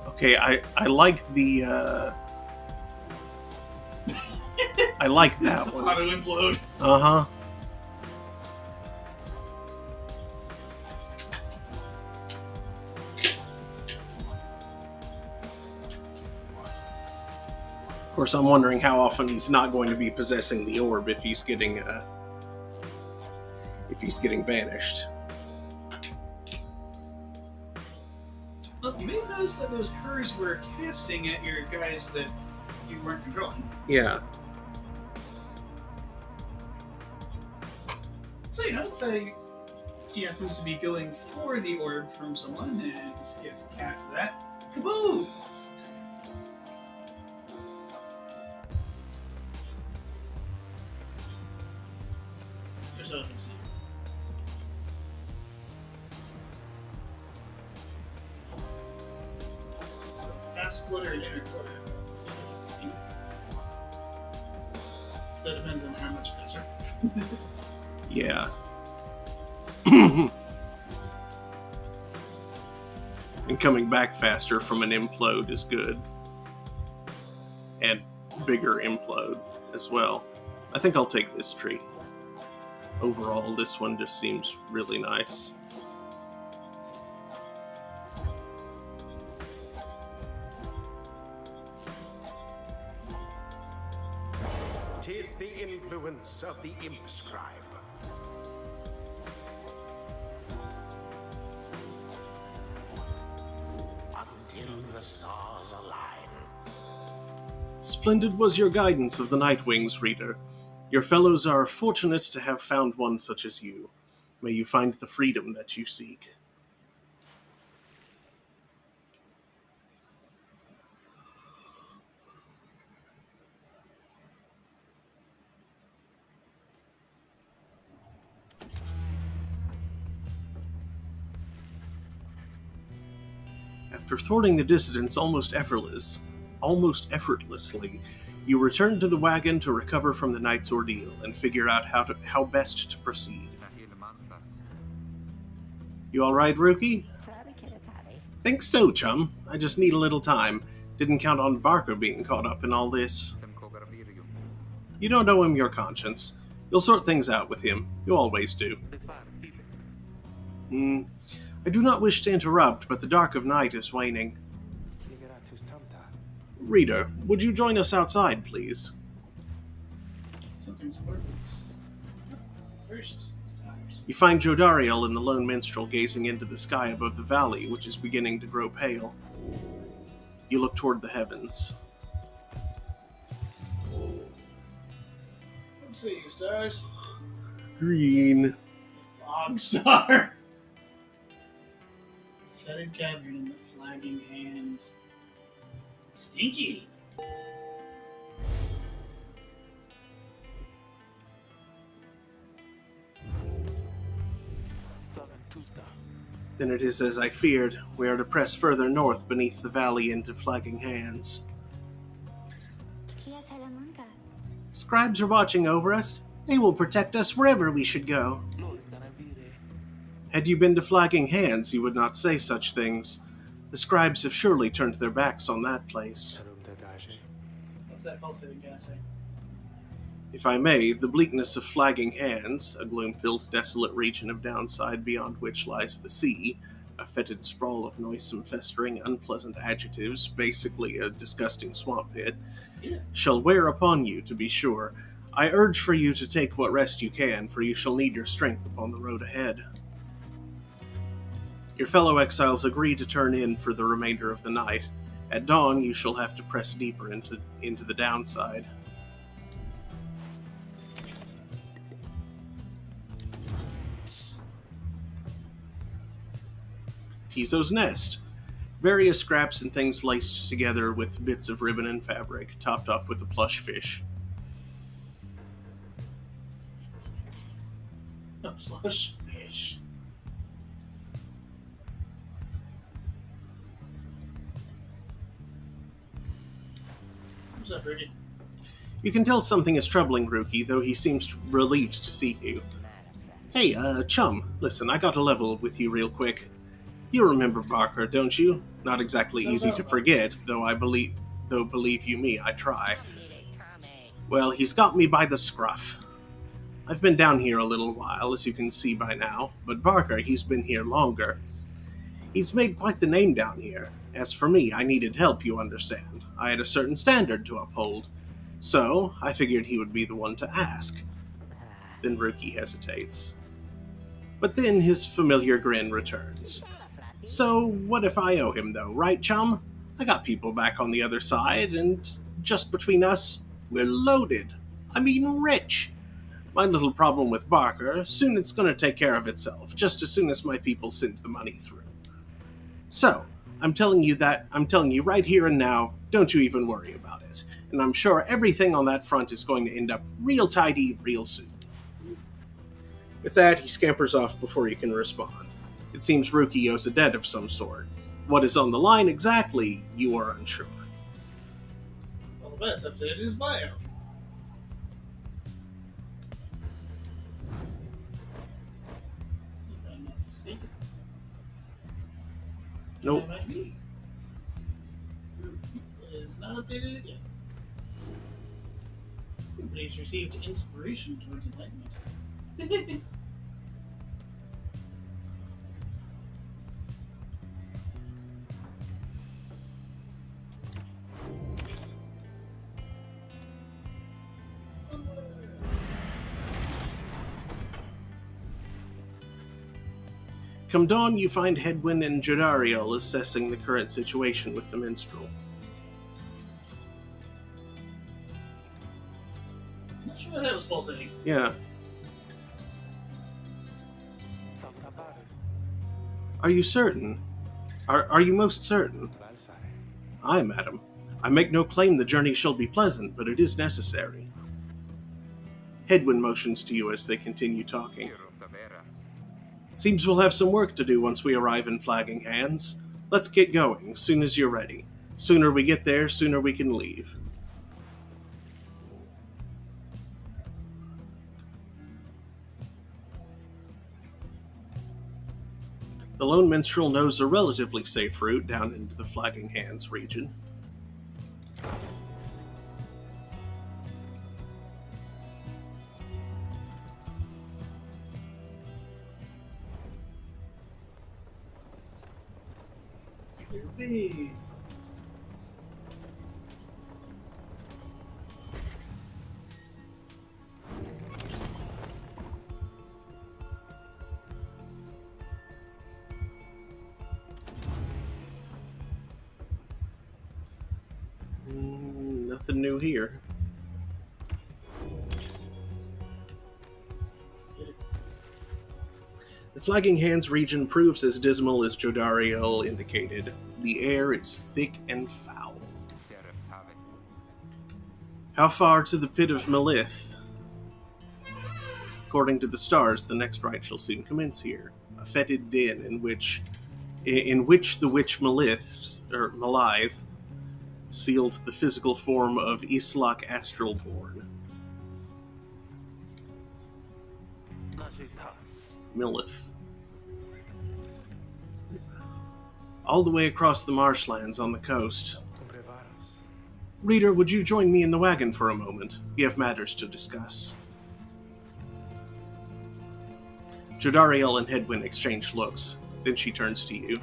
Okay, I like the I like that one. Auto implode. Uh-huh. Of course, I'm wondering how often he's not going to be possessing the orb if he's getting banished. Well, you may have noticed that those curs were casting at your guys that you weren't controlling. Yeah. So, if he happens to be going for the orb from someone and gets cast that, kaboom! There's what I can see. Fast footer and inner quarter. See? That depends on how much faster. Yeah. And coming back faster from an implode is good. And bigger implode as well. I think I'll take this tree. Overall, this one just seems really nice. Tis the influence of the imp scribe. Until the stars align. Splendid was your guidance of the Nightwings, reader. Your fellows are fortunate to have found one such as you. May you find the freedom that you seek. After thwarting the dissidents almost effortlessly, you return to the wagon to recover from the night's ordeal and figure out how best to proceed. You all right, Rookie? Think so, chum. I just need a little time. Didn't count on Barker being caught up in all this. You don't owe him your conscience. You'll sort things out with him. You always do. I do not wish to interrupt, but the dark of night is waning. Reader, would you join us outside, please? Something's worse. First, stars. You find Jodariel and the lone minstrel gazing into the sky above the valley, which is beginning to grow pale. You look toward the heavens. Let's see, stars. Green. Log star. Flooded cavern in the flagging hands. Stinky. Then it is as I feared. We are to press further north beneath the valley into flagging hands. Scribes are watching over us. They will protect us wherever we should go. Had you been to flagging hands, you would not say such things. The scribes have surely turned their backs on that place. What's that pulsating gas say? If I may, the bleakness of flagging hands, a gloom-filled, desolate region of downside beyond which lies the sea, a fetid sprawl of noisome, festering, unpleasant adjectives, basically a disgusting swamp pit, shall wear upon you, to be sure. I urge for you to take what rest you can, for you shall need your strength upon the road ahead. Your fellow exiles agree to turn in for the remainder of the night. At dawn, you shall have to press deeper into the downside. Tizo's nest. Various scraps and things laced together with bits of ribbon and fabric, topped off with a plush fish. A plush fish. What's up, Rudy? You can tell something is troubling Rookie, though he seems relieved to see you. Hey, chum, listen, I got to level with you real quick. You remember Barker, don't you? Not exactly easy to forget, though believe you me, I try. Well, he's got me by the scruff. I've been down here a little while, as you can see by now, but Barker, he's been here longer. He's made quite the name down here. As for me, I needed help, you understand. I had a certain standard to uphold. So, I figured he would be the one to ask. Then Rookie hesitates. But then his familiar grin returns. So, what if I owe him though, right, chum? I got people back on the other side, and just between us, we're loaded. I mean rich. My little problem with Barker, soon it's gonna take care of itself, just as soon as my people send the money through. So, I'm telling you right here and now, don't you even worry about it. And I'm sure everything on that front is going to end up real tidy real soon. With that, he scampers off before he can respond. It seems Rookie owes a debt of some sort. What is on the line exactly, you are unsure. Well, the best update is bio. If I'm not mistaken. Nope. That might be. It is not updated again. Everybody's received inspiration towards enlightenment. Come dawn, you find Hedwyn and Jodariel assessing the current situation with the minstrel. I'm not sure what that was pulsating. Yeah. Are you certain? Are you most certain? Aye, madam. I make no claim the journey shall be pleasant, but it is necessary. Hedwyn motions to you as they continue talking. Seems we'll have some work to do once we arrive in Flagging Hands. Let's get going, soon as you're ready. Sooner we get there, sooner we can leave. The Lone Minstrel knows a relatively safe route down into the Flagging Hands region. Hey. Nothing new here. The Flagging Hands region proves as dismal as Jodariel indicated. The air is thick and foul. How far to the pit of Melith? According to the stars, the next rite shall soon commence here. A fetid den in which the witch Melith, sealed the physical form of Islak Astralborn. Milith. All the way across the marshlands on the coast. Reader, would you join me in the wagon for a moment? We have matters to discuss. Jodariel and Hedwyn exchange looks. Then she turns to you.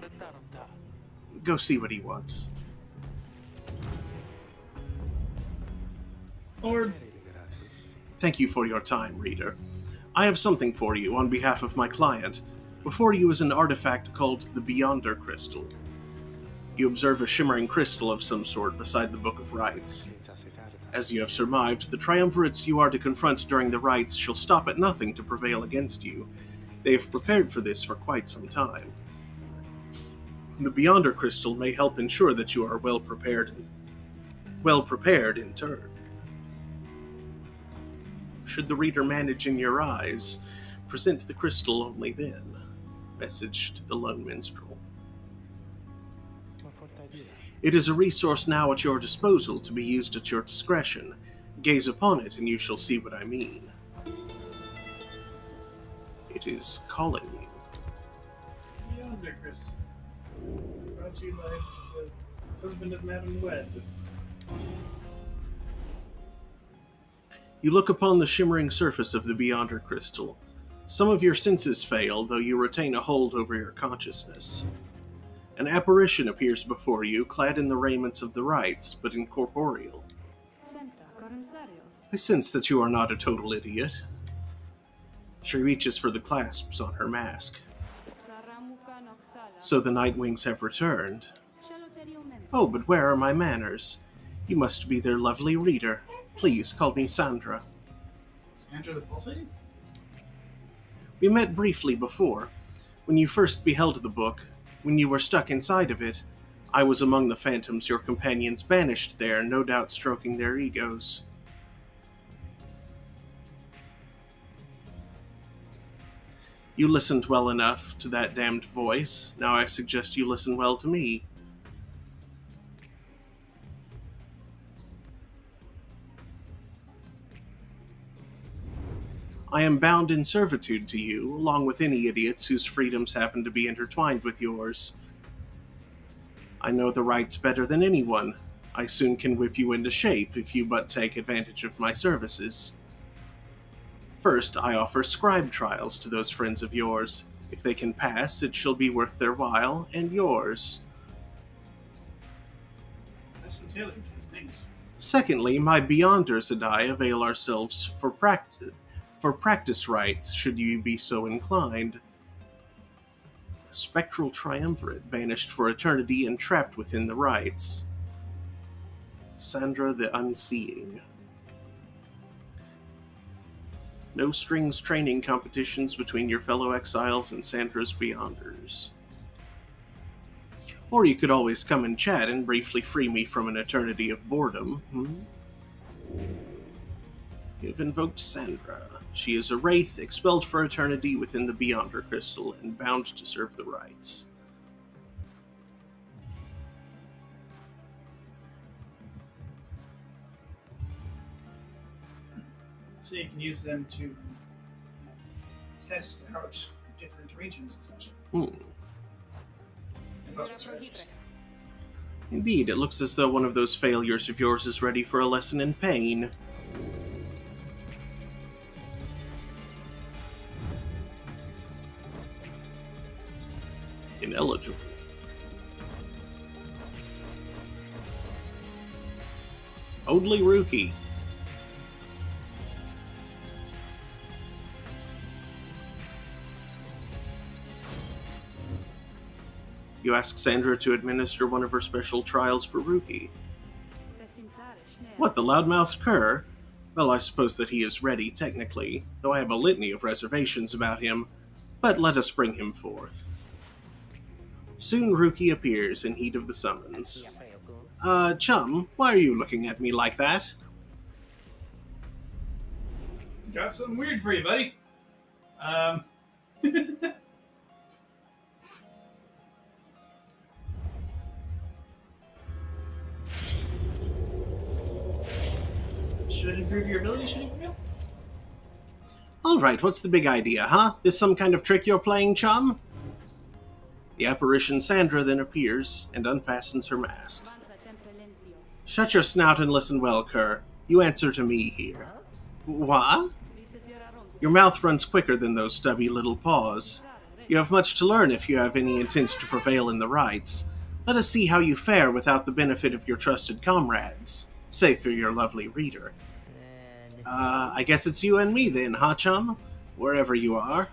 Go see what he wants. Or Thank you for your time, reader. I have something for you on behalf of my client. Before you is an artifact called the Beyonder Crystal. You observe a shimmering crystal of some sort beside the Book of Rites. As you have surmised, the triumvirates you are to confront during the rites shall stop at nothing to prevail against you. They have prepared for this for quite some time. The Beyonder Crystal may help ensure that you are well prepared in turn. Should the reader manage in your eyes, present the crystal only then. Message to the Lone Minstrel. It is a resource now at your disposal to be used at your discretion. Gaze upon it and you shall see what I mean. It is calling you. Beyonder Crystal. Brought to you by the husband of Madame Webb. You look upon the shimmering surface of the Beyonder Crystal. Some of your senses fail, though you retain a hold over your consciousness. An apparition appears before you, clad in the raiments of the rites, but incorporeal. I sense that you are not a total idiot. She reaches for the clasps on her mask. So the Nightwings have returned. Oh, but where are my manners? You must be their lovely reader. Please call me Sandra. Sandra the Pulsating? We met briefly before. When you first beheld the book, when you were stuck inside of it, I was among the phantoms your companions banished there, no doubt stroking their egos. You listened well enough to that damned voice. Now I suggest you listen well to me. I am bound in servitude to you, along with any idiots whose freedoms happen to be intertwined with yours. I know the rights better than anyone. I soon can whip you into shape if you but take advantage of my services. First, I offer scribe trials to those friends of yours. If they can pass, it shall be worth their while, and yours. That's some tailored to things. Secondly, my Beyonders and I avail ourselves for practice rites, should you be so inclined. A spectral triumvirate banished for eternity and trapped within the rites. Sandra the Unseeing. No strings training competitions between your fellow exiles and Sandra's Beyonders. Or you could always come and chat and briefly free me from an eternity of boredom, You have invoked Sandra. She is a wraith, expelled for eternity within the Beyonder Crystal, and bound to serve the rites. So you can use them to test out different arrangements and such. And puzzle strategies. Indeed, it looks as though one of those failures of yours is ready for a lesson in pain. Ineligible. Only Rookie. You ask Sandra to administer one of her special trials for Rookie. What, the loudmouthed cur? Well, I suppose that he is ready, technically, though I have a litany of reservations about him. But let us bring him forth. Soon Rookie appears in heat of the summons. Chum, why are you looking at me like that? Got something weird for you, buddy. Should it improve your ability? Should it prevail? Alright, what's the big idea, huh? This some kind of trick you're playing, chum? The apparition Sandra then appears and unfastens her mask. Shut your snout and listen well, cur. You answer to me here. What? Your mouth runs quicker than those stubby little paws. You have much to learn if you have any intent to prevail in the rites. Let us see how you fare without the benefit of your trusted comrades. Save for your lovely reader. I guess it's you and me then, huh, chum? Wherever you are.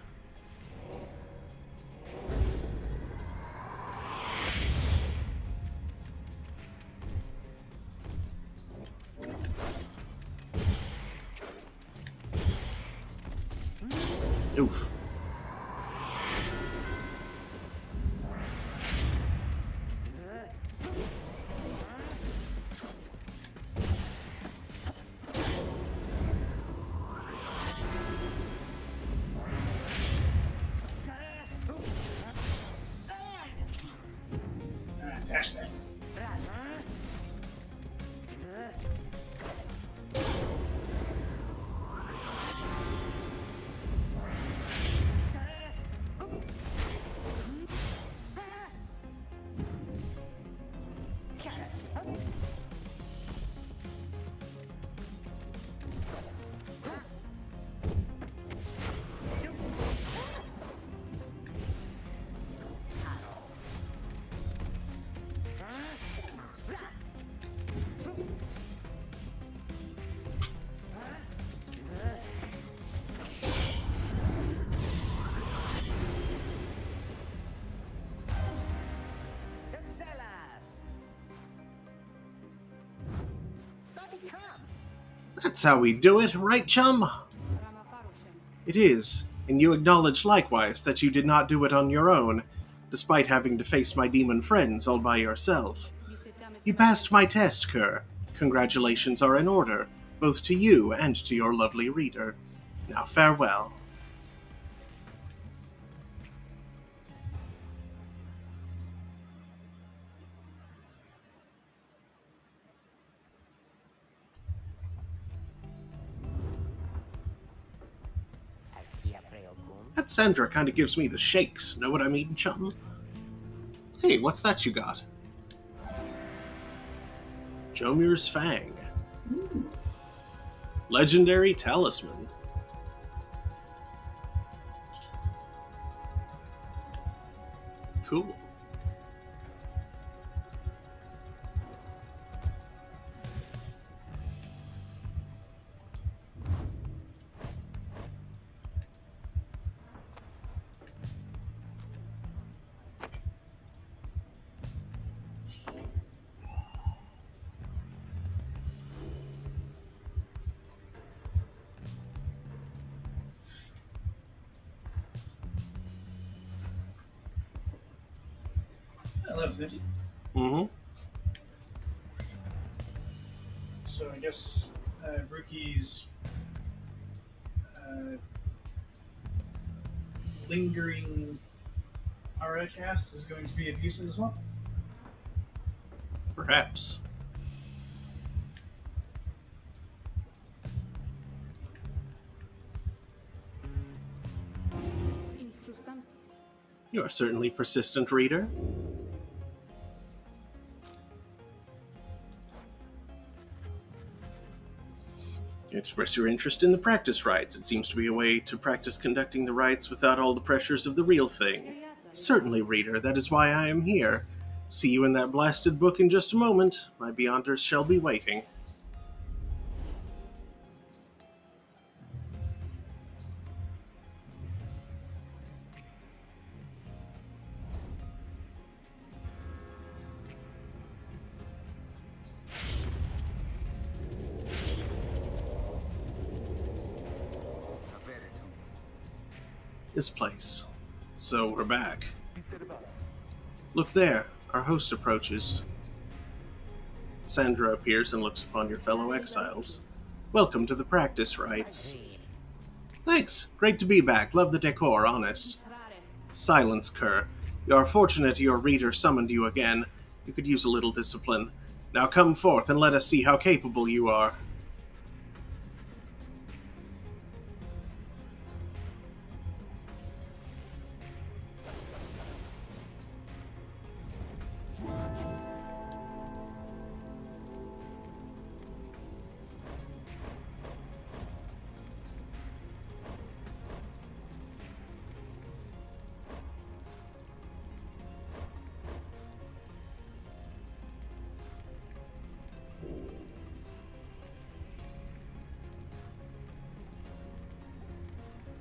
Oof. Alright, dash that. That's how we do it, right, chum? It is, and you acknowledge likewise that you did not do it on your own, despite having to face my demon friends all by yourself. You passed my test, Kerr. Congratulations are in order, both to you and to your lovely reader. Now farewell. That Sandra kind of gives me the shakes, know what I mean, chum? Hey, what's that you got? Jomir's Fang. Legendary Talisman. Cool. That was empty. Mm-hmm. So I guess Brookie's lingering aura cast is going to be of use as well. Perhaps. You are certainly persistent, reader. You express your interest in the practice rites. It seems to be a way to practice conducting the rites without all the pressures of the real thing. Certainly, reader, that is why I am here. See you in that blasted book in just a moment. My Beyonders shall be waiting. This place. So we're back. Look there, our host approaches. Sandra appears and looks upon your fellow exiles. Welcome to the practice rites. Thanks, great to be back. Love the decor, honest. Silence, Kerr. You are fortunate your reader summoned you again. You could use a little discipline. Now come forth and let us see how capable you are.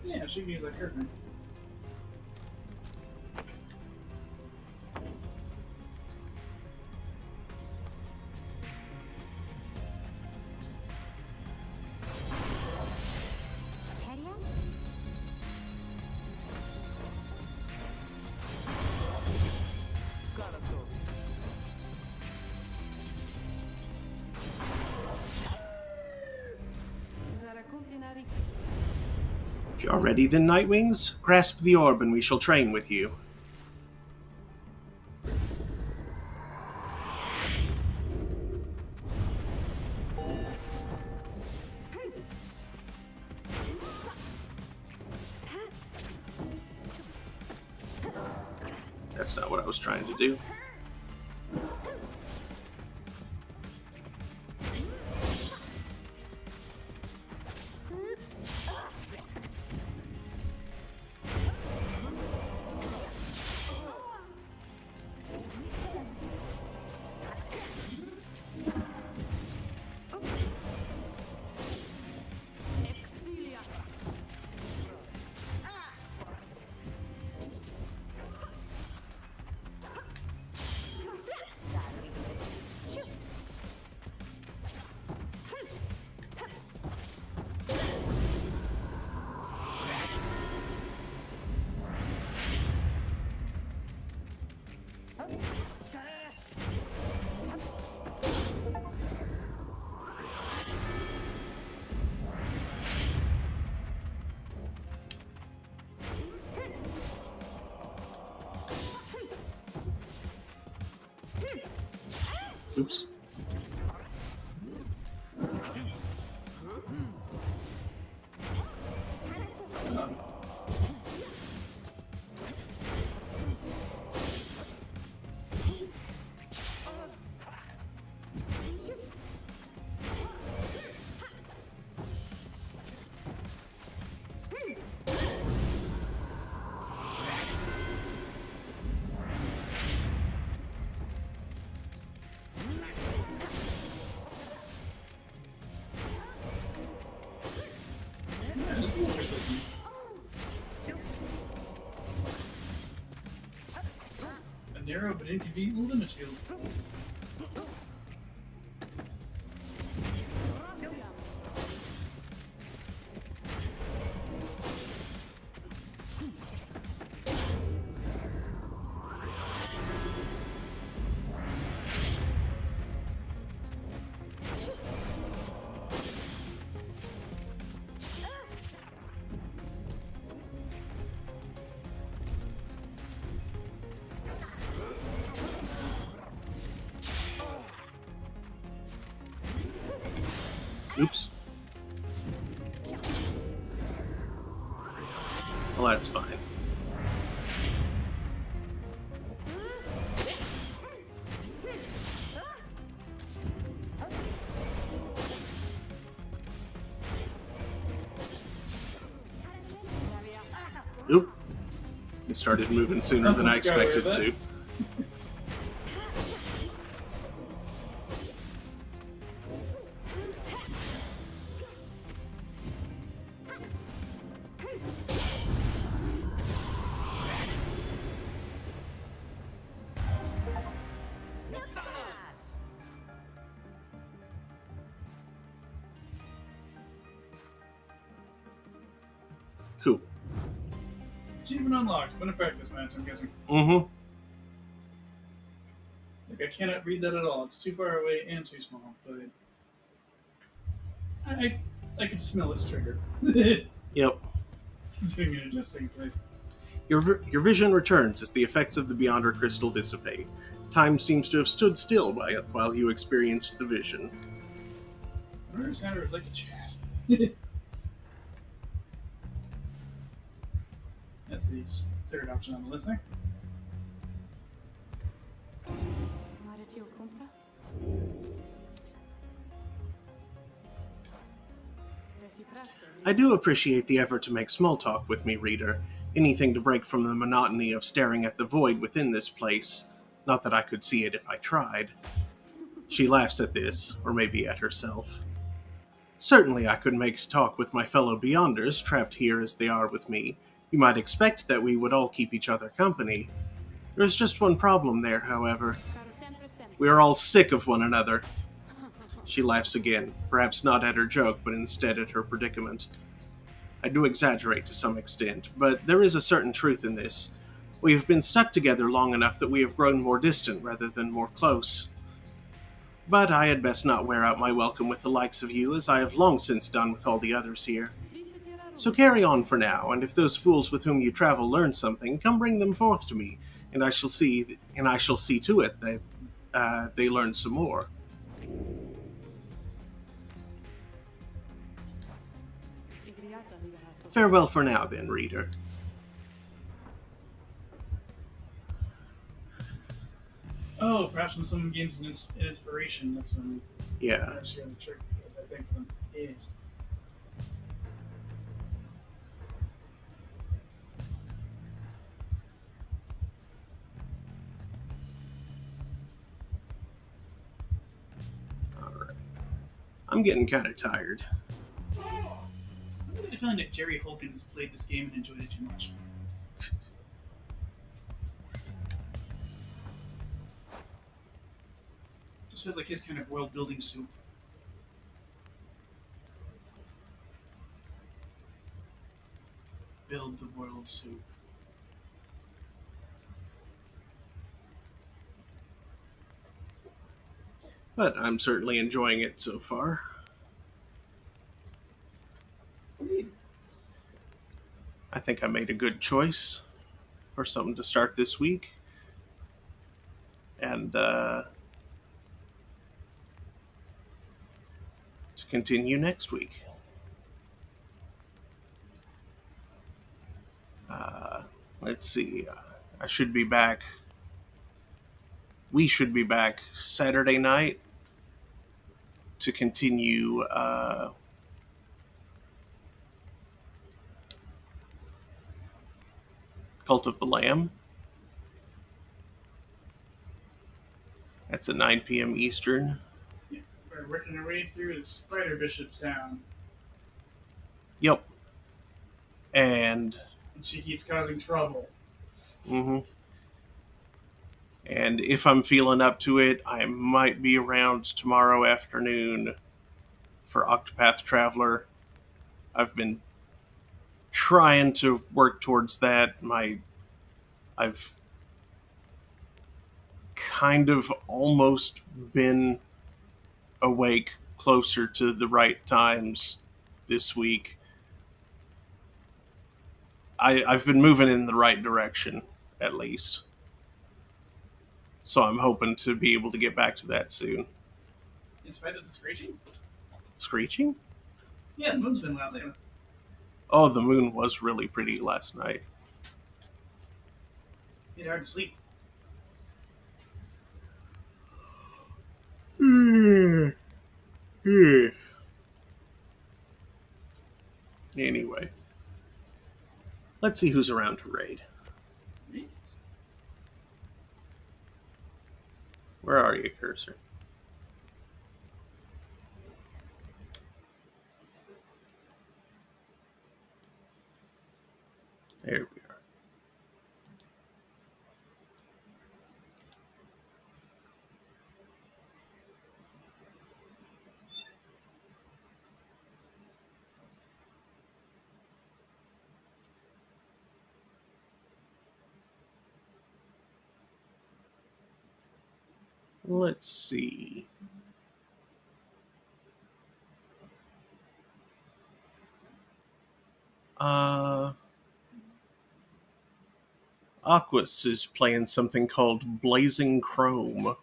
Yeah, she can use that curve thing. If you are ready then, Nightwings, grasp the orb and we shall train with you. That's not what I was trying to do. Oops. Yeah, just a little persistent. A narrow but inconvenient limit field. Oops. Well, that's fine. Oop. You started moving sooner than I expected to. Cool. Achievement unlocked. Win a practice match, I'm guessing. Mm-hmm. Like, I cannot read that at all. It's too far away and too small, but I could smell its trigger. Yep. Considering it just taking place. Your vision returns as the effects of the Beyonder crystal dissipate. Time seems to have stood still while you experienced the vision. I wonder if Sandra would like to chat. That's the third option on the list there. I do appreciate the effort to make small talk with me, reader. Anything to break from the monotony of staring at the void within this place. Not that I could see it if I tried. She laughs at this, or maybe at herself. Certainly I could make talk with my fellow Beyonders, trapped here as they are with me. You might expect that we would all keep each other company. There's just one problem there, however. We are all sick of one another. She laughs again, perhaps not at her joke, but instead at her predicament. I do exaggerate to some extent, but there is a certain truth in this. We have been stuck together long enough that we have grown more distant rather than more close. But I had best not wear out my welcome with the likes of you, as I have long since done with all the others here. So carry on for now, and if those fools with whom you travel learn something, come bring them forth to me, and I shall see to it that they learn some more. Farewell for now, then, reader. Oh, perhaps when someone gives an inspiration, that's when Yeah. I share the trick. I think for them is. Alright. I'm getting kind of tired. I find that Jerry Holkins has played this game and enjoyed it too much. Just feels like his kind of world building soup. Build the world soup. But I'm certainly enjoying it so far. I think I made a good choice for something to start this week. and to continue next week. Let's see. I should be back. We should be back Saturday night to continue Cult of the Lamb. That's at 9 p.m. Eastern. Yeah, we're working our way through the Spider Bishop's town, Yep. And and she keeps causing trouble. mm-hmm. And if I'm feeling up to it, I might be around tomorrow afternoon for Octopath Traveler. I've been trying to work towards that. I've kind of almost been awake closer to the right times this week. I've been moving in the right direction, at least. So I'm hoping to be able to get back to that soon. In spite of the screeching? Screeching? Yeah, the moon's been loud lately. Oh, the moon was really pretty last night. It's hard to sleep. Anyway, let's see who's around to raid. Yes. Where are you, cursor? There we are. Let's see. Aquas is playing something called Blazing Chrome.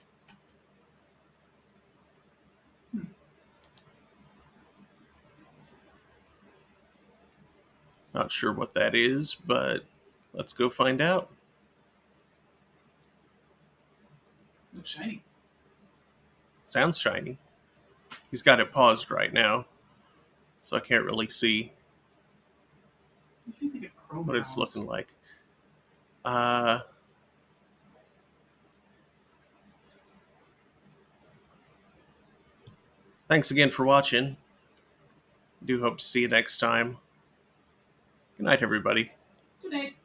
Not sure what that is, but let's go find out. Looks shiny. Sounds shiny. He's got it paused right now, so I can't really see What do you think of Chrome what it's House? looking like. Thanks again for watching. Do hope to see you next time. Good night, everybody. Good night.